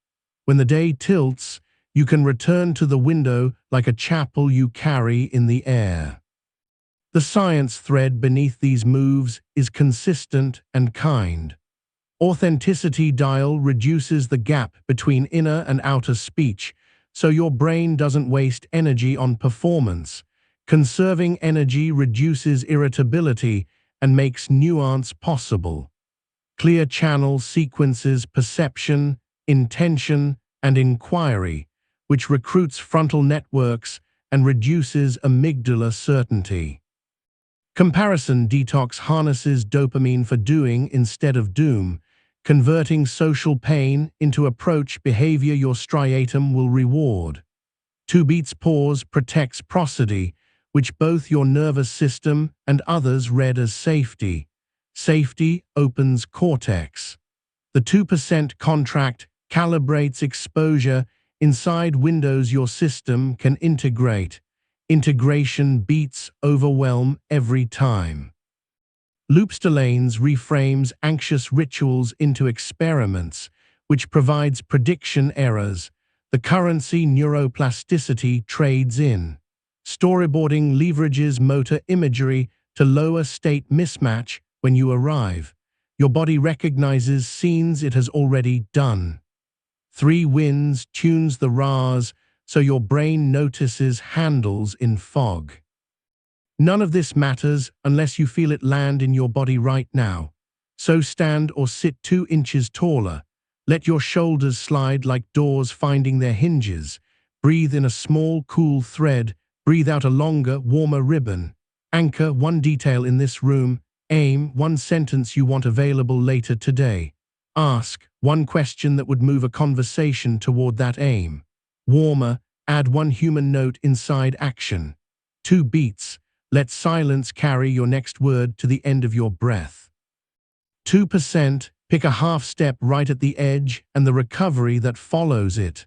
When the day tilts, you can return to the window like a chapel you carry in the air. The science thread beneath these moves is consistent and kind. Authenticity dial reduces the gap between inner and outer speech, so your brain doesn't waste energy on performance. Conserving energy reduces irritability and makes nuance possible. Clear channel sequences perception, intention, and inquiry, which recruits frontal networks and reduces amygdala certainty. Comparison detox harnesses dopamine for doing instead of doom, converting social pain into approach behavior your striatum will reward. 2 beats pause protects prosody, which both your nervous system and others read as safety. Safety opens cortex. The 2% contract calibrates exposure inside windows your system can integrate. Integration beats overwhelm every time. Loopstelanes reframes anxious rituals into experiments, which provides prediction errors. The currency neuroplasticity trades in. Storyboarding leverages motor imagery to lower state mismatch when you arrive. Your body recognizes scenes it has already done. 3 wins tunes the RAS so your brain notices handles in fog. None of this matters unless you feel it land in your body right now. So stand or sit 2 inches taller. Let your shoulders slide like doors finding their hinges. Breathe in a small, cool thread. Breathe out a longer, warmer ribbon. Anchor 1 detail in this room. Aim 1 sentence you want available later today. Ask 1 question that would move a conversation toward that aim. Warmer, add 1 human note inside action. 2 beats. Let silence carry your next word to the end of your breath. 2%, pick a half step right at the edge and the recovery that follows it.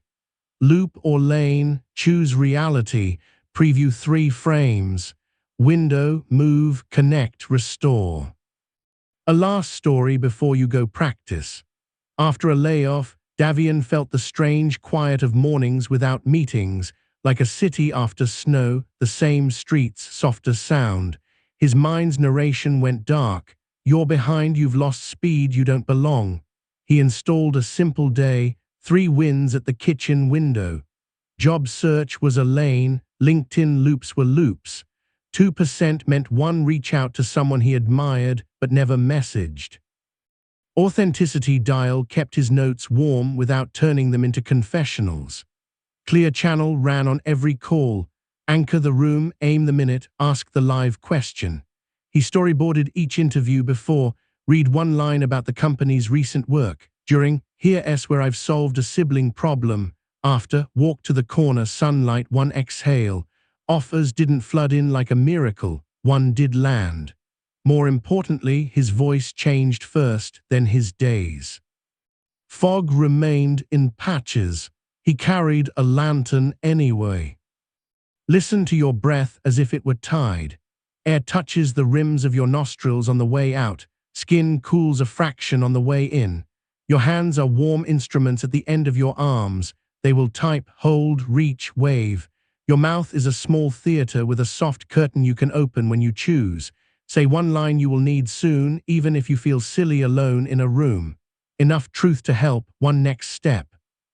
Loop or lane, choose reality, preview 3 frames. Window, move, connect, restore. A last story before you go practice. After a layoff, Davian felt the strange quiet of mornings without meetings, like a city after snow, the same streets, softer sound. His mind's narration went dark. You're behind, you've lost speed, you don't belong. He installed a simple day, 3 wins at the kitchen window. Job search was a lane, LinkedIn loops were loops. 2% meant 1 reach out to someone he admired but never messaged. Authenticity dial kept his notes warm without turning them into confessionals. Clear channel ran on every call. Anchor the room, aim the minute, ask the live question. He storyboarded each interview before, read 1 line about the company's recent work. During, here's where I've solved a sibling problem. After, walk to the corner, sunlight, 1 exhale. Offers didn't flood in like a miracle, 1 did land. More importantly, his voice changed first, then his days. Fog remained in patches. He carried a lantern anyway. Listen to your breath as if it were tide. Air touches the rims of your nostrils on the way out. Skin cools a fraction on the way in. Your hands are warm instruments at the end of your arms. They will type, hold, reach, wave. Your mouth is a small theater with a soft curtain you can open when you choose. Say one line you will need soon, even if you feel silly alone in a room. Enough truth to help, one next step.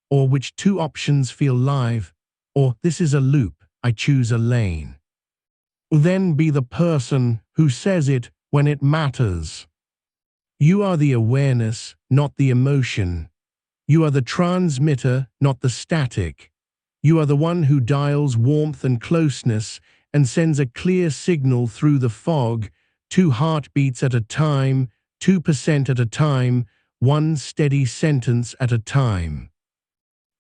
Or which two options feel live. Or this is a loop, I choose a lane. Then be the person who says it when it matters. You are the awareness, not the emotion. You are the transmitter, not the static. You are the one who dials warmth and closeness and sends a clear signal through the fog, 2 heartbeats at a time, 2% at a time, 1 steady sentence at a time.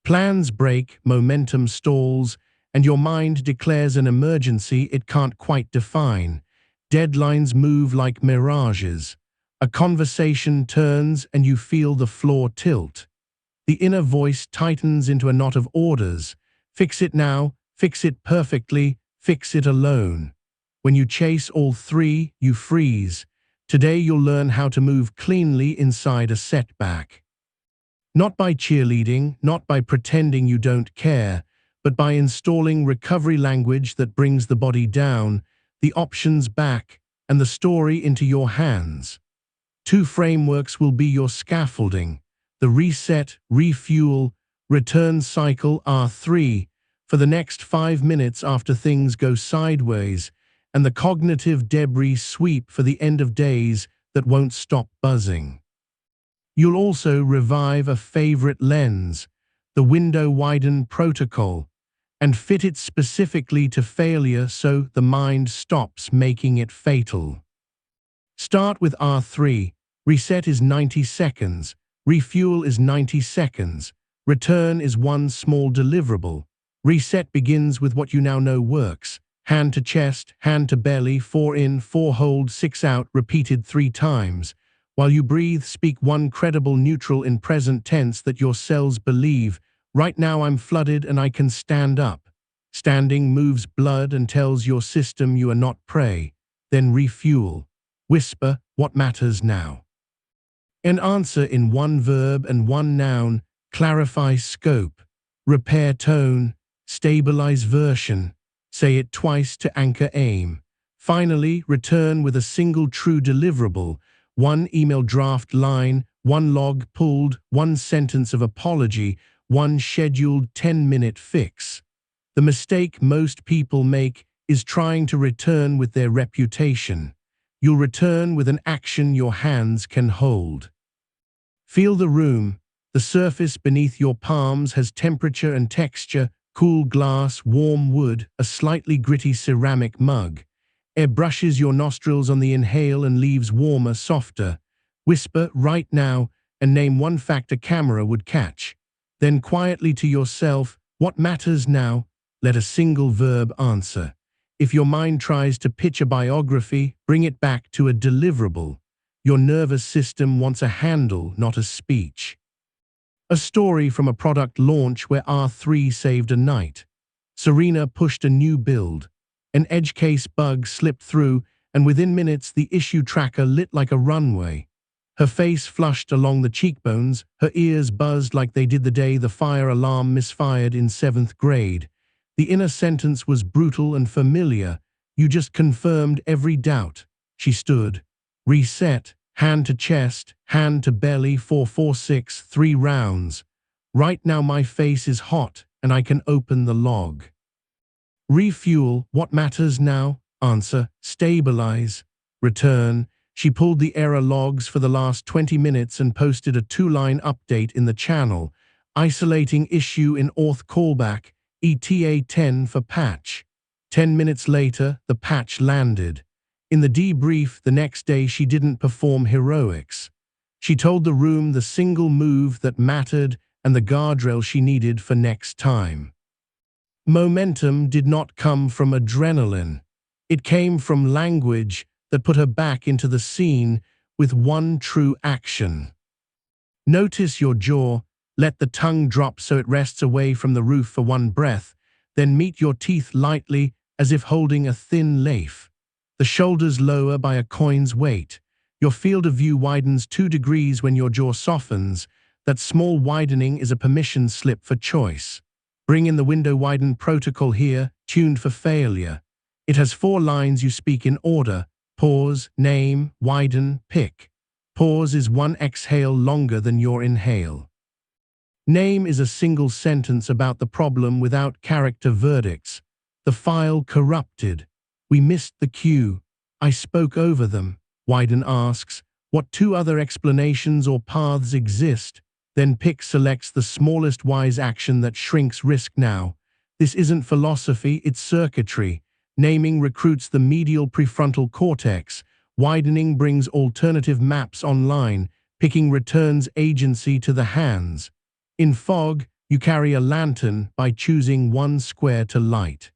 Plans break, momentum stalls, and your mind declares an emergency it can't quite define. Deadlines move like mirages. A conversation turns and you feel the floor tilt. The inner voice tightens into a knot of orders. Fix it now, fix it perfectly, fix it alone. When you chase all three, you freeze. Today you'll learn how to move cleanly inside a setback. Not by cheerleading, not by pretending you don't care, but by installing recovery language that brings the body down, the options back, and the story into your hands. 2 frameworks will be your scaffolding. The Reset, Refuel, Return cycle R3 for the next 5 minutes after things go sideways, and the cognitive debris sweep for the end of days that won't stop buzzing. You'll also revive a favorite lens, the window widen protocol, and fit it specifically to failure so the mind stops making it fatal. Start with R3. Reset is 90 seconds. Refuel is 90 seconds. Return is one small deliverable. Reset begins with what you now know works. Hand to chest, hand to belly, 4 in, 4 hold, 6 out, repeated 3 times. While you breathe, speak one credible neutral in present tense that your cells believe. Right now I'm flooded and I can stand up. Standing moves blood and tells your system you are not prey. Then refuel. Whisper, what matters now? An answer in 1 verb and 1 noun. Clarify scope. Repair tone. Stabilize version. Say it twice to anchor aim. Finally, return with a single true deliverable. 1 email draft line, 1 log pulled, 1 sentence of apology, 1 scheduled 10-minute fix. The mistake most people make is trying to return with their reputation. You'll return with an action your hands can hold. Feel the room. The surface beneath your palms has temperature and texture, cool glass, warm wood, a slightly gritty ceramic mug. Air brushes your nostrils on the inhale and leaves warmer, softer. Whisper right now and name 1 fact a camera would catch. Then quietly to yourself, what matters now? Let a single verb answer. If your mind tries to pitch a biography, bring it back to a deliverable. Your nervous system wants a handle, not a speech. A story from a product launch where R3 saved a night. Serena pushed a new build. An edge case bug slipped through, and within minutes the issue tracker lit like a runway. Her face flushed along the cheekbones, her ears buzzed like they did the day the fire alarm misfired in 7th grade. The inner sentence was brutal and familiar. You just confirmed every doubt. She stood. Reset. Hand to chest, hand to belly, 4-4-6, 3 rounds. Right now my face is hot and I can open the log. Refuel, what matters now? Answer, stabilize. Return, she pulled the error logs for the last 20 minutes and posted a 2-line update in the channel, isolating issue in auth callback, ETA 10 for patch. 10 minutes later, the patch landed. In the debrief the next day she didn't perform heroics. She told the room the single move that mattered and the guardrail she needed for next time. Momentum did not come from adrenaline. It came from language that put her back into the scene with 1 true action. Notice your jaw, let the tongue drop so it rests away from the roof for 1 breath, then meet your teeth lightly as if holding a thin lace. The shoulders lower by a coin's weight. Your field of view widens 2 degrees when your jaw softens. That small widening is a permission slip for choice. Bring in the window widen protocol here, tuned for failure. It has 4 lines you speak in order: pause, name, widen, pick. Pause is 1 exhale longer than your inhale. Name is a single sentence about the problem without character verdicts. The file corrupted. We missed the cue. I spoke over them. Widen asks, what 2 other explanations or paths exist? Then pick selects the smallest wise action that shrinks risk now. This isn't philosophy, it's circuitry. Naming recruits the medial prefrontal cortex. Widening brings alternative maps online. Picking returns agency to the hands. In fog, you carry a lantern by choosing 1 square to light.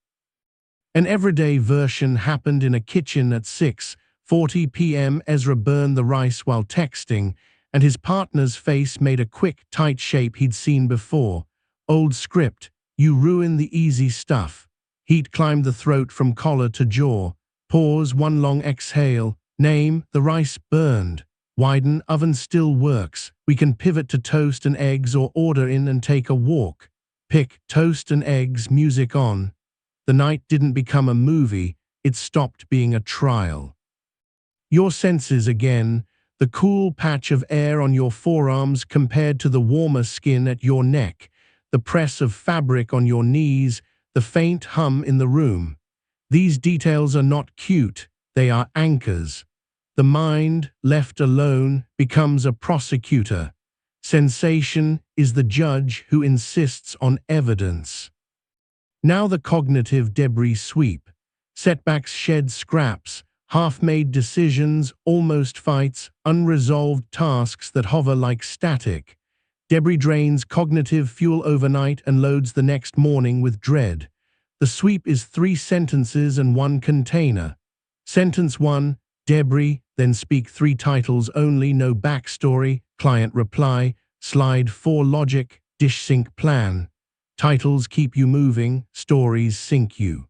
An everyday version happened in a kitchen at 6:40 p.m. Ezra burned the rice while texting, and his partner's face made a quick, tight shape he'd seen before. Old script, you ruin the easy stuff. Heat climbed the throat from collar to jaw. Pause, 1 long exhale. Name, the rice burned. Widen, oven still works. We can pivot to toast and eggs or order in and take a walk. Pick, toast and eggs, music on. The night didn't become a movie, it stopped being a trial. Your senses again, the cool patch of air on your forearms compared to the warmer skin at your neck, the press of fabric on your knees, the faint hum in the room. These details are not cute, they are anchors. The mind, left alone, becomes a prosecutor. Sensation is the judge who insists on evidence. Now the cognitive debris sweep. Setbacks shed scraps, half-made decisions, almost fights, unresolved tasks that hover like static. Debris drains cognitive fuel overnight and loads the next morning with dread. The sweep is 3 sentences and 1 container. Sentence 1, debris, then speak 3 titles only, no backstory, client reply, slide 4 logic, dish sync plan. Titles keep you moving, stories sink you.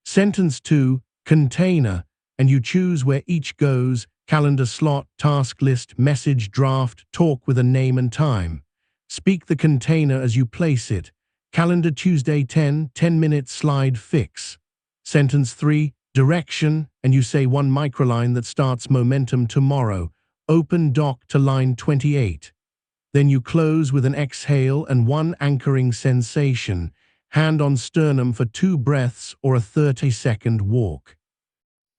Sentence 2, container, and you choose where each goes: calendar slot, task list, message draft, talk with a name and time. Speak the container as you place it. Calendar Tuesday 10 minutes slide fix. Sentence 3, direction, and you say 1 microline that starts momentum tomorrow. Open doc to line 28. Then you close with an exhale and 1 anchoring sensation. Hand on sternum for 2 breaths or a 30-second walk.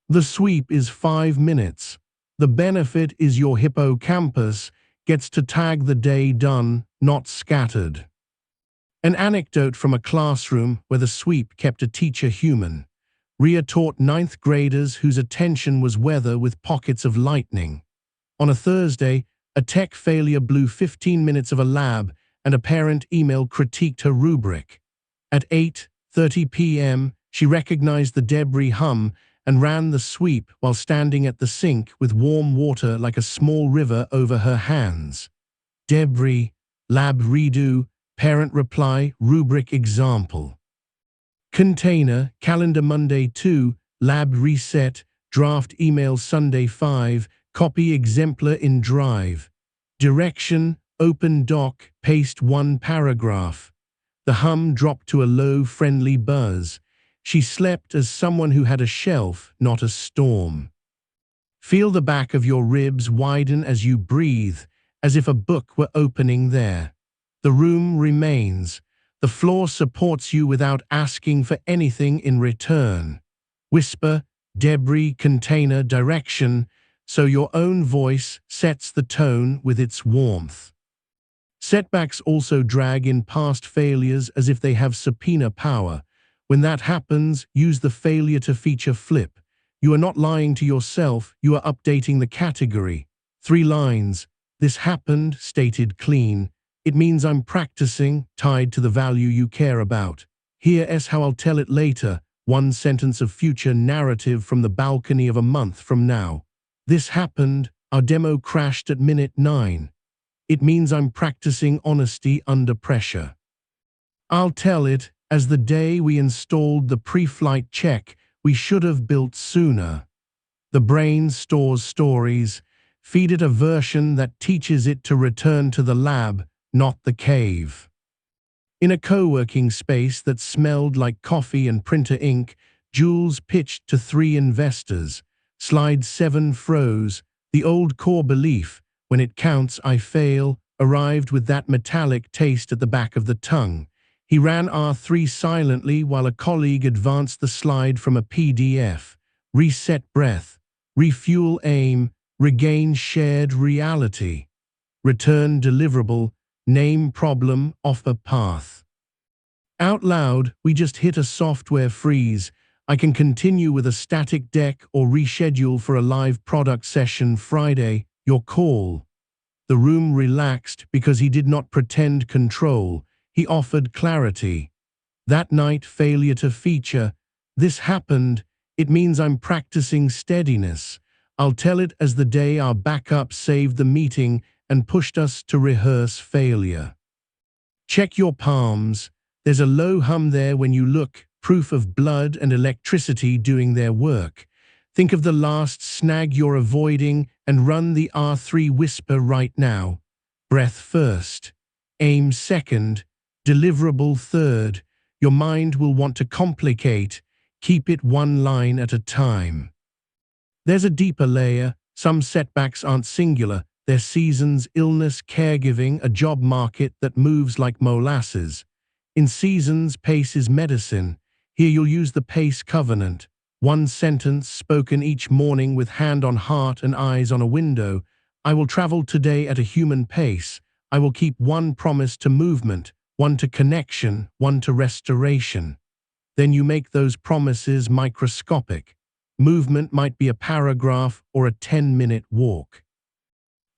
The sweep is 5 minutes. The benefit is your hippocampus gets to tag the day done, not scattered. An anecdote from a classroom where the sweep kept a teacher human. Ria taught 9th graders whose attention was weather with pockets of lightning. On a Thursday, a tech failure blew 15 minutes of a lab, and a parent email critiqued her rubric. At 8:30 p.m., she recognized the debris hum and ran the sweep while standing at the sink with warm water like a small river over her hands. Debris, lab redo, parent reply, rubric example. Container, calendar Monday 2, lab reset, draft email Sunday 5, copy exemplar in Drive. Direction, open doc, paste 1 paragraph. The hum dropped to a low, friendly buzz. She slept as someone who had a shelf, not a storm. Feel the back of your ribs widen as you breathe, as if a book were opening there. The room remains. The floor supports you without asking for anything in return. Whisper, debris, container, direction, so your own voice sets the tone with its warmth. Setbacks also drag in past failures as if they have subpoena power. When that happens, use the failure to feature flip. You are not lying to yourself, you are updating the category. 3 lines. This happened, stated clean. It means I'm practicing, tied to the value you care about. Here's how I'll tell it later. 1 sentence of future narrative from the balcony of a month from now. This happened, our demo crashed at minute 9. It means I'm practicing honesty under pressure. I'll tell it, as the day we installed the pre-flight check we should have built sooner. The brain stores stories. Feed it a version that teaches it to return to the lab, not the cave. In a co-working space that smelled like coffee and printer ink, Jules pitched to 3 investors. Slide 7 froze. The old core belief, when it counts I fail, arrived with that metallic taste at the back of the tongue. He ran R3 silently while a colleague advanced the slide from a PDF. Reset breath. Refuel aim. Regain shared reality. Return deliverable. Name problem. Offer path. Out loud, we just hit a software freeze. I can continue with a static deck or reschedule for a live product session Friday. Your call. The room relaxed because he did not pretend control. He offered clarity. That night, failure to feature. This happened. It means I'm practicing steadiness. I'll tell it as the day our backup saved the meeting and pushed us to rehearse failure. Check your palms. There's a low hum there when you look, proof of blood and electricity doing their work. Think of the last snag you're avoiding and run the R3 whisper right now. Breath first. Aim second. Deliverable third. Your mind will want to complicate. Keep it one line at a time. There's a deeper layer. Some setbacks aren't singular. They're seasons, illness, caregiving, a job market that moves like molasses. In seasons, pace is medicine. Here you'll use the pace covenant. 1 sentence spoken each morning with hand on heart and eyes on a window. I will travel today at a human pace. I will keep 1 promise to movement, 1 to connection, 1 to restoration. Then you make those promises microscopic. Movement might be a paragraph or a 10-minute walk.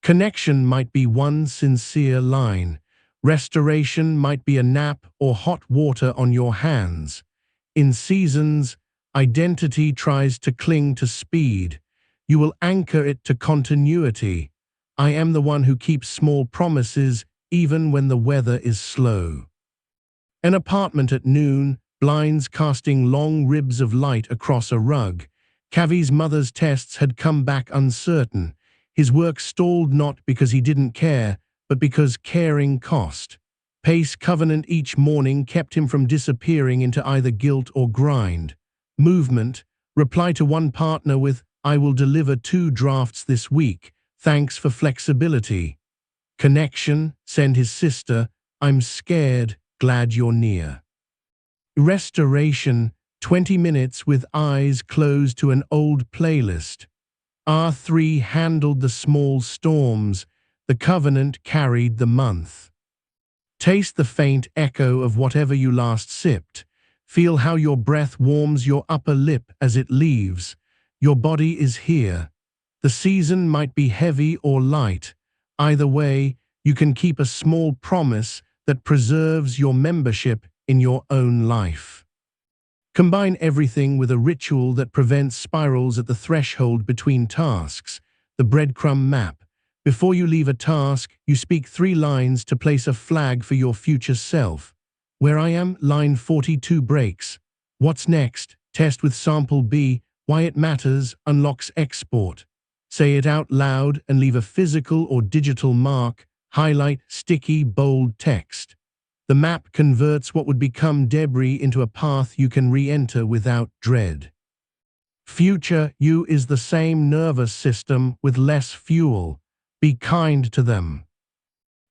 Connection might be 1 sincere line. Restoration might be a nap or hot water on your hands. In seasons, identity tries to cling to speed. You will anchor it to continuity. I am the one who keeps small promises even when the weather is slow. An apartment at noon, blinds casting long ribs of light across a rug. Kavi's mother's tests had come back uncertain. His work stalled not because he didn't care, but because caring cost. Pace covenant each morning kept him from disappearing into either guilt or grind. Movement, reply to 1 partner with, I will deliver 2 drafts this week, thanks for flexibility. Connection, send his sister, I'm scared, glad you're near. Restoration, 20 minutes with eyes closed to an old playlist. R3 handled the small storms, the covenant carried the month. Taste the faint echo of whatever you last sipped. Feel how your breath warms your upper lip as it leaves. Your body is here. The season might be heavy or light. Either way, you can keep a small promise that preserves your membership in your own life. Combine everything with a ritual that prevents spirals at the threshold between tasks, the breadcrumb map. Before you leave a task, you speak 3 lines to place a flag for your future self. Where I am, line 42 breaks. What's next? Test with sample B. Why it matters, unlocks export. Say it out loud and leave a physical or digital mark. Highlight, sticky, bold text. The map converts what would become debris into a path you can re-enter without dread. Future you is the same nervous system with less fuel. Be kind to them.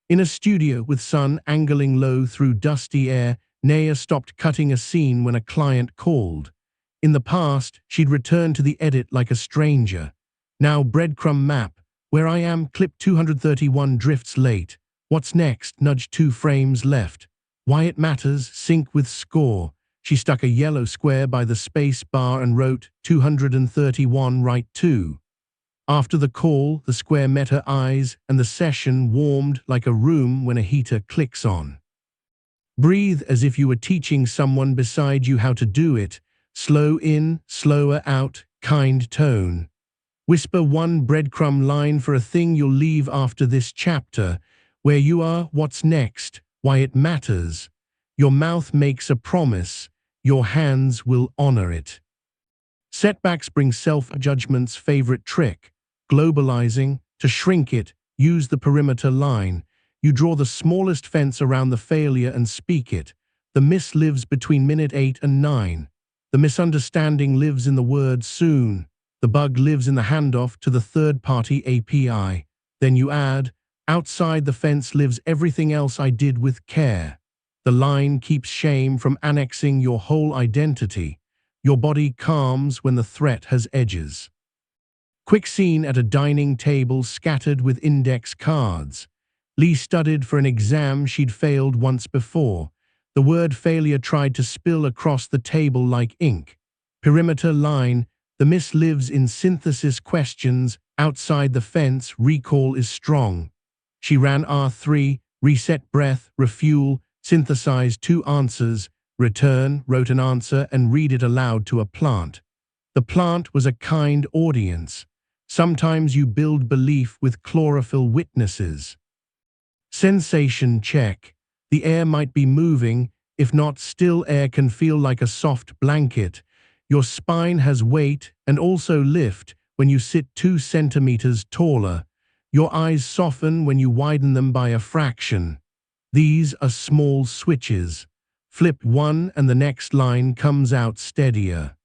In a studio with sun angling low through dusty air, Naya stopped cutting a scene when a client called. In the past, she'd returned to the edit like a stranger. Now breadcrumb map. Where I am, clip 231 drifts late. What's next? Nudge 2 frames left. Why it matters, sync with score. She stuck a yellow square by the space bar and wrote 231 right 2. After the call, the square met her eyes and the session warmed like a room when a heater clicks on. Breathe as if you were teaching someone beside you how to do it. Slow in, slower out, kind tone. Whisper 1 breadcrumb line for a thing you'll leave after this chapter. Where you are, what's next, why it matters. Your mouth makes a promise, your hands will honor it. Setbacks bring self-judgment's favorite trick. Globalizing, to shrink it, use the perimeter line. You draw the smallest fence around the failure and speak it. The miss lives between minute 8 and 9. The misunderstanding lives in the word soon. The bug lives in the handoff to the third-party API. Then you add, outside the fence lives everything else I did with care. The line keeps shame from annexing your whole identity. Your body calms when the threat has edges. Quick scene at a dining table scattered with index cards. Lee studied for an exam she'd failed once before. The word failure tried to spill across the table like ink. Perimeter line, the miss lives in synthesis questions. Outside the fence, recall is strong. She ran R3, reset, breath, refuel, synthesized 2 answers, return, wrote an answer and read it aloud to a plant. The plant was a kind audience. Sometimes you build belief with chlorophyll witnesses. Sensation check. The air might be moving. If not, still air can feel like a soft blanket. Your spine has weight and also lift when you sit 2 centimeters taller. Your eyes soften when you widen them by a fraction. These are small switches. Flip one and the next line comes out steadier.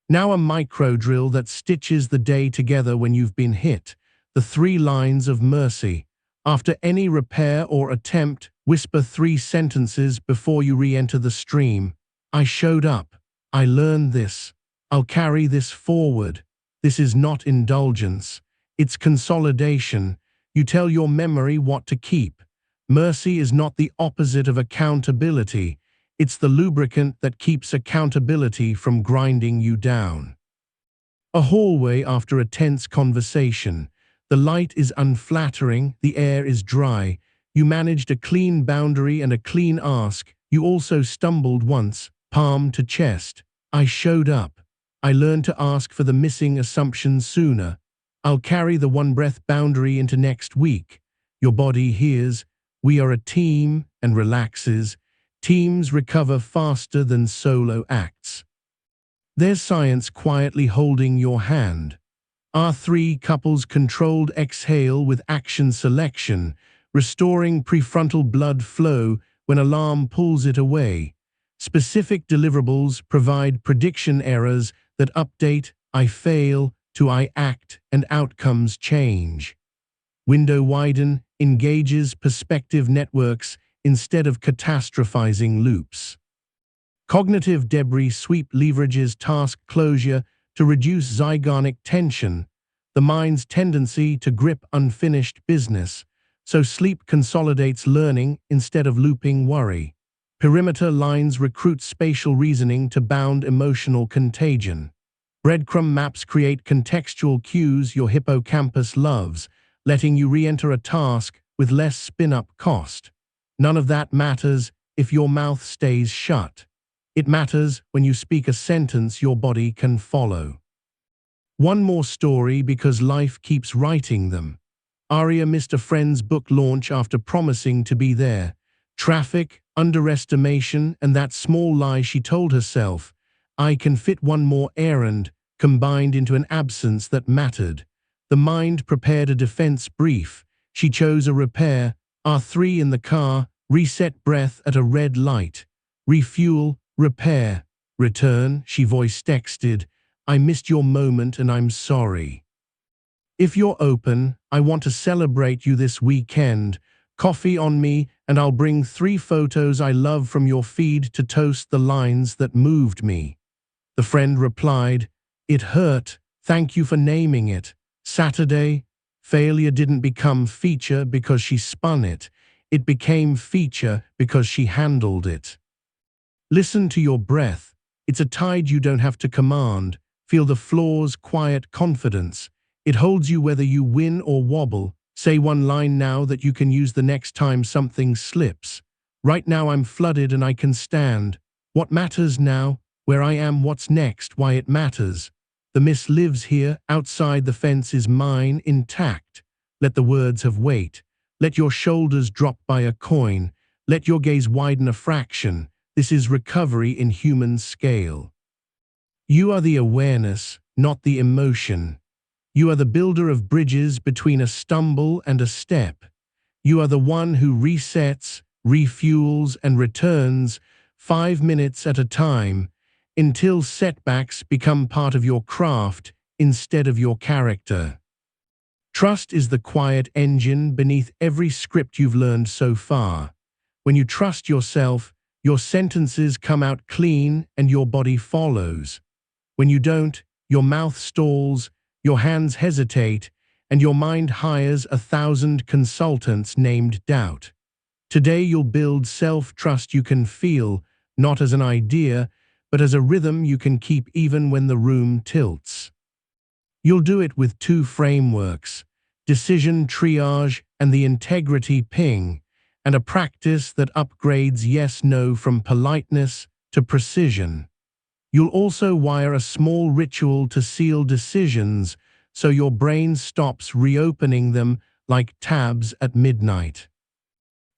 Now a micro drill that stitches the day together when you've been hit. The 3 lines of mercy. After any repair or attempt, whisper 3 sentences before you re-enter the stream. I showed up. I learned this. I'll carry this forward. This is not indulgence. It's consolidation. You tell your memory what to keep. Mercy is not the opposite of accountability. It's the lubricant that keeps accountability from grinding you down. A hallway after a tense conversation. The light is unflattering, the air is dry. You managed a clean boundary and a clean ask. You also stumbled once, palm to chest. I showed up. I learned to ask for the missing assumptions sooner. I'll carry the 1 breath boundary into next week. Your body hears, we are a team, and relaxes. Teams recover faster than solo acts. There's science quietly holding your hand. R3 couples controlled exhale with action selection, restoring prefrontal blood flow when alarm pulls it away. Specific deliverables provide prediction errors that update I fail to I act and outcomes change. Window widen engages perspective networks instead of catastrophizing loops. Cognitive debris sweep leverages task closure to reduce zygonic tension, the mind's tendency to grip unfinished business, so sleep consolidates learning instead of looping worry. Perimeter lines recruit spatial reasoning to bound emotional contagion. Breadcrumb maps create contextual cues your hippocampus loves, letting you re-enter a task with less spin-up cost. None of that matters if your mouth stays shut. It matters when you speak a sentence your body can follow. One more story because life keeps writing them. Aria missed a friend's book launch after promising to be there. Traffic, underestimation, and that small lie she told herself, I can fit one more errand, combined into an absence that mattered. The mind prepared a defense brief. She chose a repair, R3 in the car, reset, breath at a red light. Refuel, repair, return, she voice texted, I missed your moment and I'm sorry. If you're open, I want to celebrate you this weekend. Coffee on me and I'll bring 3 photos I love from your feed to toast the lines that moved me. The friend replied, it hurt, thank you for naming it. Saturday, failure didn't become feature because she spun it. It became feature because she handled it. Listen to your breath. It's a tide you don't have to command. Feel the floor's quiet confidence. It holds you whether you win or wobble. Say one line now that you can use the next time something slips. Right now I'm flooded and I can stand. What matters now? Where I am, what's next, why it matters. The miss lives here, outside the fence is mine, intact. Let the words have weight. Let your shoulders drop by a coin. Let your gaze widen a fraction. This is recovery in human scale. You are the awareness, not the emotion. You are the builder of bridges between a stumble and a step. You are the one who resets, refuels, and returns 5 minutes at a time until setbacks become part of your craft instead of your character. Trust is the quiet engine beneath every script you've learned so far. When you trust yourself, your sentences come out clean and your body follows. When you don't, your mouth stalls, your hands hesitate, and your mind hires 1,000 consultants named doubt. Today you'll build self-trust you can feel, not as an idea, but as a rhythm you can keep even when the room tilts. You'll do it with 2 frameworks, decision triage and the integrity ping, and a practice that upgrades yes-no from politeness to precision. You'll also wire a small ritual to seal decisions so your brain stops reopening them like tabs at midnight.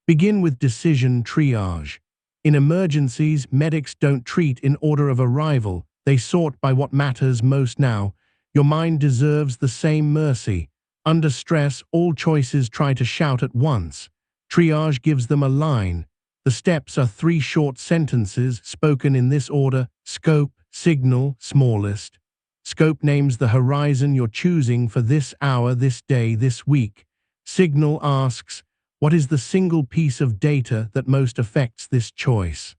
Begin with decision triage. In emergencies, medics don't treat in order of arrival. They sort by what matters most now. Your mind deserves the same mercy. Under stress, all choices try to shout at once. Triage gives them a line. The steps are 3 short sentences spoken in this order: scope, signal, smallest. Scope names the horizon you're choosing for this hour, this day, this week. Signal asks, what is the single piece of data that most affects this choice?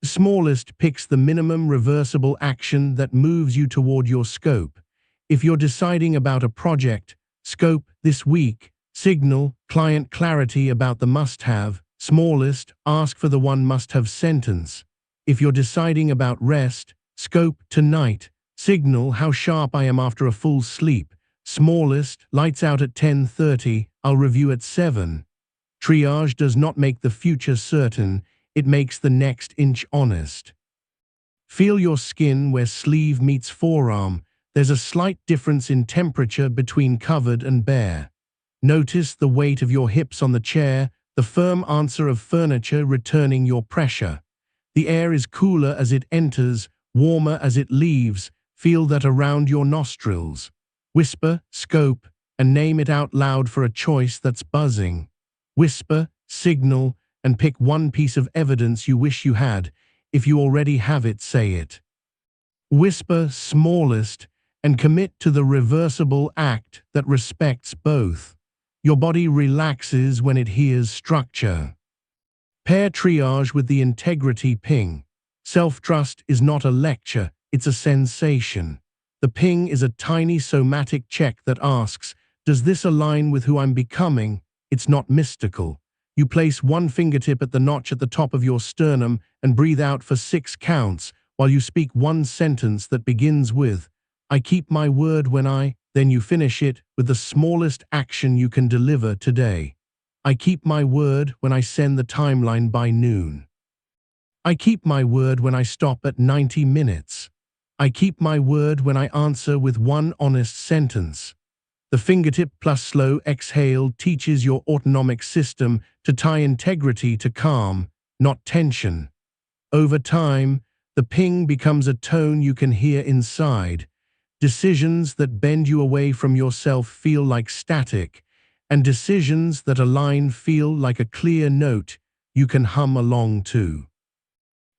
Smallest picks the minimum reversible action that moves you toward your scope. If you're deciding about a project, scope, this week. Signal, client clarity about the must-have. Smallest, ask for the one must-have sentence. If you're deciding about rest, scope, tonight. Signal, how sharp I am after a full sleep. Smallest, lights out at 10:30, I'll review at 7. Triage does not make the future certain, it makes the next inch honest. Feel your skin where sleeve meets forearm. There's a slight difference in temperature between covered and bare. Notice the weight of your hips on the chair, the firm answer of furniture returning your pressure. The air is cooler as it enters, warmer as it leaves. Feel that around your nostrils. Whisper, scope, and name it out loud for a choice that's buzzing. Whisper, signal, and pick one piece of evidence you wish you had. If you already have it, say it. Whisper, smallest, and commit to the reversible act that respects both. Your body relaxes when it hears structure. Pair triage with the integrity ping. Self-trust is not a lecture, it's a sensation. The ping is a tiny somatic check that asks, does this align with who I'm becoming? It's not mystical. You place one fingertip at the notch at the top of your sternum and breathe out for 6 counts while you speak one sentence that begins with, I keep my word when I, then you finish it with the smallest action you can deliver today. I keep my word when I send the timeline by noon. I keep my word when I stop at 90 minutes. I keep my word when I answer with one honest sentence. The fingertip plus slow exhale teaches your autonomic system to tie integrity to calm, not tension. Over time, the ping becomes a tone you can hear inside. Decisions that bend you away from yourself feel like static, and decisions that align feel like a clear note you can hum along to.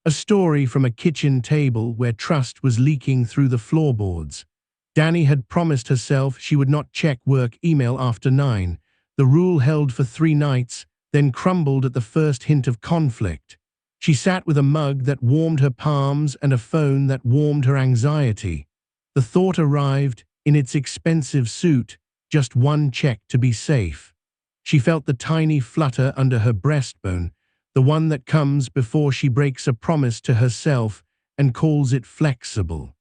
A story from a kitchen table where trust was leaking through the floorboards. Danny had promised herself she would not check work email after 9. The rule held for 3 nights, then crumbled at the first hint of conflict. She sat with a mug that warmed her palms and a phone that warmed her anxiety. The thought arrived, in its expensive suit, just one check to be safe. She felt the tiny flutter under her breastbone, the one that comes before she breaks a promise to herself and calls it flexible.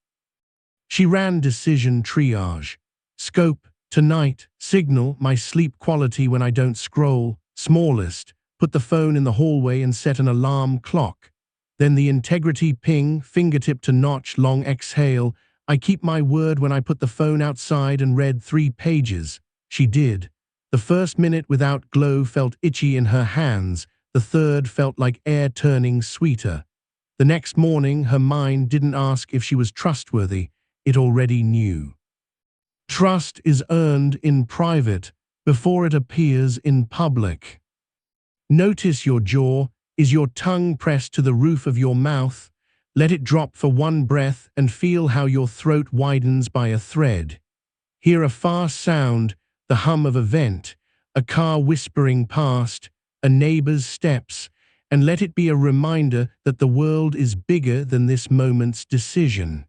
She ran decision triage. Scope, tonight. Signal, my sleep quality when I don't scroll. Smallest, put the phone in the hallway and set an alarm clock. Then the integrity ping, fingertip to notch, long exhale. I keep my word when I put the phone outside and read 3 pages. She did. The first minute without glow felt itchy in her hands. The third felt like air turning sweeter. The next morning, her mind didn't ask if she was trustworthy. It already knew. Trust is earned in private, before it appears in public. Notice your jaw. Is your tongue pressed to the roof of your mouth? Let it drop for one breath and feel how your throat widens by a thread. Hear a far sound, the hum of a vent, a car whispering past, a neighbor's steps, and let it be a reminder that the world is bigger than this moment's decision.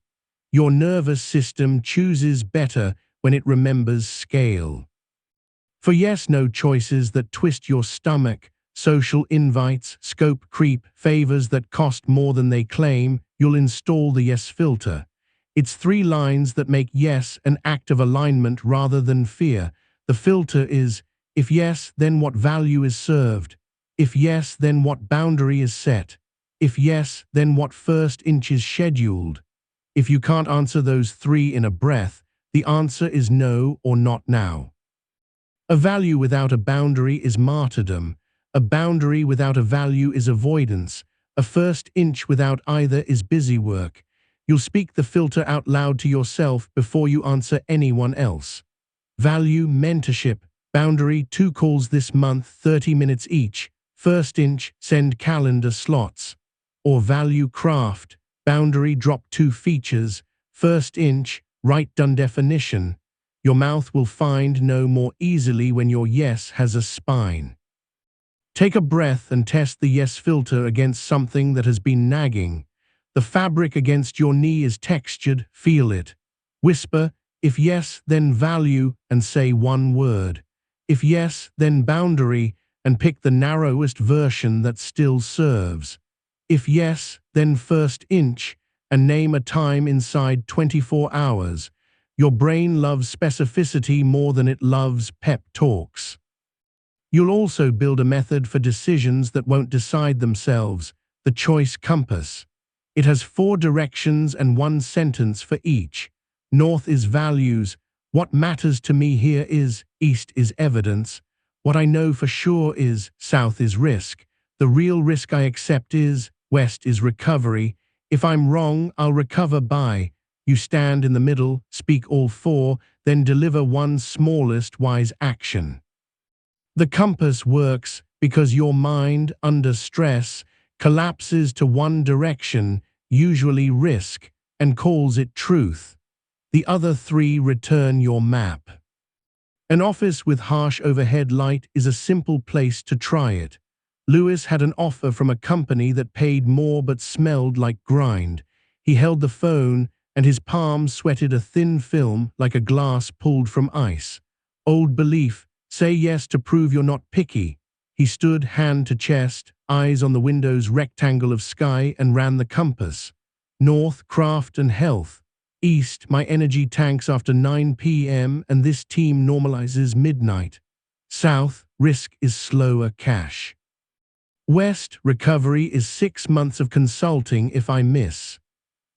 Your nervous system chooses better when it remembers scale. For yes-no choices that twist your stomach, social invites, scope creep, favors that cost more than they claim, you'll install the yes filter. It's 3 lines that make yes an act of alignment rather than fear. The filter is, if yes, then what value is served? If yes, then what boundary is set? If yes, then what first inch is scheduled? If you can't answer those 3 in a breath, the answer is no or not now. A value without a boundary is martyrdom. A boundary without a value is avoidance. A first inch without either is busy work. You'll speak the filter out loud to yourself before you answer anyone else. Value, mentorship, boundary, 2 calls this month, 30 minutes each. First inch, send calendar slots. Or value, craft, boundary, drop 2 features. First inch, write done definition. Your mouth will find no more easily when your yes has a spine. Take a breath and test the yes filter against something that has been nagging. The fabric against your knee is textured, feel it. Whisper, if yes, then value, and say 1 word. If yes, then boundary, and pick the narrowest version that still serves. If yes, then first inch, and name a time inside 24 hours. Your brain loves specificity more than it loves pep talks. You'll also build a method for decisions that won't decide themselves, the choice compass. It has 4 directions and 1 sentence for each. North is values. What matters to me here is, east is evidence. What I know for sure is, south is risk. The real risk I accept is, west is recovery. If I'm wrong, I'll recover by. You stand in the middle, speak all 4, then deliver one smallest wise action. The compass works because your mind, under stress, collapses to one direction, usually risk, and calls it truth. The other 3 return your map. An office with harsh overhead light is a simple place to try it. Lewis had an offer from a company that paid more but smelled like grind. He held the phone, and his palms sweated a thin film like a glass pulled from ice. Old belief, say yes to prove you're not picky. He stood hand to chest, eyes on the window's rectangle of sky, and ran the compass. North, craft and health. East, my energy tanks after 9 p.m. and this team normalizes midnight. South, risk is slower cash. West, recovery is 6 months of consulting if I miss.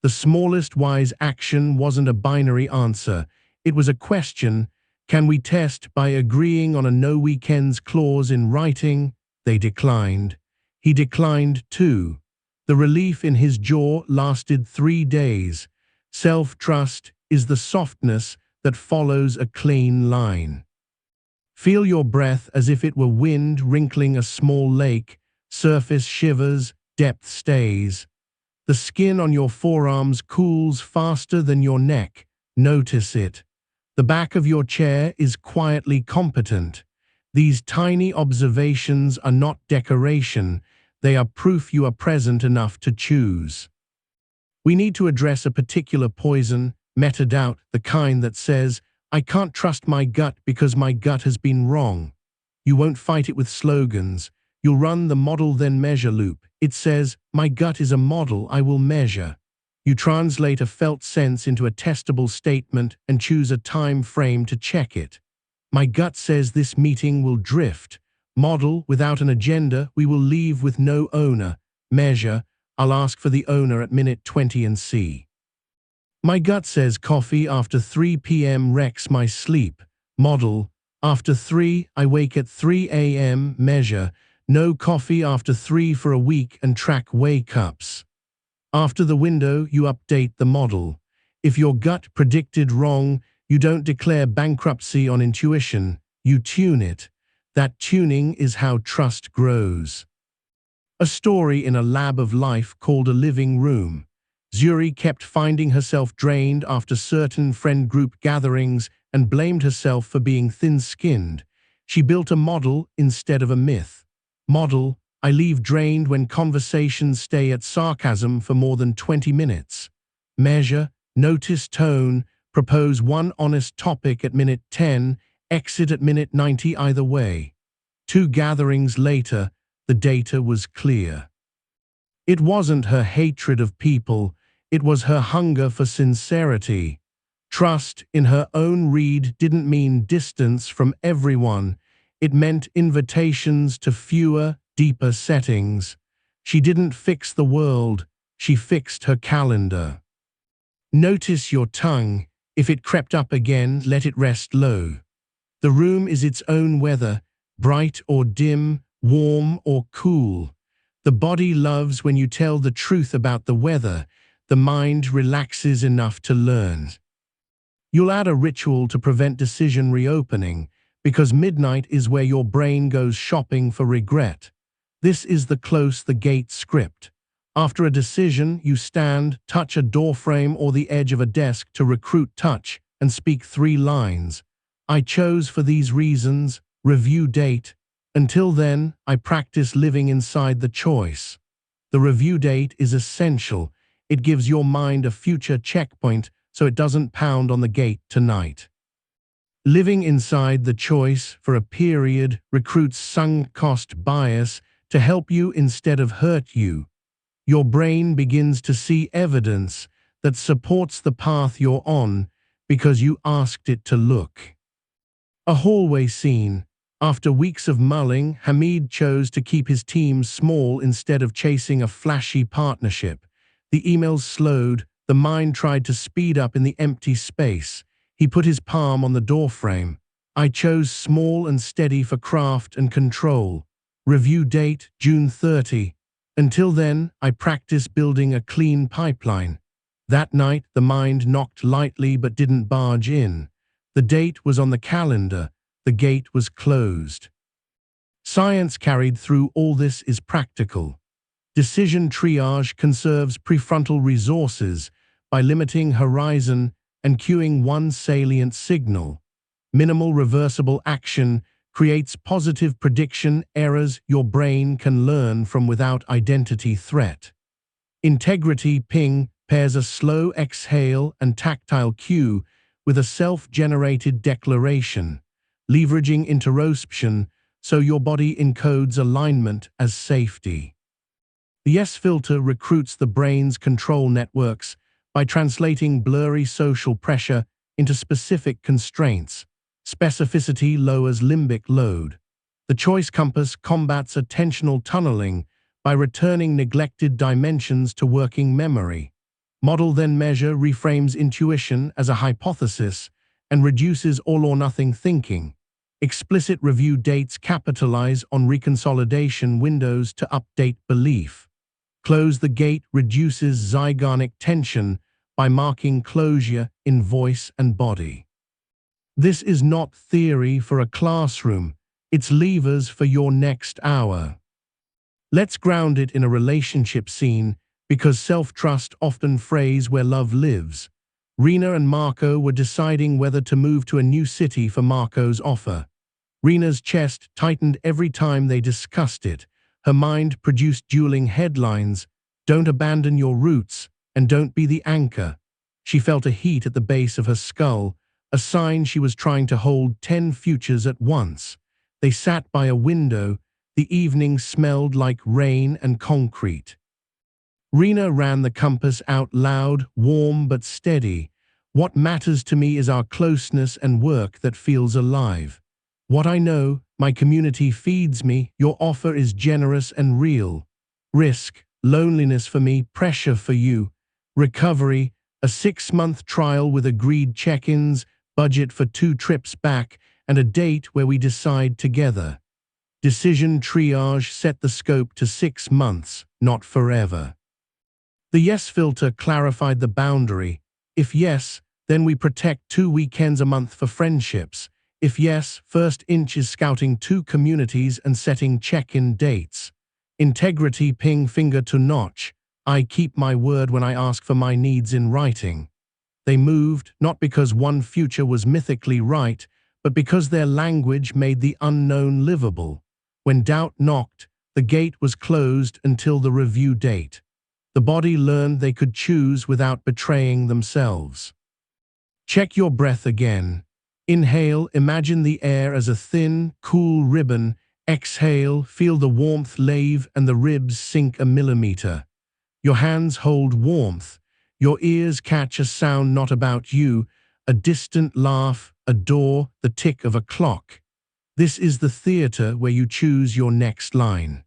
The smallest wise action wasn't a binary answer. It was a question. Can we test by agreeing on a no weekends clause in writing? They declined. He declined too. The relief in his jaw lasted 3 days. Self-trust is the softness that follows a clean line. Feel your breath as if it were wind wrinkling a small lake. Surface shivers, depth stays. The skin on your forearms cools faster than your neck. Notice it. The back of your chair is quietly competent. These tiny observations are not decoration. They are proof you are present enough to choose. We need to address a particular poison, meta-doubt, the kind that says, I can't trust my gut because my gut has been wrong. You won't fight it with slogans. You'll run the model then measure loop. It says, my gut is a model I will measure. You translate a felt sense into a testable statement and choose a time frame to check it. My gut says this meeting will drift. Model, without an agenda, we will leave with no owner. Measure, I'll ask for the owner at minute 20 and see. My gut says coffee after 3 p.m. wrecks my sleep. Model, after 3, I wake at 3 a.m. Measure, no coffee after 3 for a week and track wake-ups. After the window, you update the model. If your gut predicted wrong, you don't declare bankruptcy on intuition. you tune it. That tuning is how trust grows. A story in a lab of life called a living room. Zuri kept finding herself drained after certain friend group gatherings and blamed herself for being thin-skinned. She built a model instead of a myth. Model: I leave drained when conversations stay at sarcasm for more than 20 minutes. Measure: notice tone, propose one honest topic at minute 10, exit at minute 90 either way. 2 gatherings later, the data was clear. It wasn't her hatred of people, it was her hunger for sincerity. Trust in her own read didn't mean distance from everyone. It meant invitations to fewer, deeper settings. She didn't fix the world, she fixed her calendar. Notice your tongue. If it crept up again, let it rest low. The room is its own weather, bright or dim, warm or cool. The body loves when you tell the truth about the weather. The mind relaxes enough to learn. You'll add a ritual to prevent decision reopening, because midnight is where your brain goes shopping for regret. This is the close the gate script. After a decision, you stand, touch a doorframe or the edge of a desk to recruit touch, and speak 3 lines. I chose for these reasons, review date. Until then, I practice living inside the choice. The review date is essential. It gives your mind a future checkpoint so it doesn't pound on the gate tonight. Living inside the choice for a period recruits sunk cost bias to help you instead of hurt you. Your brain begins to see evidence that supports the path you're on because you asked it to look. A hallway scene. After weeks of mulling, Hamid chose to keep his team small instead of chasing a flashy partnership. The emails slowed, the mind tried to speed up in the empty space. He put his palm on the doorframe. I chose small and steady for craft and control. Review date, June 30. Until then, I practice building a clean pipeline. That night, the mind knocked lightly but didn't barge in. The date was on the calendar. The gate was closed. Science carried through all this is practical. Decision triage conserves prefrontal resources by limiting horizon and cueing one salient signal. Minimal reversible action creates positive prediction errors your brain can learn from without identity threat. Integrity ping pairs a slow exhale and tactile cue with a self-generated declaration, leveraging interoception so your body encodes alignment as safety. The yes filter recruits the brain's control networks by translating blurry social pressure into specific constraints. Specificity lowers limbic load. The choice compass combats attentional tunneling by returning neglected dimensions to working memory. Model then measure reframes intuition as a hypothesis and reduces all-or-nothing thinking. Explicit review dates capitalize on reconsolidation windows to update belief. Close the gate reduces zygonic tension by marking closure in voice and body. This is not theory for a classroom, it's levers for your next hour. Let's ground it in a relationship scene because self-trust often frays where love lives. Rena and Marco were deciding whether to move to a new city for Marco's offer. Rena's chest tightened every time they discussed it. Her mind produced dueling headlines: "Don't abandon your roots," and "Don't be the anchor." She felt a heat at the base of her skull, a sign she was trying to hold 10 futures at once. They sat by a window. The evening smelled like rain and concrete. Rena ran the compass out loud, warm but steady. "What matters to me is our closeness and work that feels alive. What I know, my community feeds me. Your offer is generous and real. Risk, loneliness for me, pressure for you. Recovery, a 6-month trial with agreed check-ins, budget for 2 trips back, and a date where we decide together." Decision triage set the scope to 6 months, not forever. The yes filter clarified the boundary. If yes, then we protect 2 weekends a month for friendships. If yes, first inch is scouting 2 communities and setting check-in dates. Integrity ping finger to notch. I keep my word when I ask for my needs in writing. They moved, not because one future was mythically right, but because their language made the unknown livable. When doubt knocked, the gate was closed until the review date. The body learned they could choose without betraying themselves. Check your breath again. Inhale, imagine the air as a thin, cool ribbon. Exhale, feel the warmth lave and the ribs sink a millimeter. Your hands hold warmth. Your ears catch a sound not about you, a distant laugh, a door, the tick of a clock. This is the theater where you choose your next line.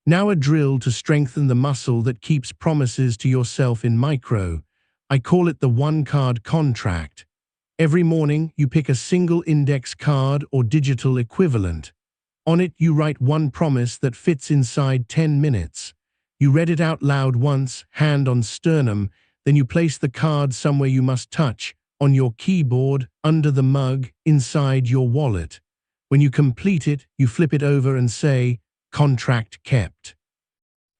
Now a drill to strengthen the muscle that keeps promises to yourself in micro. I call it the one-card contract. Every morning, you pick a single index card or digital equivalent. On it, you write one promise that fits inside 10 minutes. You read it out loud once, hand on sternum, then you place the card somewhere you must touch, on your keyboard, under the mug, inside your wallet. When you complete it, you flip it over and say, "Contract kept."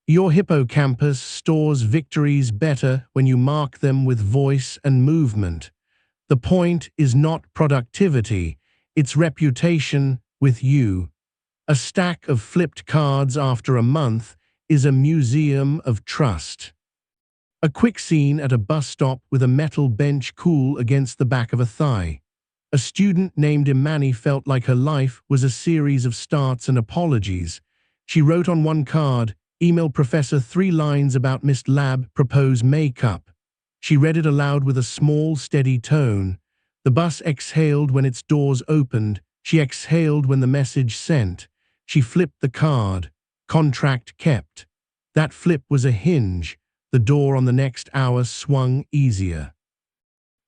Your hippocampus stores victories better when you mark them with voice and movement. The point is not productivity, it's reputation with you. A stack of flipped cards after a month is a museum of trust. A quick scene at a bus stop with a metal bench cool against the back of a thigh. A student named Imani felt like her life was a series of starts and apologies. She wrote on one card, "Email professor 3 lines about missed lab, propose makeup." She read it aloud with a small, steady tone. The bus exhaled when its doors opened. She exhaled when the message sent. She flipped the card. Contract kept. That flip was a hinge. The door on the next hour swung easier.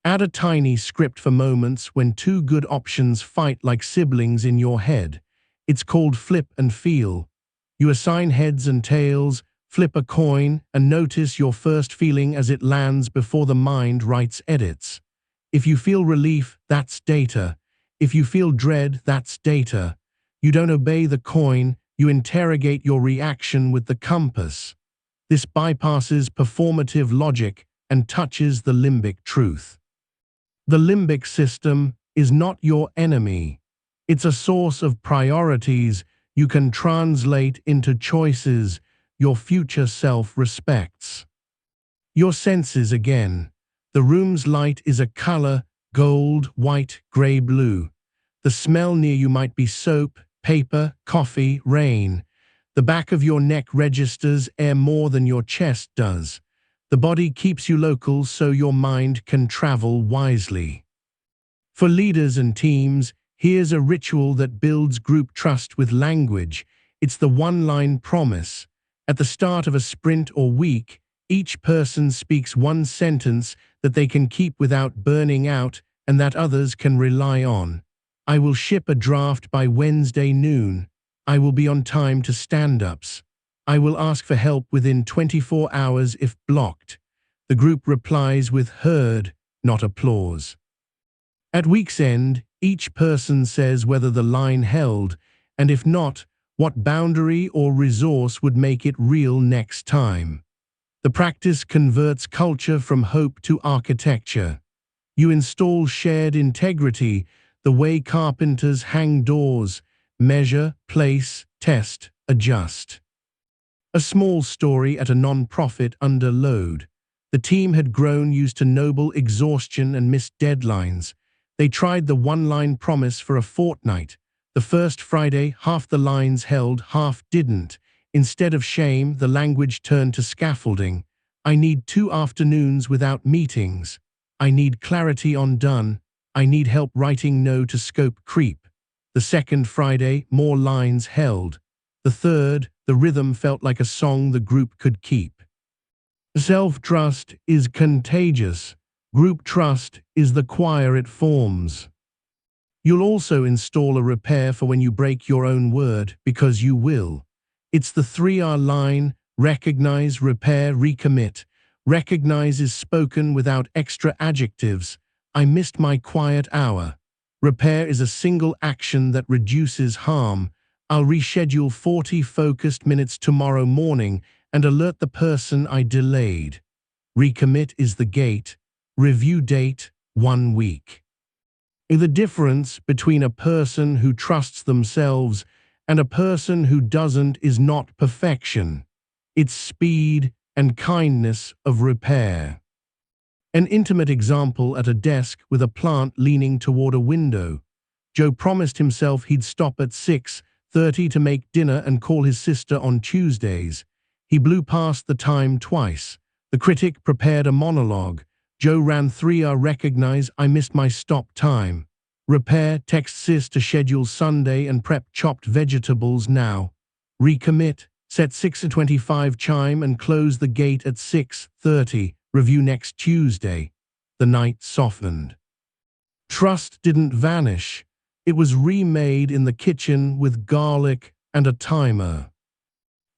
Add a tiny script for moments when 2 good options fight like siblings in your head. It's called flip and feel. You assign heads and tails, flip a coin, and notice your first feeling as it lands before the mind writes edits. If you feel relief, that's data. If you feel dread, that's data. You don't obey the coin, you interrogate your reaction with the compass. This bypasses performative logic and touches the limbic truth. The limbic system is not your enemy. It's a source of priorities you can translate into choices your future self respects. Your senses again. The room's light is a color: gold, white, gray, blue. The smell near you might be soap, paper, coffee, rain. The back of your neck registers air more than your chest does. The body keeps you local so your mind can travel wisely. For leaders and teams, here's a ritual that builds group trust with language. It's the one-line promise. At the start of a sprint or week, each person speaks one sentence that they can keep without burning out and that others can rely on. I will ship a draft by Wednesday noon. I will be on time to stand-ups. I will ask for help within 24 hours if blocked. The group replies with heard, not applause. At week's end, each person says whether the line held, and if not, what boundary or resource would make it real next time. The practice converts culture from hope to architecture. You install shared integrity, the way carpenters hang doors: measure, place, test, adjust. A small story at a non-profit under load. The team had grown used to noble exhaustion and missed deadlines. They tried the one-line promise for a fortnight. The first Friday, half the lines held, half didn't. Instead of shame, the language turned to scaffolding. I need 2 afternoons without meetings. I need clarity on done. I need help writing no to scope creep. The second Friday, more lines held. The third, the rhythm felt like a song the group could keep. Self-trust is contagious. Group trust is the choir it forms. You'll also install a repair for when you break your own word, because you will. It's the 3R line: recognize, repair, recommit. Recognize is spoken without extra adjectives. I missed my quiet hour. Repair is a single action that reduces harm. I'll reschedule 40 focused minutes tomorrow morning and alert the person I delayed. Recommit is the gate. Review date, 1 week. The difference between a person who trusts themselves and a person who doesn't is not perfection. It's speed and kindness of repair. An intimate example at a desk with a plant leaning toward a window. Joe promised himself he'd stop at 6:30 to make dinner and call his sister on Tuesdays. He blew past the time twice. The critic prepared a monologue. Joe ran 3 recognize I missed my stop time. Repair, text sis to schedule Sunday and prep chopped vegetables now. Recommit, set 6:25 chime and close the gate at 6:30. Review next Tuesday. The night softened. Trust didn't vanish. It was remade in the kitchen with garlic and a timer.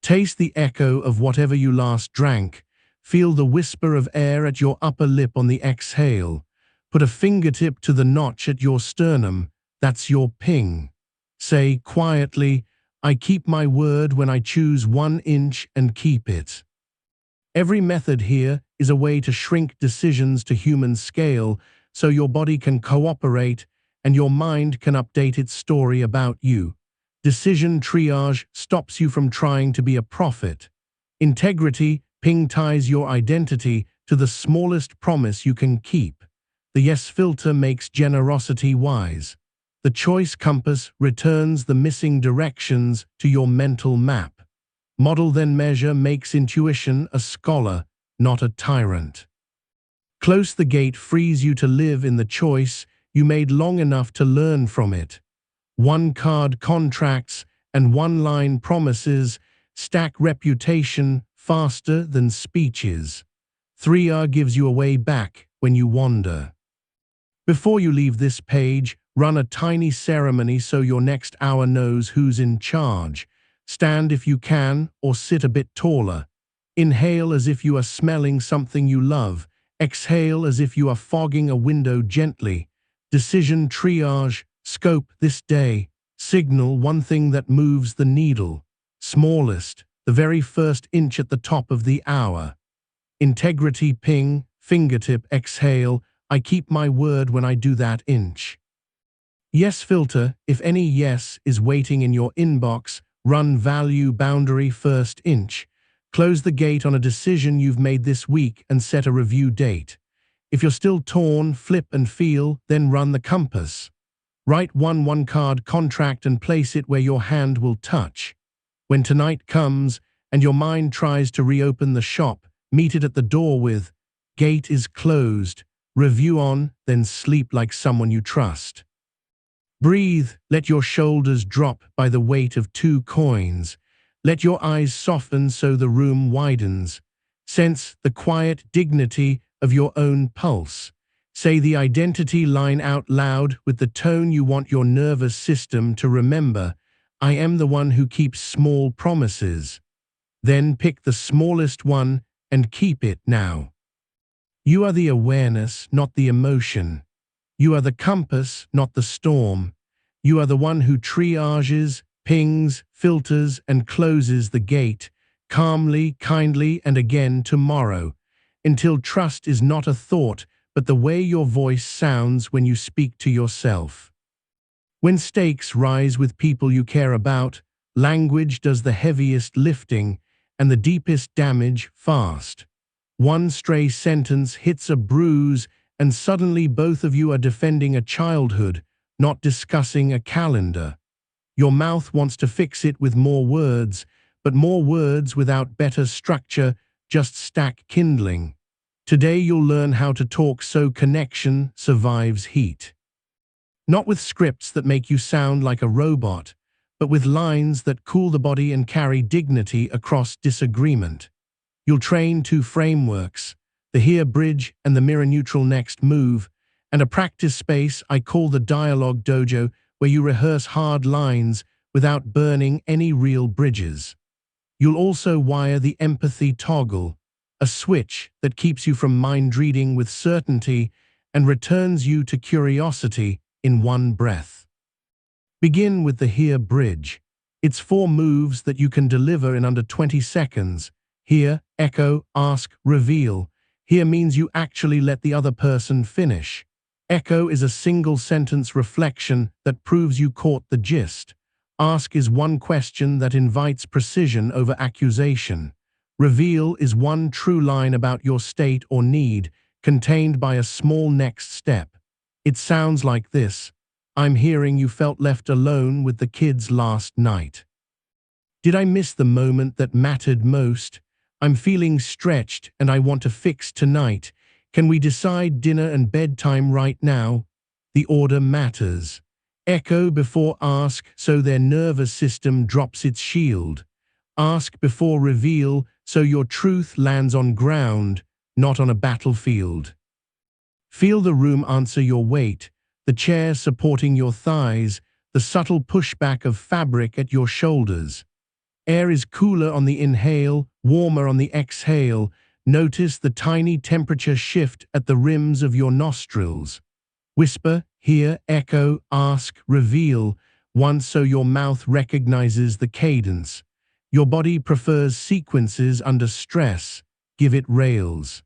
Taste the echo of whatever you last drank. Feel the whisper of air at your upper lip on the exhale. Put a fingertip to the notch at your sternum. That's your ping. Say quietly, I keep my word when I choose 1 inch and keep it. Every method here is a way to shrink decisions to human scale so your body can cooperate and your mind can update its story about you. Decision triage stops you from trying to be a prophet. Integrity ping ties your identity to the smallest promise you can keep. The yes filter makes generosity wise. The choice compass returns the missing directions to your mental map. Model then measure makes intuition a scholar, not a tyrant. Close the gate frees you to live in the choice you made long enough to learn from it. 1-card contracts and 1-line promises stack reputation faster than speeches. 3R gives you a way back when you wander. Before you leave this page, run a tiny ceremony so your next hour knows who's in charge. Stand if you can, or sit a bit taller. Inhale as if you are smelling something you love. Exhale as if you are fogging a window gently. Decision triage, scope this day. Signal one thing that moves the needle. Smallest, the very first inch at the top of the hour. Integrity ping, fingertip exhale, I keep my word when I do that inch. Yes filter, if any yes is waiting in your inbox, run value boundary first inch. Close the gate on a decision you've made this week and set a review date. If you're still torn, flip and feel, then run the compass. Write 1-card contract and place it where your hand will touch. When tonight comes and your mind tries to reopen the shop, meet it at the door with, gate is closed, review on, then sleep like someone you trust. Breathe, let your shoulders drop by the weight of 2 coins. Let your eyes soften so the room widens. Sense the quiet dignity of your own pulse. Say the identity line out loud with the tone you want your nervous system to remember. I am the one who keeps small promises. Then pick the smallest one and keep it now. You are the awareness, not the emotion. You are the compass, not the storm. You are the one who triages, pings, filters, and closes the gate, calmly, kindly, and again tomorrow, until trust is not a thought, but the way your voice sounds when you speak to yourself. When stakes rise with people you care about, language does the heaviest lifting and the deepest damage fast. One stray sentence hits a bruise, and suddenly both of you are defending a childhood, not discussing a calendar. Your mouth wants to fix it with more words, but more words without better structure just stack kindling. Today you'll learn how to talk so connection survives heat. Not with scripts that make you sound like a robot, but with lines that cool the body and carry dignity across disagreement. You'll train 2 frameworks, the here bridge and the mirror neutral next move, and a practice space I call the dialogue dojo, where you rehearse hard lines without burning any real bridges. You'll also wire the empathy toggle, a switch that keeps you from mind reading with certainty and returns you to curiosity in one breath. Begin with the Hear bridge. It's 4 moves that you can deliver in under 20 seconds. Hear, echo, ask, reveal. Hear means you actually let the other person finish. Echo is a single-sentence reflection that proves you caught the gist. Ask is one question that invites precision over accusation. Reveal is one true line about your state or need, contained by a small next step. It sounds like this: I'm hearing you felt left alone with the kids last night. Did I miss the moment that mattered most? I'm feeling stretched and I want to fix tonight. Can we decide dinner and bedtime right now? The order matters. Echo before ask, so their nervous system drops its shield. Ask before reveal, so your truth lands on ground, not on a battlefield. Feel the room answer your weight, the chair supporting your thighs, the subtle pushback of fabric at your shoulders. Air is cooler on the inhale, warmer on the exhale. Notice the tiny temperature shift at the rims of your nostrils. Whisper, hear, echo, ask, reveal, once so your mouth recognizes the cadence. Your body prefers sequences under stress. Give it rails.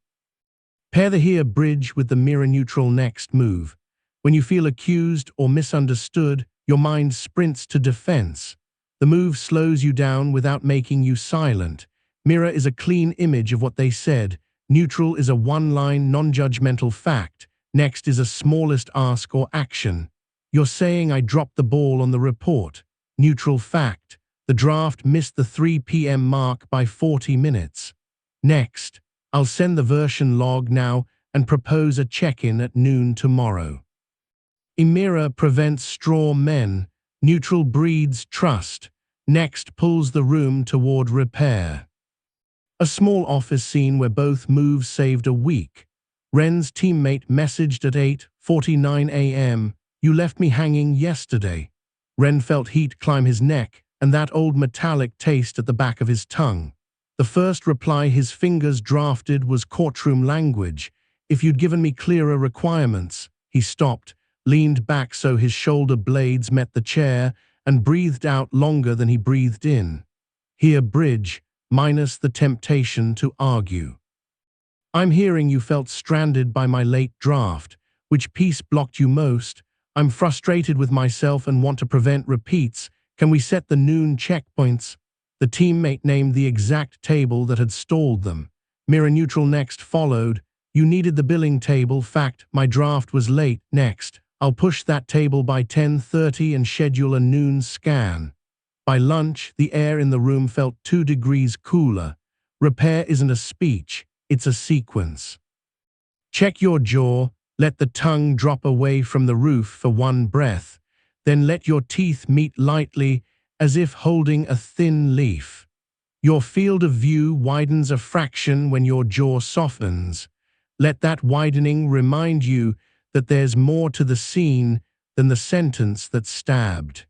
Pair the Hear bridge with the mirror-neutral next move. When you feel accused or misunderstood, your mind sprints to defense. The move slows you down without making you silent. Mirror is a clean image of what they said. Neutral is a one-line, non-judgmental fact. Next is a smallest ask or action. You're saying I dropped the ball on the report. Neutral fact. The draft missed the 3 p.m. mark by 40 minutes. Next, I'll send the version log now and propose a check-in at noon tomorrow. Mirror prevents straw men. Neutral breeds trust. Next pulls the room toward repair. A small office scene where both moves saved a week. Ren's teammate messaged at 8:49 a.m. You left me hanging yesterday. Ren felt heat climb his neck and that old metallic taste at the back of his tongue. The first reply his fingers drafted was courtroom language. If you'd given me clearer requirements. He stopped, leaned back so his shoulder blades met the chair, and breathed out longer than he breathed in. Hear bridge, minus the temptation to argue. I'm hearing you felt stranded by my late draft. Which piece blocked you most? I'm frustrated with myself and want to prevent repeats. Can we set the noon checkpoints? The teammate named the exact table that had stalled them. Mirror neutral next followed. You needed the billing table. Fact, my draft was late. Next, I'll push that table by 10:30 and schedule a noon scan. By lunch, the air in the room felt 2 degrees cooler. Repair isn't a speech, it's a sequence. Check your jaw, let the tongue drop away from the roof for one breath, then let your teeth meet lightly as if holding a thin leaf. Your field of view widens a fraction when your jaw softens. Let that widening remind you that there's more to the scene than the sentence that stabbed.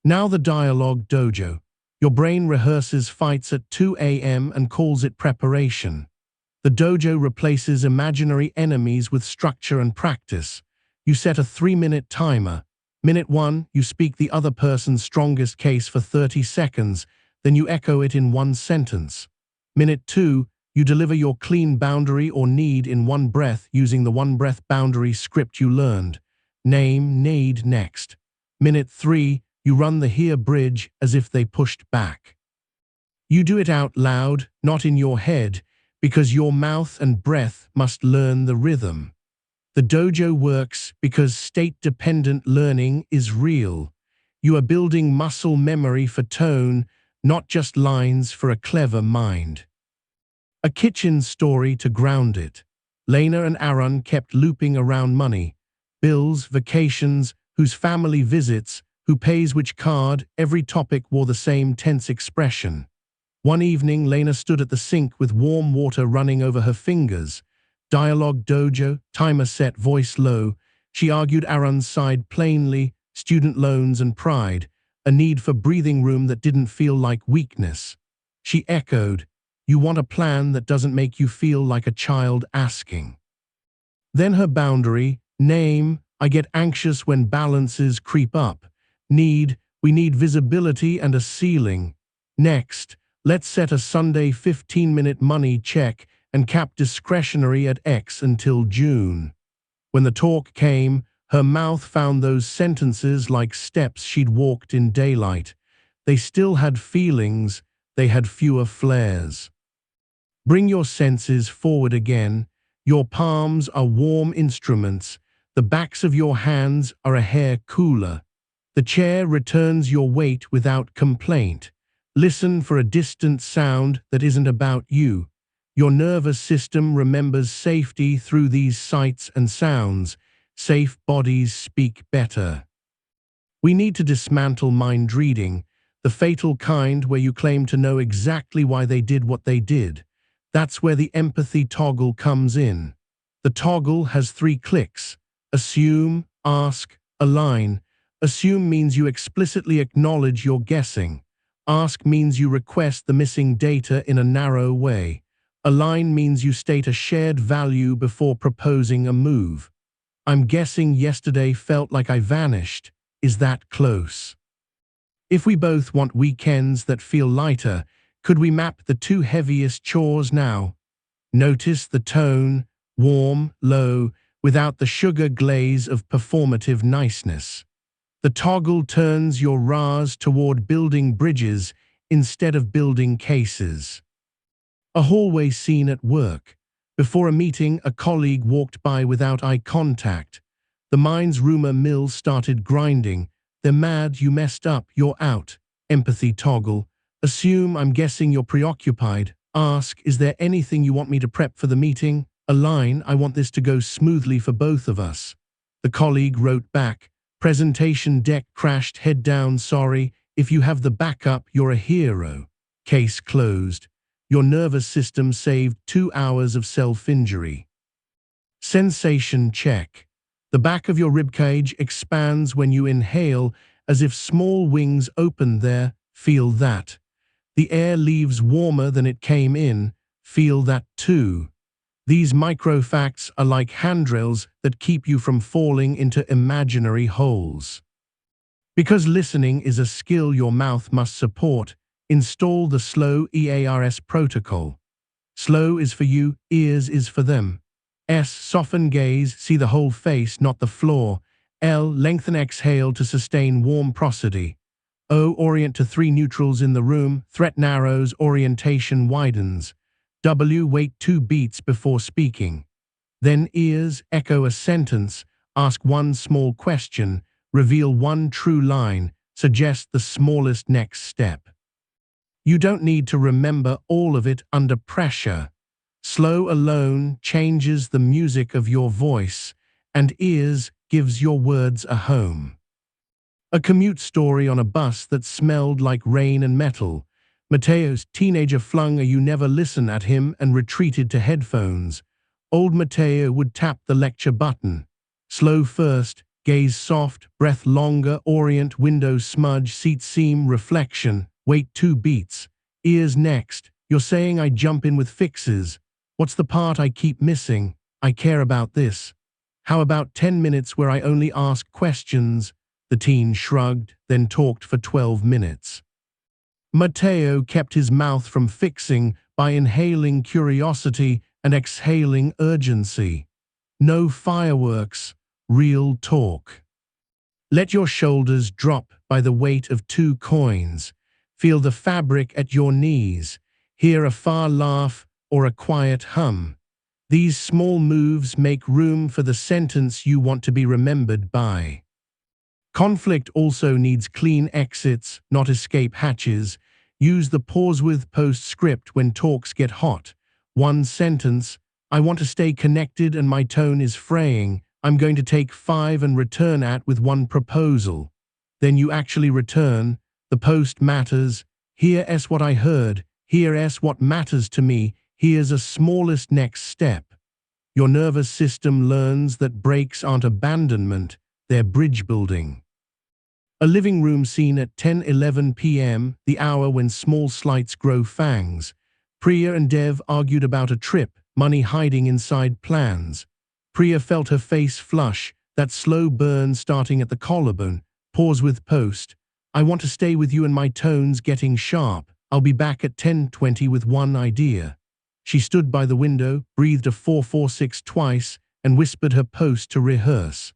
Now the dialogue dojo. Your brain rehearses fights at 2 a.m. and calls it preparation. The dojo replaces imaginary enemies with structure and practice. You set a 3-minute timer. Minute 1, you speak the other person's strongest case for 30 seconds, then you echo it in one sentence. Minute 2, you deliver your clean boundary or need in one breath using the one-breath boundary script you learned. Name, need, next. Minute 3, you run the Hear bridge as if they pushed back. You do it out loud, not in your head, because your mouth and breath must learn the rhythm. The dojo works because state-dependent learning is real. You are building muscle memory for tone, not just lines for a clever mind. A kitchen story to ground it. Lena and Aaron kept looping around money, bills, vacations, whose family visits, who pays which card. Every topic wore the same tense expression. One evening, Lena stood at the sink with warm water running over her fingers. Dialogue dojo, timer set, voice low. She argued Aaron's side plainly, student loans and pride, a need for breathing room that didn't feel like weakness. She echoed, you want a plan that doesn't make you feel like a child asking. Then her boundary, name, I get anxious when balances creep up. We need visibility and a ceiling. Next, let's set a Sunday 15-minute money check and cap discretionary at X until June. When the talk came, her mouth found those sentences like steps she'd walked in daylight. They still had feelings, they had fewer flares. Bring your senses forward again. Your palms are warm instruments. The backs of your hands are a hair cooler. The chair returns your weight without complaint. Listen for a distant sound that isn't about you. Your nervous system remembers safety through these sights and sounds. Safe bodies speak better. We need to dismantle mind reading, the fatal kind where you claim to know exactly why they did what they did. That's where the empathy toggle comes in. The toggle has 3 clicks: assume, ask, align. Assume means you explicitly acknowledge you're guessing. Ask means you request the missing data in a narrow way. Align means you state a shared value before proposing a move. I'm guessing yesterday felt like I vanished. Is that close? If we both want weekends that feel lighter, could we map the 2 heaviest chores now? Notice the tone, warm, low, without the sugar glaze of performative niceness. The toggle turns your RAs toward building bridges instead of building cases. A hallway scene at work. Before a meeting, a colleague walked by without eye contact. The mind's rumor mill started grinding. They're mad, you messed up, you're out. Empathy toggle. Assume, I'm guessing you're preoccupied. Ask, is there anything you want me to prep for the meeting? Align, I want this to go smoothly for both of us. The colleague wrote back, presentation deck crashed, head down, sorry. If you have the backup, you're a hero. Case closed. Your nervous system saved 2 hours of self-injury. Sensation check. The back of your ribcage expands when you inhale, as if small wings open there. Feel that. The air leaves warmer than it came in. Feel that too. These micro-facts are like handrails that keep you from falling into imaginary holes. Because listening is a skill your mouth must support, install the slow EARS protocol. Slow is for you, ears is for them. S, soften gaze, see the whole face, not the floor. L, lengthen exhale to sustain warm prosody. O, orient to 3 neutrals in the room, threat narrows, orientation widens. W, wait 2 beats before speaking. Then ears, echo a sentence, ask 1 small question, reveal 1 true line, suggest the smallest next step. You don't need to remember all of it under pressure. Slow alone changes the music of your voice, and ears gives your words a home. A commute story on a bus that smelled like rain and metal. Mateo's teenager flung a "you never listen" at him and retreated to headphones. Old Mateo would tap the lecture button. Slow first, gaze soft, breath longer, orient, window smudge, seat seam, reflection, wait 2 beats. Ears next, you're saying I jump in with fixes. What's the part I keep missing? I care about this. How about 10 minutes where I only ask questions? The teen shrugged, then talked for 12 minutes. Mateo kept his mouth from fixing by inhaling curiosity and exhaling urgency. No fireworks, real talk. Let your shoulders drop by the weight of 2 coins. Feel the fabric at your knees. Hear a far laugh or a quiet hum. These small moves make room for the sentence you want to be remembered by. Conflict also needs clean exits, not escape hatches. Use the pause with postscript when talks get hot. 1 sentence, I want to stay connected and my tone is fraying. I'm going to take 5 and return at with 1 proposal. Then you actually return. The post matters. Here is what I heard. Here is what matters to me. Here's a smallest next step. Your nervous system learns that breaks aren't abandonment, they're bridge building. A living room scene at 10:11 p.m., the hour when small slights grow fangs. Priya and Dev argued about a trip, money hiding inside plans. Priya felt her face flush, that slow burn starting at the collarbone, pause with post. I want to stay with you and my tones getting sharp. I'll be back at 10:20 with one idea. She stood by the window, breathed a 446 twice, and whispered her post to rehearse.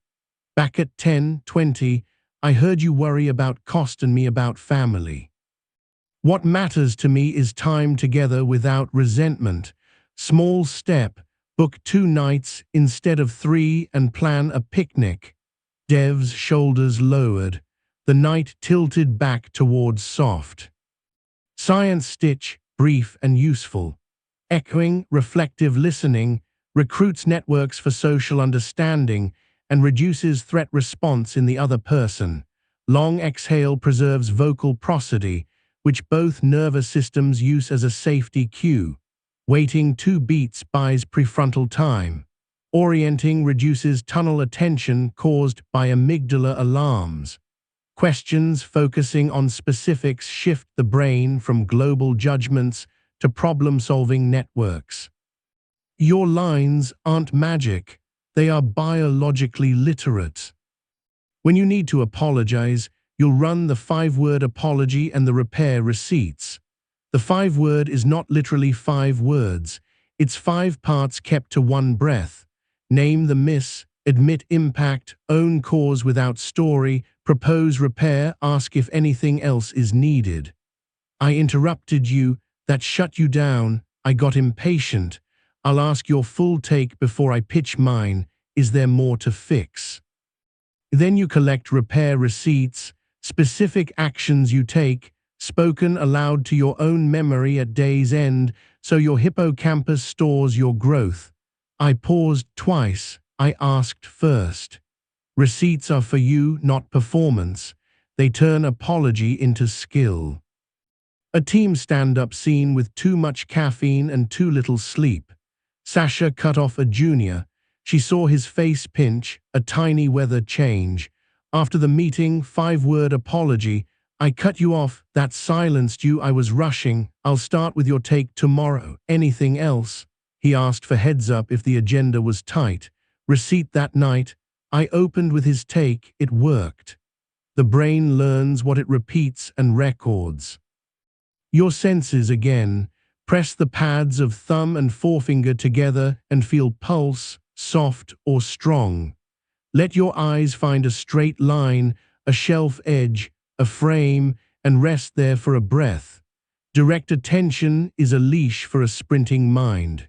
Back at 10:20, I heard you worry about cost and me about family. What matters to me is time together without resentment. Small step, book 2 nights instead of 3 and plan a picnic. Dev's shoulders lowered. The night tilted back towards soft. Science stitch, brief and useful. Echoing, reflective listening, recruits networks for social understanding, and reduces threat response in the other person. Long exhale preserves vocal prosody, which both nervous systems use as a safety cue. Waiting 2 beats buys prefrontal time. Orienting reduces tunnel attention caused by amygdala alarms. Questions focusing on specifics shift the brain from global judgments to problem-solving networks. Your lines aren't magic, they are biologically literate. When you need to apologize, you'll run the 5-word apology and the repair receipts. The 5-word is not literally 5 words, it's 5 parts kept to 1 breath. Name the miss, admit impact, own cause without story, propose repair, ask if anything else is needed. I interrupted you, that shut you down, I got impatient. I'll ask your full take before I pitch mine, is there more to fix? Then you collect repair receipts, specific actions you take, spoken aloud to your own memory at day's end, so your hippocampus stores your growth. I paused twice, I asked first. Receipts are for you, not performance. They turn apology into skill. A team stand-up scene with too much caffeine and too little sleep. Sasha cut off a junior. She saw his face pinch, a tiny weather change. After the meeting, 5-word apology. I cut you off, that silenced you, I was rushing. I'll start with your take tomorrow. Anything else? He asked for heads up if the agenda was tight. Receipt that night. I opened with his take, it worked. The brain learns what it repeats and records. Your senses again. Press the pads of thumb and forefinger together and feel pulse, soft or strong. Let your eyes find a straight line, a shelf edge, a frame, and rest there for a breath. Direct attention is a leash for a sprinting mind.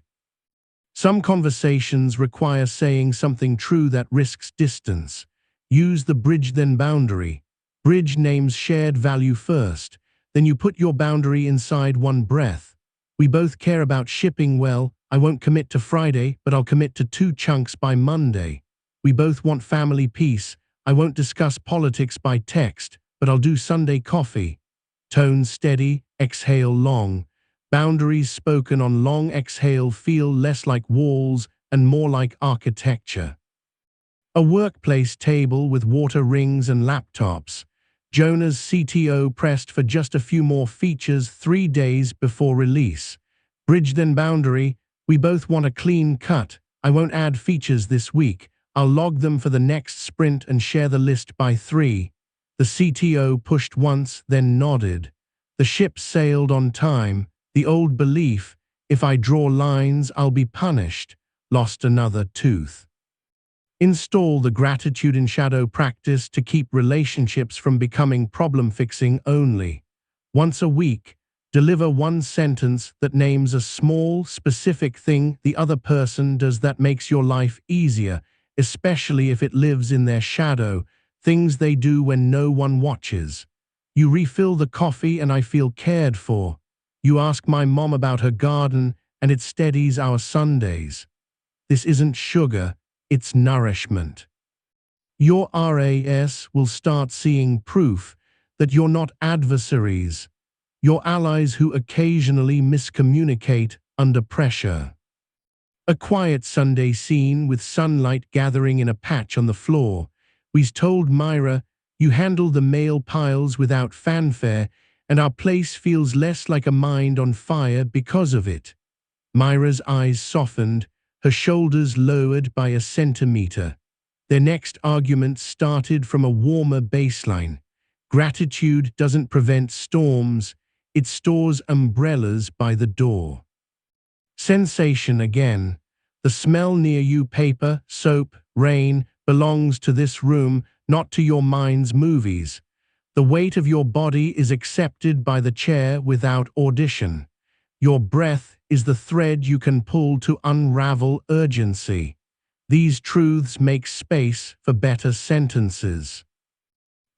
Some conversations require saying something true that risks distance. Use the bridge then boundary. Bridge names shared value first, then you put your boundary inside 1 breath. We both care about shipping well. I won't commit to Friday, but I'll commit to 2 chunks by Monday. We both want family peace. I won't discuss politics by text, but I'll do Sunday coffee. Tone steady, exhale long. Boundaries spoken on long exhale feel less like walls and more like architecture. A workplace table with water rings and laptops. Jonah's CTO pressed for just a few more features 3 days before release. Bridge then boundary. We both want a clean cut. I won't add features this week. I'll log them for the next sprint and share the list by 3. The CTO pushed once, then nodded. The ship sailed on time. The old belief, if I draw lines, I'll be punished, lost another tooth. Install the gratitude in shadow practice to keep relationships from becoming problem-fixing only. Once a week, deliver 1 sentence that names a small, specific thing the other person does that makes your life easier, especially if it lives in their shadow, things they do when no one watches. You refill the coffee and I feel cared for. You ask my mom about her garden and it steadies our Sundays. This isn't sugar, it's nourishment. Your RAS will start seeing proof that you're not adversaries. You're allies who occasionally miscommunicate under pressure. A quiet Sunday scene with sunlight gathering in a patch on the floor. We've told Myra, you handle the mail piles without fanfare, and our place feels less like a mind on fire because of it. Myra's eyes softened, her shoulders lowered by a centimeter. Their next argument started from a warmer baseline. Gratitude doesn't prevent storms, it stores umbrellas by the door. Sensation again. The smell near you, paper, soap, rain, belongs to this room, not to your mind's movies. The weight of your body is accepted by the chair without audition. Your breath is the thread you can pull to unravel urgency. These truths make space for better sentences.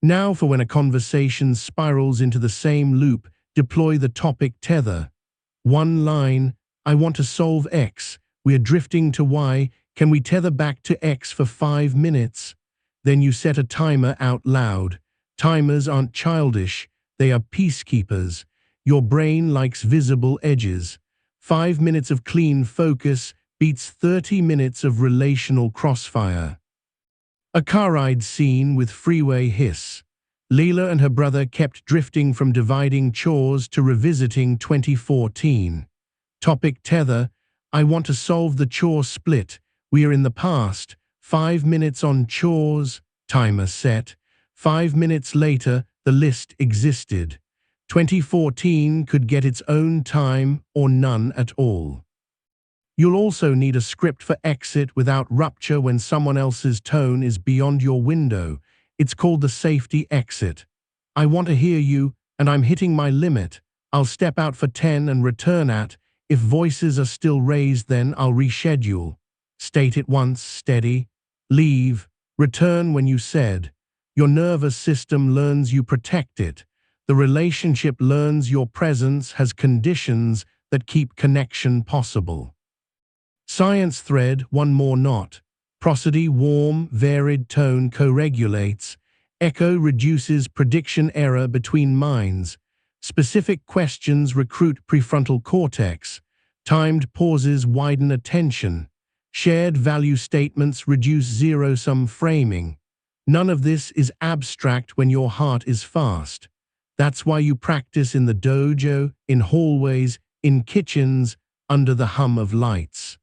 Now for when a conversation spirals into the same loop, deploy the topic tether. One line, I want to solve X. We are drifting to Y. Can we tether back to X for 5 minutes? Then you set a timer out loud. Timers aren't childish, they are peacekeepers. Your brain likes visible edges. 5 minutes of clean focus beats 30 minutes of relational crossfire. A car ride scene with freeway hiss. Leela and her brother kept drifting from dividing chores to revisiting 2014. Topic tether, I want to solve the chore split. We are in the past. 5 minutes on chores, timer set. 5 minutes later, the list existed. 2014 could get its own time or none at all. You'll also need a script for exit without rupture when someone else's tone is beyond your window. It's called the safety exit. I want to hear you, and I'm hitting my limit. I'll step out for 10 and return at. If voices are still raised, then I'll reschedule. State it once, steady. Leave. Return when you said. Your nervous system learns you protect it. The relationship learns your presence has conditions that keep connection possible. Science thread, one more knot. Prosody, warm, varied tone co-regulates. Echo reduces prediction error between minds. Specific questions recruit prefrontal cortex. Timed pauses widen attention. Shared value statements reduce zero-sum framing. None of this is abstract when your heart is fast. That's why you practice in the dojo, in hallways, in kitchens, under the hum of lights.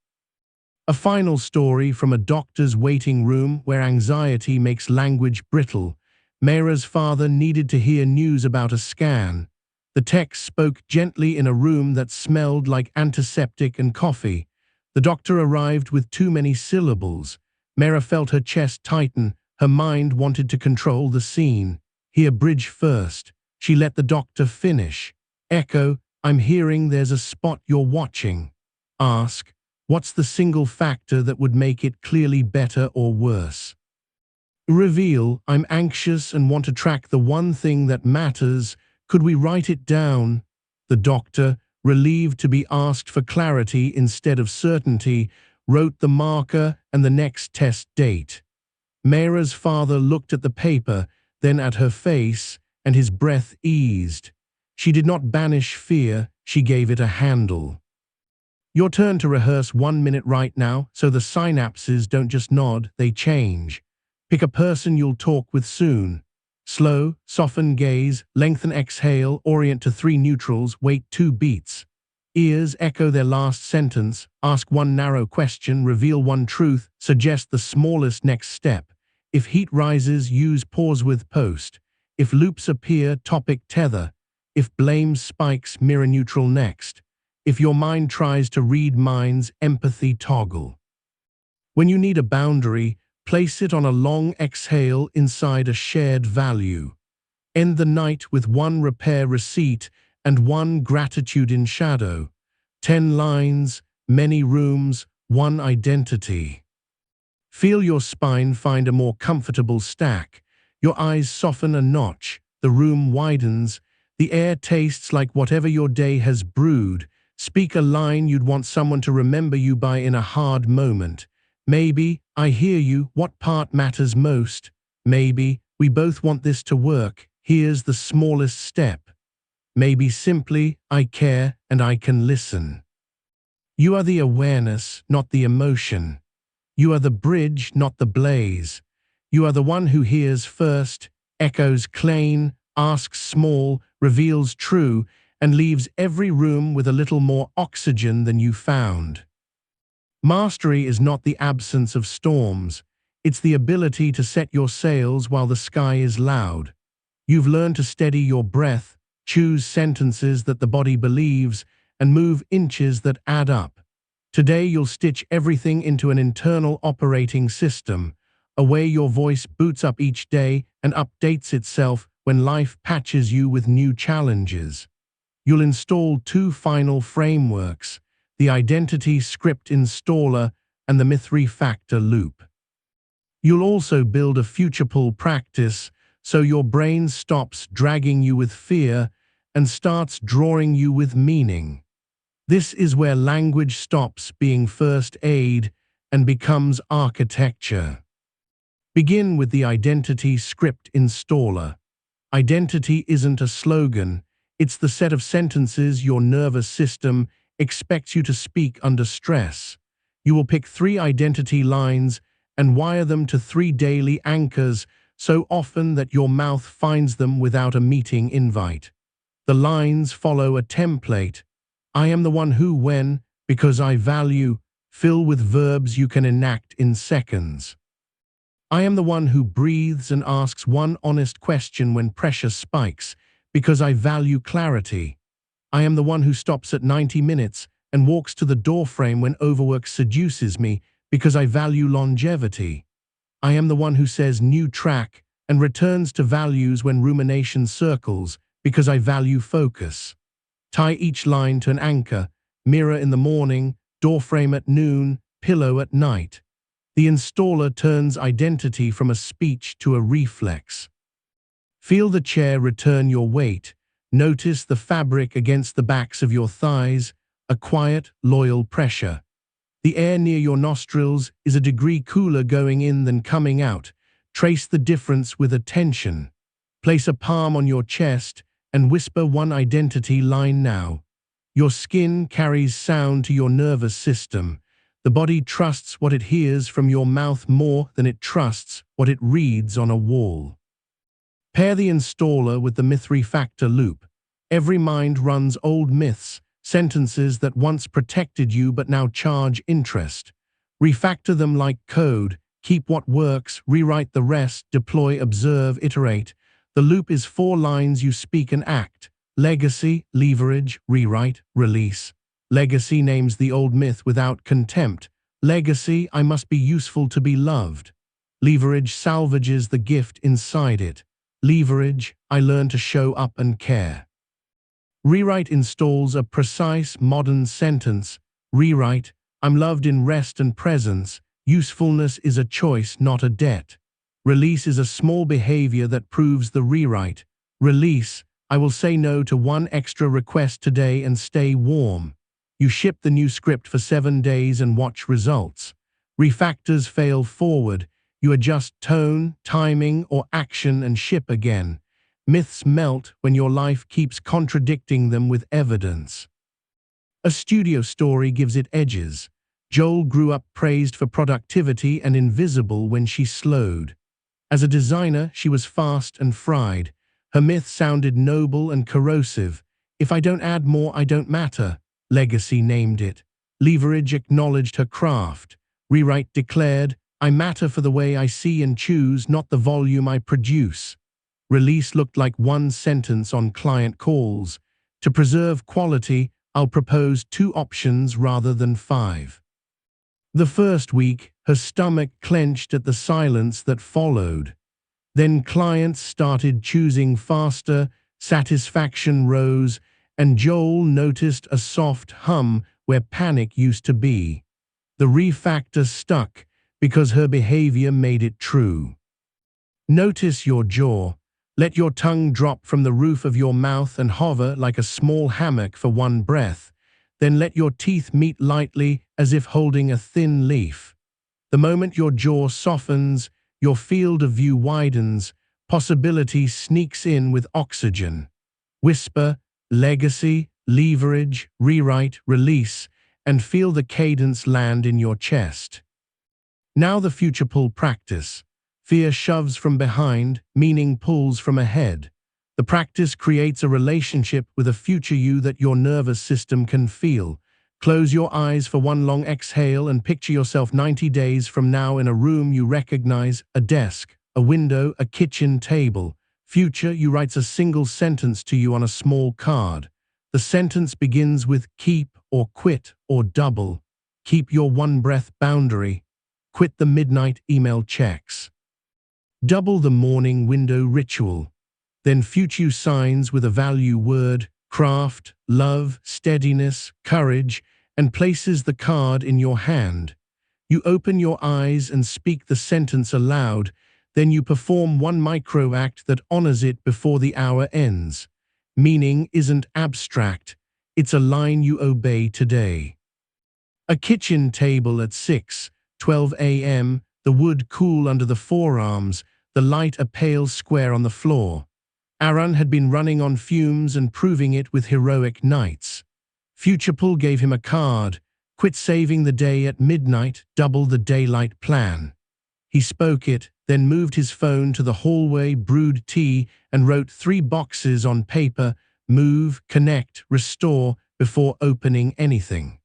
A final story from a doctor's waiting room where anxiety makes language brittle. Mayra's father needed to hear news about a scan. The tech spoke gently in a room that smelled like antiseptic and coffee. The doctor arrived with too many syllables. Mayra felt her chest tighten. Her mind wanted to control the scene. Hear bridge first. She let the doctor finish. Echo, I'm hearing there's a spot you're watching. Ask, what's the single factor that would make it clearly better or worse? Reveal, I'm anxious and want to track the one thing that matters. Could we write it down? The doctor, relieved to be asked for clarity instead of certainty, wrote the marker and the next test date. Mayra's father looked at the paper, then at her face, and his breath eased. She did not banish fear, she gave it a handle. Your turn to rehearse 1 minute right now, so the synapses don't just nod, they change. Pick a person you'll talk with soon. Slow, soften gaze, lengthen exhale, orient to 3 neutrals, wait 2 beats. Ears echo their last sentence, ask 1 narrow question, reveal 1 truth, suggest the smallest next step. If heat rises, use pause with post. If loops appear, topic tether. If blame spikes, mirror neutral next. If your mind tries to read minds, empathy toggle. When you need a boundary, place it on a long exhale inside a shared value. End the night with 1 repair receipt and 1 gratitude in shadow. 10 lines, many rooms, 1 identity. Feel your spine find a more comfortable stack. Your eyes soften a notch. The room widens. The air tastes like whatever your day has brewed. Speak a line you'd want someone to remember you by in a hard moment. Maybe, I hear you, what part matters most? Maybe, we both want this to work, here's the smallest step. Maybe simply, I care and I can listen. You are the awareness, not the emotion. You are the bridge, not the blaze. You are the one who hears first, echoes clean, asks small, reveals true, and leaves every room with a little more oxygen than you found. Mastery is not the absence of storms, It's the ability to set your sails while the sky is loud. You've learned to steady your breath, choose sentences that the body believes, and move inches that add up. Today you'll stitch everything into an internal operating system, a way your voice boots up each day and updates itself when life patches you with new challenges. You'll install 2 final frameworks, the Identity Script Installer and the Myth-Refactor loop. You'll also build a future-pull practice so your brain stops dragging you with fear and starts drawing you with meaning. This is where language stops being first aid and becomes architecture. Begin with the Identity Script Installer. Identity isn't a slogan, it's the set of sentences your nervous system expects you to speak under stress. You will pick 3 identity lines and wire them to 3 daily anchors so often that your mouth finds them without a meeting invite. The lines follow a template. I am the one who, when, because I value, fill with verbs you can enact in seconds. I am the one who breathes and asks one honest question when pressure spikes, because I value clarity. I am the one who stops at 90 minutes and walks to the doorframe when overwork seduces me, because I value longevity. I am the one who says new track and returns to values when rumination circles, because I value focus. Tie each line to an anchor, mirror in the morning, doorframe at noon, pillow at night. The installer turns identity from a speech to a reflex. Feel the chair return your weight. Notice the fabric against the backs of your thighs, a quiet, loyal pressure. The air near your nostrils is a degree cooler going in than coming out. Trace the difference with attention. Place a palm on your chest and whisper one identity line now. Your skin carries sound to your nervous system. The body trusts what it hears from your mouth more than it trusts what it reads on a wall. Pair the installer with the Myth-Refactor loop. Every mind runs old myths, sentences that once protected you but now charge interest. Refactor them like code. Keep what works, rewrite the rest, deploy, observe, iterate. The loop is 4 lines you speak and act. Legacy, leverage, rewrite, release. Legacy names the old myth without contempt. Legacy, I must be useful to be loved. Leverage salvages the gift inside it. Leverage, I learn to show up and care. Rewrite installs a precise, modern sentence. Rewrite, I'm loved in rest and presence. Usefulness is a choice, not a debt. Release is a small behavior that proves the rewrite. Release, I will say no to 1 extra request today and stay warm. You ship the new script for 7 days and watch results. Refactors fail forward. You adjust tone, timing, or action and ship again. Myths melt when your life keeps contradicting them with evidence. A studio story gives it edges. Joel grew up praised for productivity and invisible when she slowed. As a designer, she was fast and fried. Her myth sounded noble and corrosive. If I don't add more, I don't matter. Legacy named it. Leverage acknowledged her craft. Rewrite declared, I matter for the way I see and choose, not the volume I produce. Release looked like 1 sentence on client calls. To preserve quality, I'll propose 2 options rather than 5. The first week, her stomach clenched at the silence that followed. Then clients started choosing faster, satisfaction rose, and Joel noticed a soft hum where panic used to be. The refactor stuck because her behavior made it true. Notice your jaw. Let your tongue drop from the roof of your mouth and hover like a small hammock for 1 breath. Then let your teeth meet lightly as if holding a thin leaf. The moment your jaw softens, your field of view widens, possibility sneaks in with oxygen. Whisper, legacy, leverage, rewrite, release, and feel the cadence land in your chest. Now the future pull practice. Fear shoves from behind, meaning pulls from ahead. The practice creates a relationship with a future you that your nervous system can feel. Close your eyes for one long exhale and picture yourself 90 days from now in a room you recognize, a desk, a window, a kitchen table. Future, you writes a single sentence to you on a small card. The sentence begins with keep or quit or double. Keep your one-breath boundary. Quit the midnight email checks. Double the morning window ritual. Then future signs with a value word, craft, love, steadiness, courage, and places the card in your hand. You open your eyes and speak the sentence aloud, then you perform one micro-act that honors it before the hour ends. Meaning isn't abstract, it's a line you obey today. A kitchen table at 6:12 a.m., the wood cool under the forearms, the light a pale square on the floor. Aaron had been running on fumes and proving it with heroic nights. Futurepul gave him a card, quit saving the day at midnight, double the daylight plan. He spoke it, then moved his phone to the hallway, brewed tea, and wrote 3 boxes on paper, move, connect, restore, before opening anything.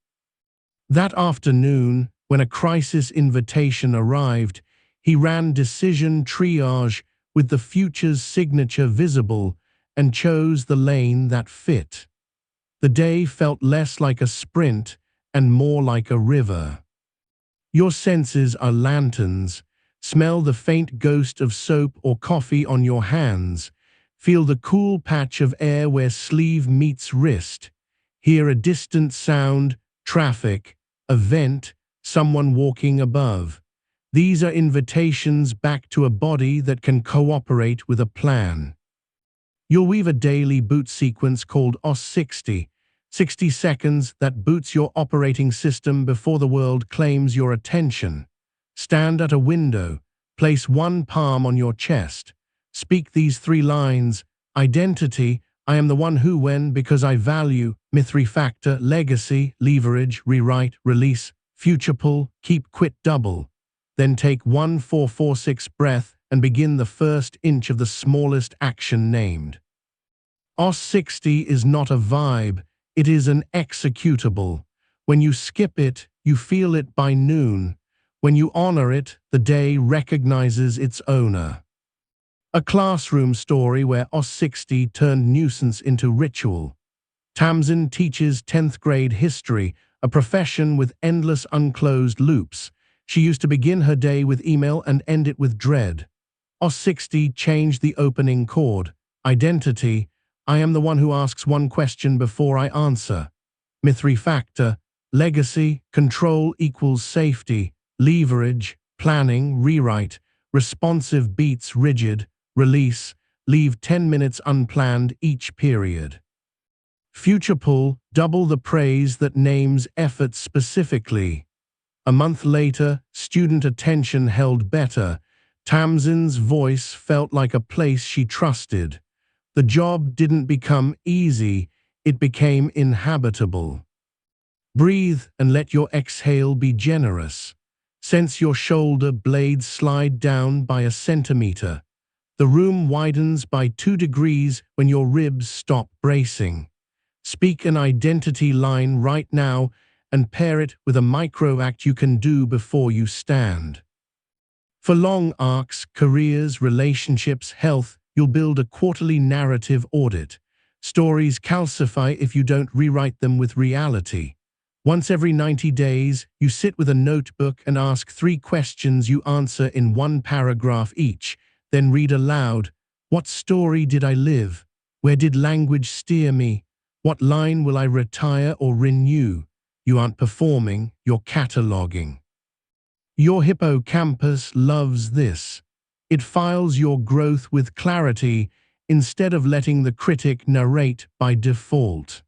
That afternoon, when a crisis invitation arrived, he ran decision triage with the future's signature visible and chose the lane that fit. The day felt less like a sprint and more like a river. Your senses are lanterns. Smell the faint ghost of soap or coffee on your hands. Feel the cool patch of air where sleeve meets wrist. Hear a distant sound, traffic, a vent, someone walking above. These are invitations back to a body that can cooperate with a plan. You'll weave a daily boot sequence called OS 60 seconds that boots your operating system before the world claims your attention. Stand at a window, place one palm on your chest. Speak these 3 lines: identity, I am the one who, when, because I value, Myth-Refactor, legacy, leverage, rewrite, release, futurepul, keep, quit, double. Then take 1-4-4-6 breath and begin the first inch of the smallest action named. OS 60 is not a vibe, it is an executable. When you skip it, you feel it by noon. When you honor it, the day recognizes its owner. A classroom story where OS 60 turned nuisance into ritual. Tamsin teaches 10th grade history, a profession with endless unclosed loops. She used to begin her day with email and end it with dread. OS 60 changed the opening chord. Identity, I am the one who asks one question before I answer. Myth-Refactor, legacy, control equals safety, leverage, planning, rewrite, responsive beats rigid, release, leave 10 minutes unplanned each period. Futurepul, double the praise that names effort specifically. A month later, student attention held better. Tamsin's voice felt like a place she trusted. The job didn't become easy, it became inhabitable. Breathe and let your exhale be generous. Sense your shoulder blades slide down by a centimeter. The room widens by 2 degrees when your ribs stop bracing. Speak an identity line right now and pair it with a micro-act you can do before you stand. For long arcs, careers, relationships, health, you'll build a quarterly narrative audit. Stories calcify if you don't rewrite them with reality. Once every 90 days, you sit with a notebook and ask 3 questions you answer in 1 paragraph each, then read aloud. What story did I live? Where did language steer me? What line will I retire or renew? You aren't performing, you're cataloging. Your hippocampus loves this. It files your growth with clarity instead of letting the critic narrate by default.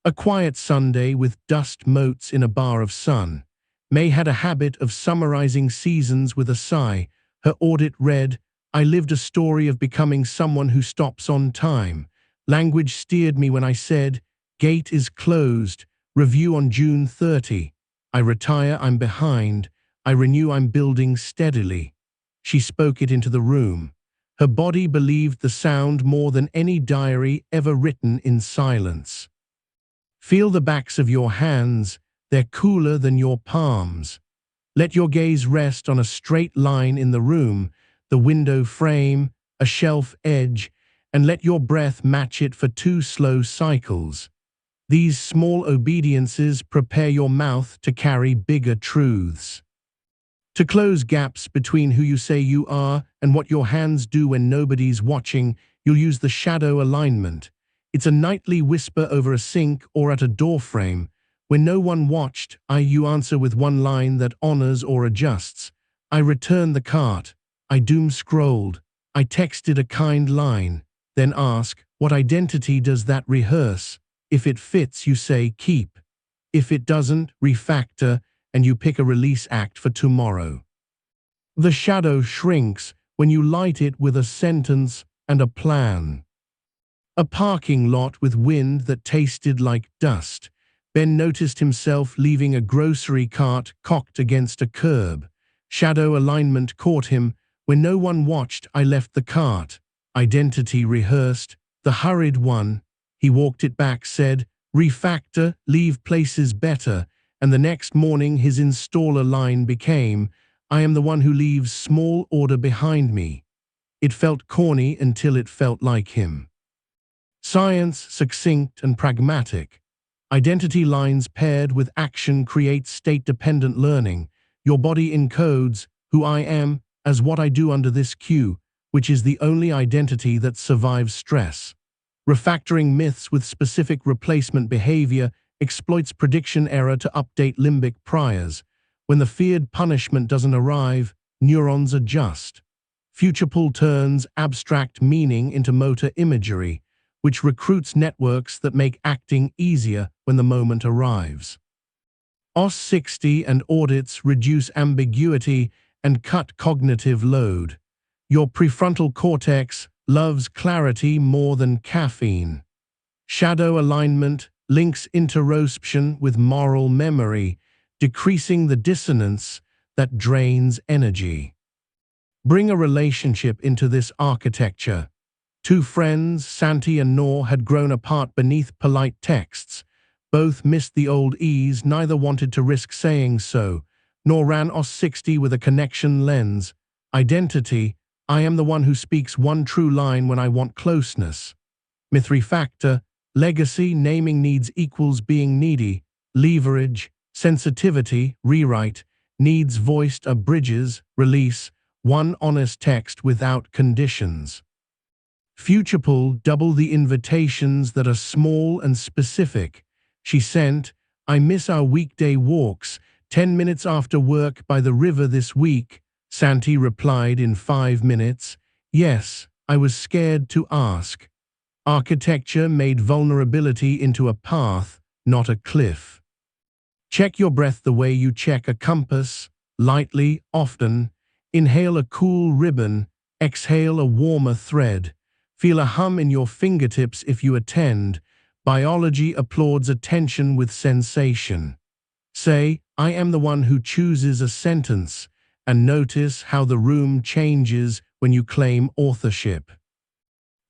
A quiet Sunday with dust motes in a bar of sun. May had a habit of summarizing seasons with a sigh. Her audit read, I lived a story of becoming someone who stops on time. Language steered me when I said, gate is closed, review on June 30. I retire, I'm behind. I renew, I'm building steadily. She spoke it into the room. Her body believed the sound more than any diary ever written in silence. Feel the backs of your hands, they're cooler than your palms. Let your gaze rest on a straight line in the room, the window frame, a shelf edge, and let your breath match it for 2 slow cycles. These small obediences prepare your mouth to carry bigger truths. To close gaps between who you say you are and what your hands do when nobody's watching, you'll use the shadow alignment. It's a nightly whisper over a sink or at a doorframe. When no one watched, you answer with one line that honors or adjusts. I returned the cart. I doom scrolled. I texted a kind line. Then ask, what identity does that rehearse? If it fits, you say keep. If it doesn't, refactor, and you pick a release act for tomorrow. The shadow shrinks when you light it with a sentence and a plan. A parking lot with wind that tasted like dust. Ben noticed himself leaving a grocery cart cocked against a curb. Shadow alignment caught him. When no one watched, I left the cart. Identity rehearsed. The hurried one. He walked it back, said, refactor, leave places better. And the next morning his installer line became, I am the one who leaves small order behind me. It felt corny until it felt like him. Science, succinct and pragmatic. Identity lines paired with action create state-dependent learning. Your body encodes who I am as what I do under this cue, which is the only identity that survives stress. Refactoring myths with specific replacement behavior exploits prediction error to update limbic priors. When the feared punishment doesn't arrive, neurons adjust. Future pull turns abstract meaning into motor imagery, which recruits networks that make acting easier when the moment arrives. OS 60 and audits reduce ambiguity and cut cognitive load. Your prefrontal cortex loves clarity more than caffeine. Shadow alignment links interoception with moral memory, decreasing the dissonance that drains energy. Bring a relationship into this architecture. 2 friends, Santi and Noor, had grown apart beneath polite texts. Both missed the old ease, neither wanted to risk saying so. Noor ran OS 60 with a connection lens. Identity, I am the one who speaks one true line when I want closeness. Myth-Refactor, legacy, naming needs equals being needy. Leverage, sensitivity, rewrite, needs voiced are bridges, release, one honest text without conditions. Future pull, double the invitations that are small and specific. She sent, I miss our weekday walks, 10 minutes after work by the river this week. Santi replied in 5 minutes, yes, I was scared to ask. Architecture made vulnerability into a path, not a cliff. Check your breath the way you check a compass, lightly, often. Inhale a cool ribbon, exhale a warmer thread. Feel a hum in your fingertips if you attend. Biology applauds attention with sensation. Say, I am the one who chooses a sentence, and notice how the room changes when you claim authorship.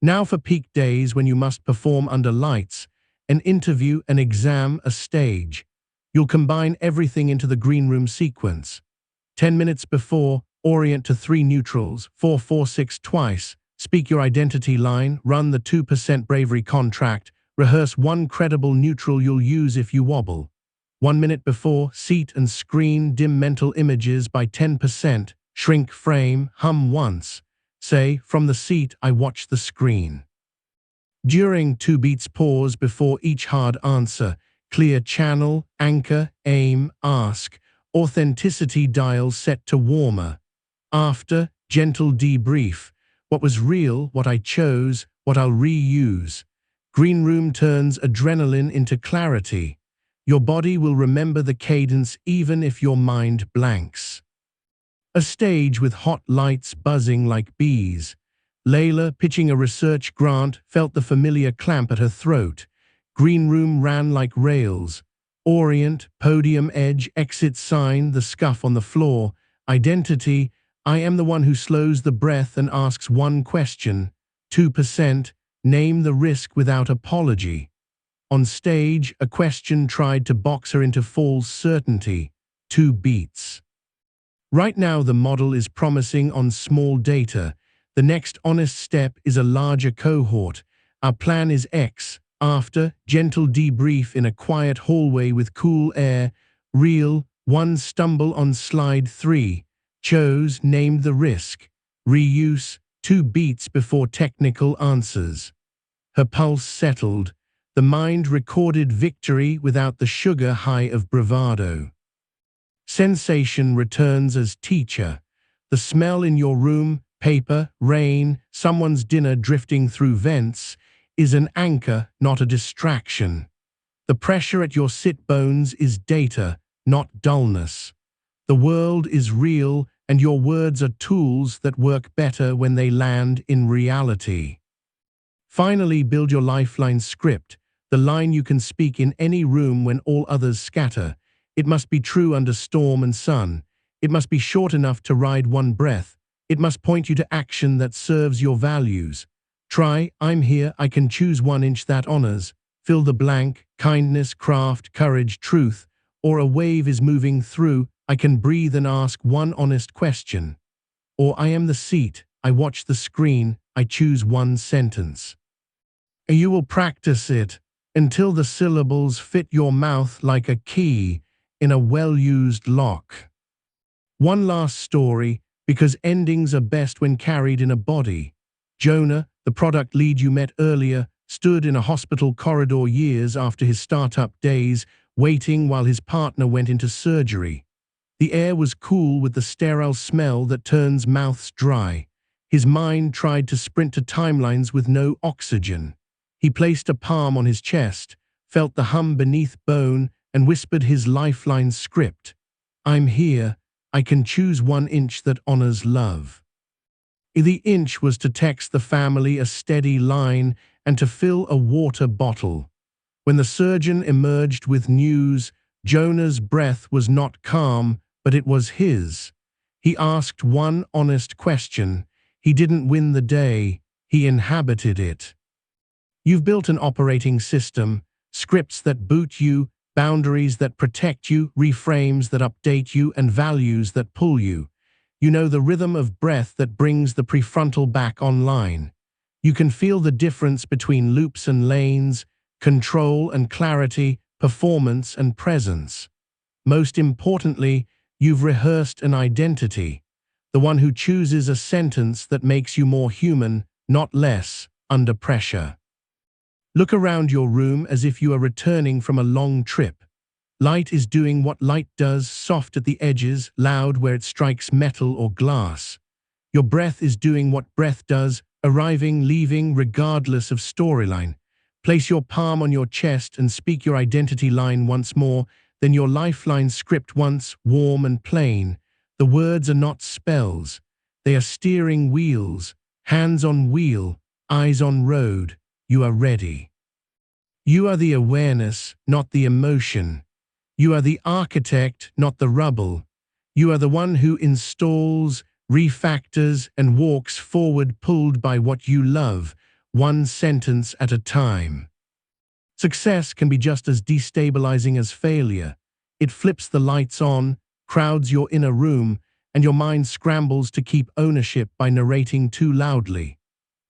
Now for peak days when you must perform under lights, an interview, an exam, a stage. You'll combine everything into the Greenroom Sequence. 10 minutes before, orient to 3 neutrals, 4-4-6 twice, speak your identity line, run the 2% bravery contract, rehearse one credible neutral you'll use if you wobble. 1 minute before, seat and screen, dim mental images by 10%, shrink frame, hum once. Say, from the seat I watch the screen. During 2 beats, pause before each hard answer. Clear channel, anchor, aim, ask. Authenticity dial set to warmer. After, gentle debrief. What was real, what I chose, what I'll reuse. Greenroom turns adrenaline into clarity. Your body will remember the cadence even if your mind blanks. A stage with hot lights buzzing like bees. Layla, pitching a research grant, felt the familiar clamp at her throat. Greenroom ran like rails. Orient, podium edge, exit sign, the scuff on the floor. Identity, I am the one who slows the breath and asks one question. 2%, name the risk without apology. On stage, a question tried to box her into false certainty. 2 beats. Right now, the model is promising on small data. The next honest step is a larger cohort. Our plan is X. After, gentle debrief in a quiet hallway with cool air. Real, 1 stumble on slide 3. Chose, named the risk. Reuse, 2 beats before technical answers. Her pulse settled. The mind recorded victory without the sugar high of bravado. Sensation returns as teacher. The smell in your room, paper, rain, someone's dinner drifting through vents, is an anchor, not a distraction. The pressure at your sit bones is data, not dullness. The world is real, and your words are tools that work better when they land in reality. Finally, build your lifeline script, the line you can speak in any room when all others scatter. It must be true under storm and sun. It must be short enough to ride 1 breath. It must point you to action that serves your values. Try, I'm here, I can choose 1 inch that honors. Fill the blank, kindness, craft, courage, truth. Or a wave is moving through, I can breathe and ask 1 honest question. Or I am the seat, I watch the screen, I choose 1 sentence. You will practice it until the syllables fit your mouth like a key in a well-used lock. 1 last story, because endings are best when carried in a body. Jonah, the product lead you met earlier, stood in a hospital corridor years after his startup days, waiting while his partner went into surgery. The air was cool with the sterile smell that turns mouths dry. His mind tried to sprint to timelines with no oxygen. He placed a palm on his chest, felt the hum beneath bone, and whispered his lifeline script. I'm here, I can choose 1 inch that honors love. The inch was to text the family a steady line and to fill a water bottle. When the surgeon emerged with news, Jonah's breath was not calm, but it was his. He asked 1 honest question. He didn't win the day, he inhabited it. You've built an operating system, scripts that boot you, boundaries that protect you, reframes that update you, and values that pull you. You know the rhythm of breath that brings the prefrontal back online. You can feel the difference between loops and lanes, control and clarity, performance and presence. Most importantly, you've rehearsed an identity, the one who chooses a sentence that makes you more human, not less, under pressure. Look around your room as if you are returning from a long trip. Light is doing what light does, soft at the edges, loud where it strikes metal or glass. Your breath is doing what breath does, arriving, leaving, regardless of storyline. Place your palm on your chest and speak your identity line once more, then your lifeline script once, warm and plain. The words are not spells. They are steering wheels, hands on wheel, eyes on road. You are ready. You are the awareness, not the emotion. You are the architect, not the rubble. You are the one who installs, refactors, and walks forward pulled by what you love, 1 sentence at a time. Success can be just as destabilizing as failure. It flips the lights on, crowds your inner room, and your mind scrambles to keep ownership by narrating too loudly.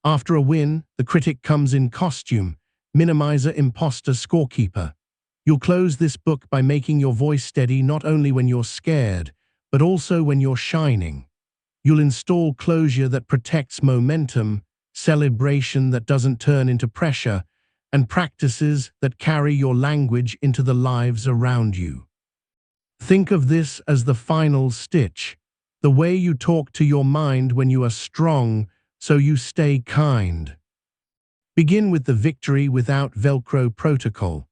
After a win, the critic comes in costume, minimizer, imposter, scorekeeper. You'll close this book by making your voice steady not only when you're scared, but also when you're shining. You'll install closure that protects momentum, celebration that doesn't turn into pressure, and practices that carry your language into the lives around you. Think of this as the final stitch, the way you talk to your mind when you are strong, so you stay kind. Begin with the victory without Velcro protocol.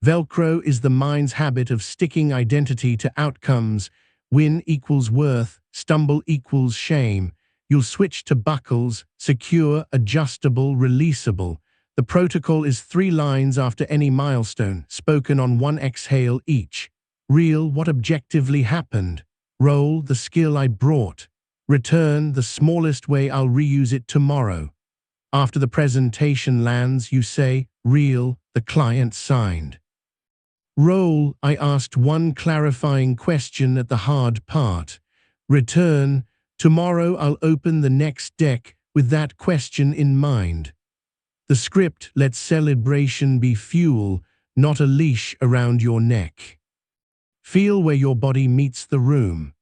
Velcro is the mind's habit of sticking identity to outcomes. Win equals worth, stumble equals shame. You'll switch to buckles, secure, adjustable, releasable. The protocol is 3 lines after any milestone, spoken on 1 exhale each. Real, what objectively happened. Roll, the skill I brought. Return, the smallest way I'll reuse it tomorrow. After the presentation lands, you say, "Real, the client signed." Roll, I asked one clarifying question at the hard part. Return, tomorrow I'll open the next deck with that question in mind. The script lets celebration be fuel, not a leash around your neck. Feel where your body meets the room.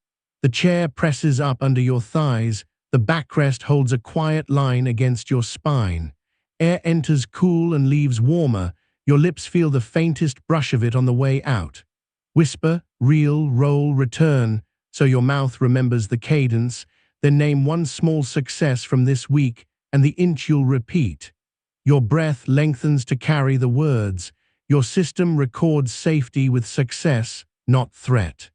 The chair presses up under your thighs, the backrest holds a quiet line against your spine. Air enters cool and leaves warmer, your lips feel the faintest brush of it on the way out. Whisper, "Real, roll, return," so your mouth remembers the cadence, then name one small success from this week and the inch you'll repeat. Your breath lengthens to carry the words. Your system records safety with success, not threat.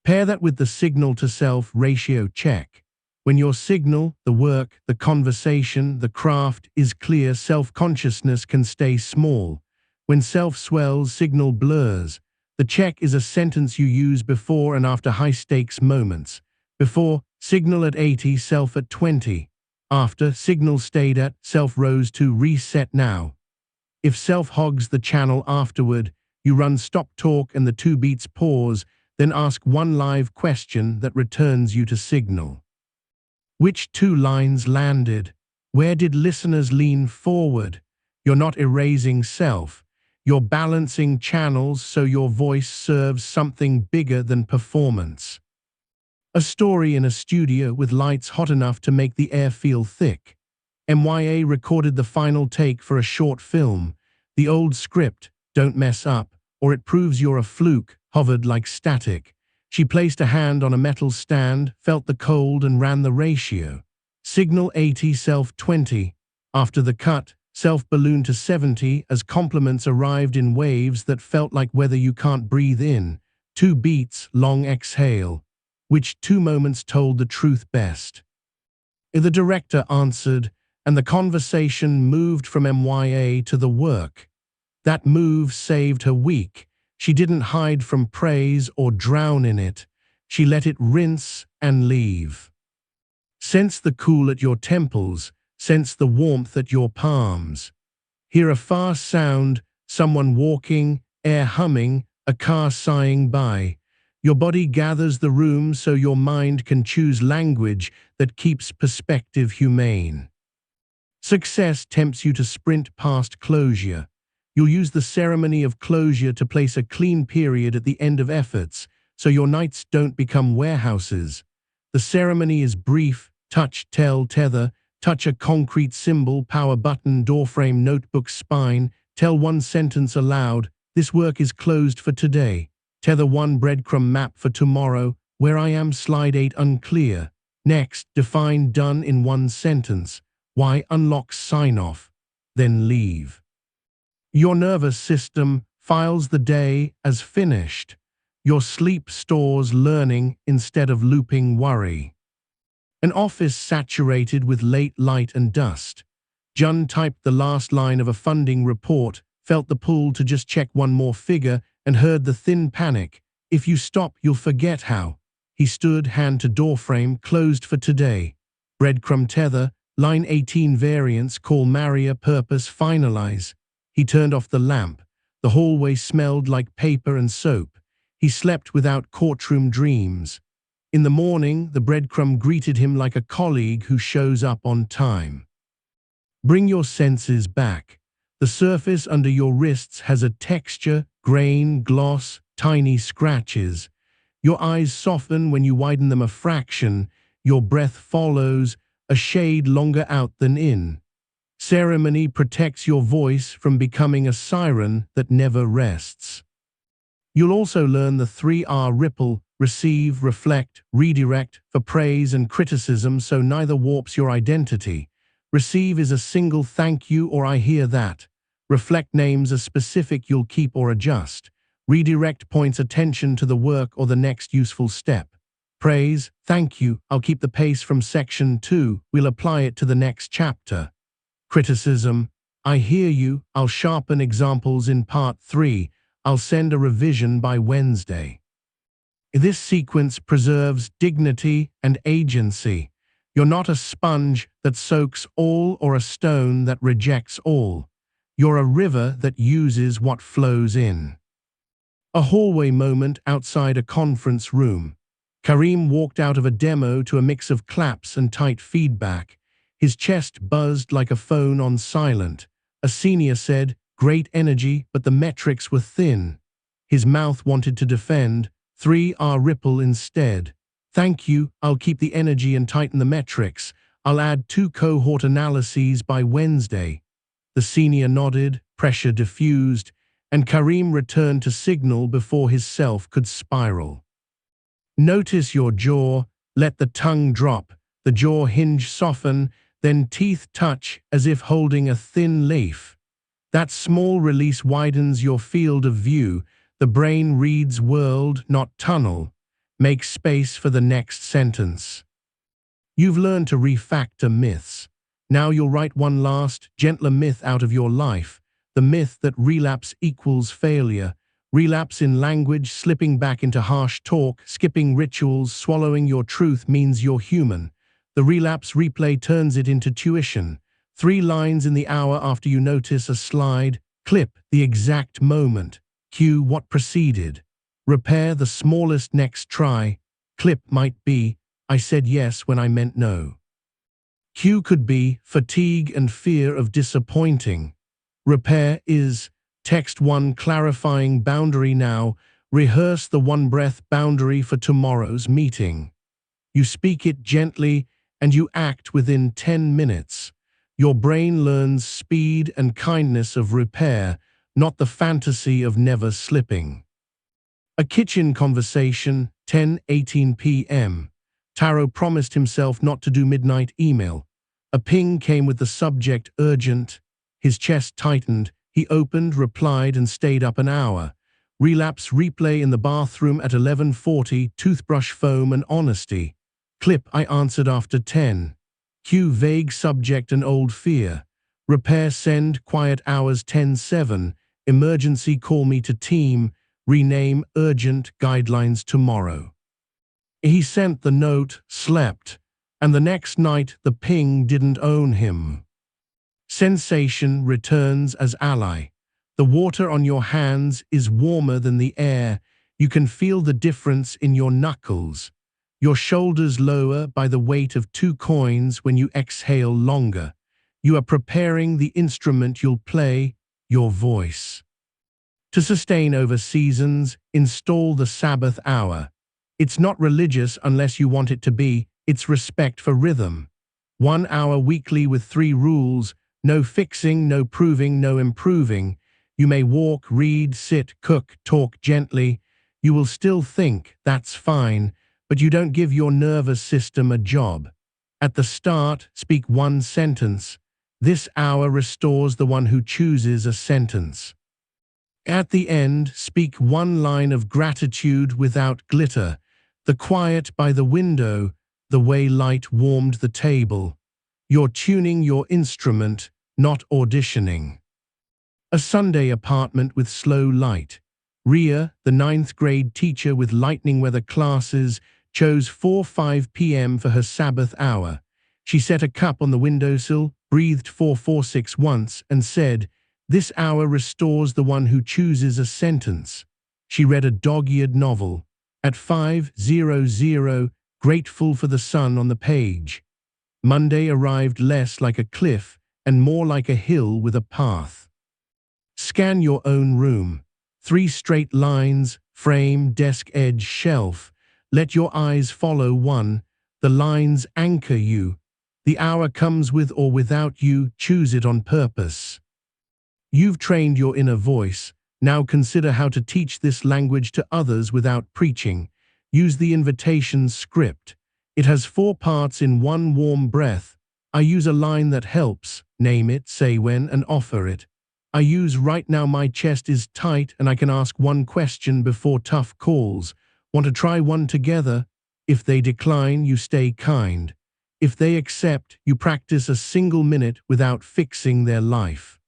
Pair that with the signal-to-self ratio check. When your signal, the work, the conversation, the craft is clear, self-consciousness can stay small. When self swells, signal blurs. The check is a sentence you use before and after high-stakes moments. Before, signal at 80, self at 20. After, signal stayed at, self rose to reset now. If self hogs the channel afterward, you run stop talk and the 2 beats pause, then ask one live question that returns you to signal. Which 2 lines landed? Where did listeners lean forward? You're not erasing self. You're balancing channels so your voice serves something bigger than performance. A story in a studio with lights hot enough to make the air feel thick. MYA recorded the final take for a short film. The old script, "Don't mess up, or it proves you're a fluke," hovered like static. She placed a hand on a metal stand, felt the cold and ran the ratio. Signal 80, self 20. After the cut, self ballooned to 70 as compliments arrived in waves that felt like weather you can't breathe in. 2 beats, long exhale. Which 2 moments told the truth best? The director answered, and the conversation moved from MYA to the work. That move saved her week. She didn't hide from praise or drown in it. She let it rinse and leave. Sense the cool at your temples, sense the warmth at your palms. Hear a far sound, someone walking, air humming, a car sighing by. Your body gathers the room so your mind can choose language that keeps perspective humane. Success tempts you to sprint past closure. You'll use the ceremony of closure to place a clean period at the end of efforts, so your nights don't become warehouses. The ceremony is brief: touch, tell, tether, touch a concrete symbol, power button, doorframe, notebook, spine, tell one sentence aloud, "This work is closed for today." Tether one breadcrumb map for tomorrow, "Where I am, slide 8 unclear." Next, define done in one sentence. Why unlock sign off, then leave. Your nervous system files the day as finished. Your sleep stores learning instead of looping worry. An office saturated with late light and dust. Jun typed the last line of a funding report, felt the pull to just check one more figure, and heard the thin panic. "If you stop, you'll forget how." He stood, hand to doorframe, "Closed for today." Breadcrumb tether, line 18 variants, call Maria, purpose, finalize. He turned off the lamp. The hallway smelled like paper and soap. He slept without courtroom dreams. In the morning, the breadcrumb greeted him like a colleague who shows up on time. Bring your senses back. The surface under your wrists has a texture, grain, gloss, tiny scratches. Your eyes soften when you widen them a fraction. Your breath follows, a shade longer out than in. Ceremony protects your voice from becoming a siren that never rests. You'll also learn the 3R ripple: receive, reflect, redirect, for praise and criticism, so neither warps your identity. Receive is a single thank you or I hear that. Reflect names a specific you'll keep or adjust. Redirect points attention to the work or the next useful step. Praise, thank you, I'll keep the pace from section 2, we'll apply it to the next chapter. Criticism, I hear you, I'll sharpen examples in part 3, I'll send a revision by Wednesday. This sequence preserves dignity and agency. You're not a sponge that soaks all or a stone that rejects all. You're a river that uses what flows in. A hallway moment outside a conference room. Karim walked out of a demo to a mix of claps and tight feedback. His chest buzzed like a phone on silent. A senior said, "Great energy, but the metrics were thin." His mouth wanted to defend. 3R Ripple instead. "Thank you, I'll keep the energy and tighten the metrics. I'll add 2 cohort analyses by Wednesday." The senior nodded, pressure diffused, and Karim returned to signal before his self could spiral. Notice your jaw, let the tongue drop, the jaw hinge soften, then teeth touch as if holding a thin leaf. That small release widens your field of view. The brain reads world, not tunnel. Make space for the next sentence. You've learned to refactor myths. Now you'll write one last, gentler myth out of your life. The myth that relapse equals failure. Relapse in language, slipping back into harsh talk, skipping rituals, swallowing your truth means you're human. The relapse replay turns it into tuition. 3 lines in the hour after you notice a slide. Clip the exact moment. Cue what preceded. Repair the smallest next try. Clip might be, "I said yes when I meant no." Cue could be fatigue and fear of disappointing. Repair is text 1 clarifying boundary now. Rehearse the 1 breath boundary for tomorrow's meeting. You speak it gently and you act within 10 minutes. Your brain learns speed and kindness of repair, not the fantasy of never slipping. A kitchen conversation, 10:18 p.m. Taro promised himself not to do midnight email. A ping came with the subject urgent. His chest tightened. He opened, replied, and stayed up an hour. Relapse replay in the bathroom at 11:40, toothbrush foam and honesty. Clip, "I answered after 10. Cue vague subject and old fear. Repair send, quiet hours 10:07. Emergency call me to team. Rename urgent guidelines tomorrow." He sent the note, slept, and the next night the ping didn't own him. Sensation returns as ally. The water on your hands is warmer than the air. You can feel the difference in your knuckles. Your shoulders lower by the weight of 2 coins when you exhale longer. You are preparing the instrument you'll play, your voice. To sustain over seasons, install the Sabbath hour. It's not religious unless you want it to be. It's respect for rhythm. 1 hour weekly with 3 rules. No fixing, no proving, no improving. You may walk, read, sit, cook, talk gently. You will still think, that's fine, but you don't give your nervous system a job. At the start, speak 1 sentence. This hour restores the one who chooses a sentence. At the end, speak 1 line of gratitude without glitter. The quiet by the window, the way light warmed the table. You're tuning your instrument, not auditioning. A Sunday apartment with slow light. Ria, the 9th grade teacher with lightning weather classes, chose 4:05 p.m. for her Sabbath hour. She set a cup on the windowsill, breathed 446 once, and said, "This hour restores the one who chooses a sentence." She read a dog-eared novel. At 5:00, grateful for the sun on the page. Monday arrived less like a cliff and more like a hill with a path. Scan your own room. 3 straight lines, frame, desk edge, shelf. Let your eyes follow 1. The lines anchor you. The hour comes with or without you. Choose it on purpose. You've trained your inner voice. Now consider how to teach this language to others without preaching. Use the invitation script. It has 4 parts in 1 warm breath. I use a line that helps. Name it, say when, and offer it. I use right now my chest is tight and I can ask 1 question before tough calls. Want to try one together? If they decline, you stay kind. If they accept, you practice a single minute without fixing their life.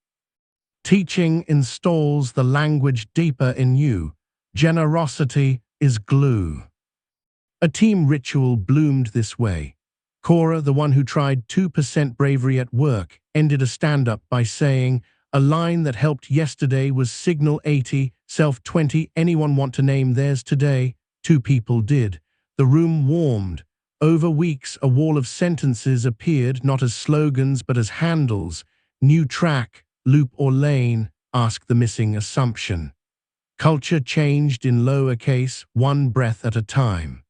Teaching installs the language deeper in you. Generosity is glue. A team ritual bloomed this way. Cora, the one who tried 2% bravery at work, ended a stand-up by saying, "A line that helped yesterday was signal 80, self 20. Anyone want to name theirs today?" 2 people did. The room warmed. Over weeks, a wall of sentences appeared, not as slogans but as handles. New track, loop or lane, ask the missing assumption. Culture changed in lowercase, 1 breath at a time.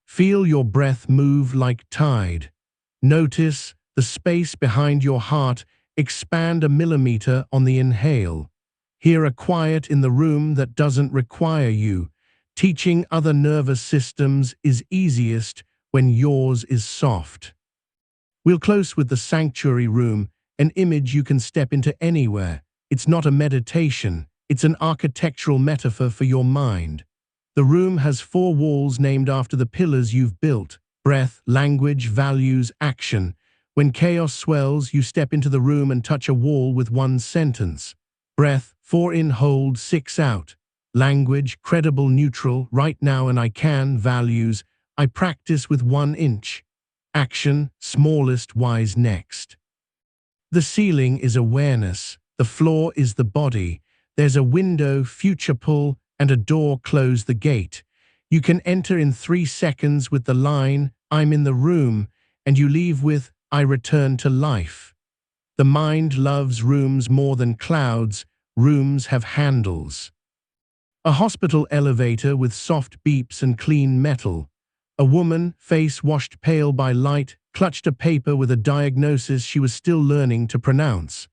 Feel your breath move like tide. Notice the space behind your heart expand a millimeter on the inhale. Hear a quiet in the room that doesn't require you. Teaching other nervous systems is easiest when yours is soft. We'll close with the sanctuary room, an image you can step into anywhere. It's not a meditation, it's an architectural metaphor for your mind. The room has 4 walls named after the pillars you've built: breath, language, values, action. When chaos swells, you step into the room and touch a wall with 1 sentence. Breath, 4 in, hold, 6 out. Language, credible, neutral, right now and I can. Values, I practice with 1 inch. Action, smallest, wise next. The ceiling is awareness. The floor is the body. There's a window, future pull, and a door, close the gate. You can enter in 3 seconds with the line, "I'm in the room," and you leave with, "I return to life." The mind loves rooms more than clouds. Rooms have handles. A hospital elevator with soft beeps and clean metal. A woman, face washed pale by light, clutched a paper with a diagnosis she was still learning to pronounce.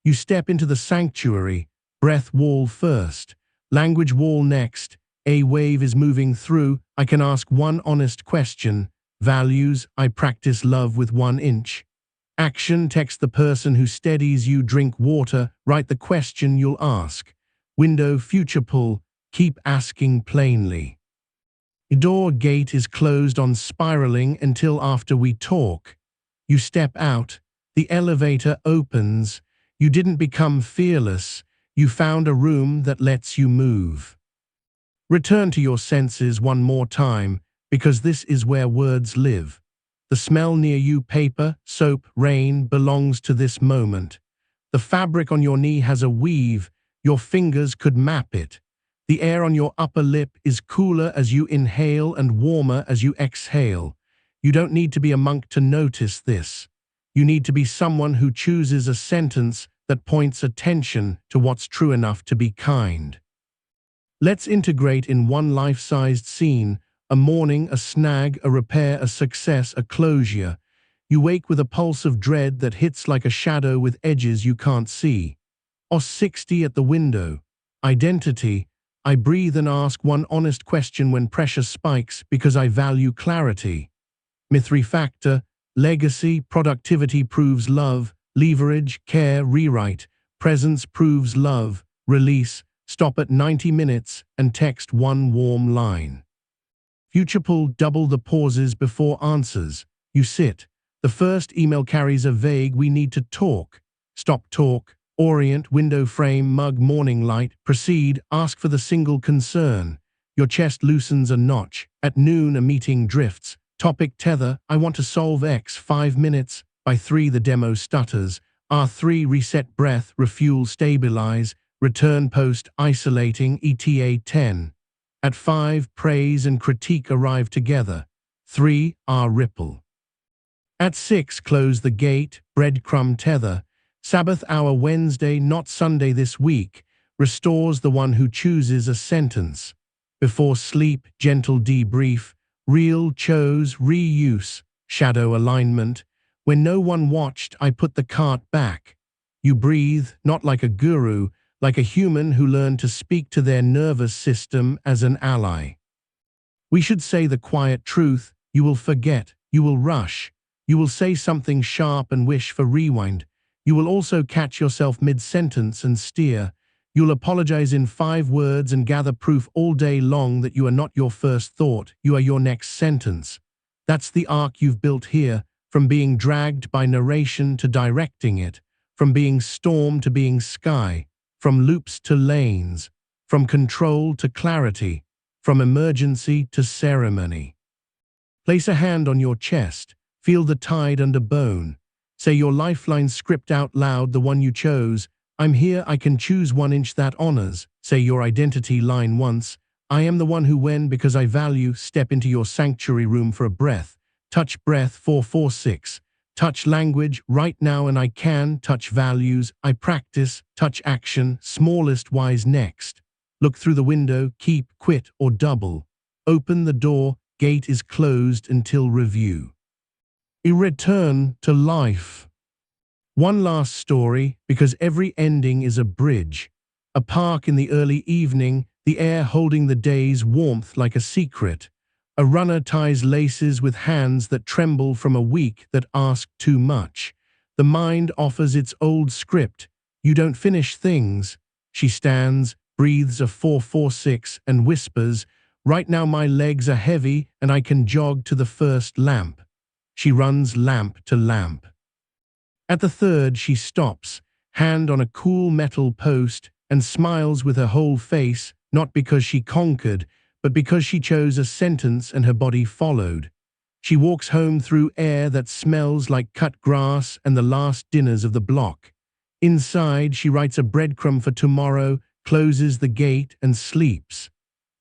You step into the sanctuary, breath wall first, language wall next. A wave is moving through. I can ask 1 honest question. Values, I practice love with 1 inch. Action, text the person who steadies you. Drink water, write the question you'll ask. Window, future pull, keep asking plainly. Door, gate is closed on spiraling until after we talk. You step out, the elevator opens. You didn't become fearless, you found a room that lets you move. Return to your senses 1 more time, because this is where words live. The smell near you, paper, soap, rain, belongs to this moment. The fabric on your knee has a weave, your fingers could map it. The air on your upper lip is cooler as you inhale and warmer as you exhale. You don't need to be a monk to notice this. You need to be someone who chooses a sentence that points attention to what's true enough to be kind. Let's integrate in 1 life-sized scene: a morning, a snag, a repair, a success, a closure. You wake with a pulse of dread that hits like a shadow with edges you can't see. OS 60 at the window. Identity. I breathe and ask 1 honest question when pressure spikes because I value clarity. Myth-Refactor. Legacy, productivity proves love. Leverage, care, rewrite. Presence proves love. Release, stop at 90 minutes and text 1 warm line. Future pull, double the pauses before answers. You sit. The first email carries a vague, "We need to talk." Stop talk. Orient, window frame, mug, morning light. Proceed, ask for the single concern. Your chest loosens a notch. At noon, a meeting drifts. Topic, tether, I want to solve X, 5 minutes. By 3, the demo stutters. R3, reset, breath, refuel, stabilize. Return, post, isolating, ETA 10. At 5, praise and critique arrive together. 3, R ripple. At 6, close the gate, breadcrumb, tether. Sabbath hour, Wednesday, not Sunday this week, restores the one who chooses a sentence. Before sleep, gentle debrief, real, chose, reuse, shadow alignment. When no one watched, I put the cart back. You breathe, not like a guru, like a human who learned to speak to their nervous system as an ally. We should say the quiet truth. You will forget, you will rush, you will say something sharp and wish for rewind. You will also catch yourself mid-sentence and steer. You'll apologize in 5 words and gather proof all day long that you are not your first thought, you are your next sentence. That's the arc you've built here, from being dragged by narration to directing it, from being storm to being sky, from loops to lanes, from control to clarity, from emergency to ceremony. Place a hand on your chest, Feel the tide under bone. Say your lifeline script out loud, the one you chose. I'm here, I can choose 1 inch that honors. Say your identity line once. I am the one who when because I value. Step into your sanctuary room for a breath. Touch breath 446. Touch language right now and I can. Touch values, I practice. Touch action, smallest wise next. Look through the window, keep, quit or double. Open the door, gate is closed until review. A return to life. One last story, because every ending is a bridge. A park in the early evening, the air holding the day's warmth like a secret. A runner ties laces with hands that tremble from a week that asked too much. The mind offers its old script. You don't finish things. She stands, breathes a 446 and whispers, right now my legs are heavy and I can jog to the first lamp. She runs lamp to lamp. At the third she stops, hand on a cool metal post, and smiles with her whole face, not because she conquered, but because she chose a sentence and her body followed. She walks home through air that smells like cut grass and the last dinners of the block. Inside she writes a breadcrumb for tomorrow, closes the gate and sleeps.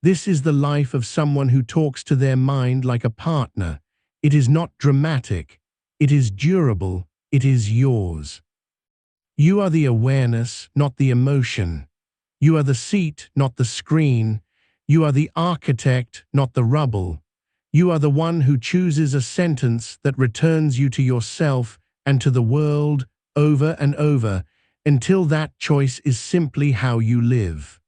This is the life of someone who talks to their mind like a partner. It is not dramatic. It is durable. It is yours. You are the awareness, not the emotion. You are the seat, not the screen. You are the architect, not the rubble. You are the one who chooses a sentence that returns you to yourself and to the world over and over until that choice is simply how you live.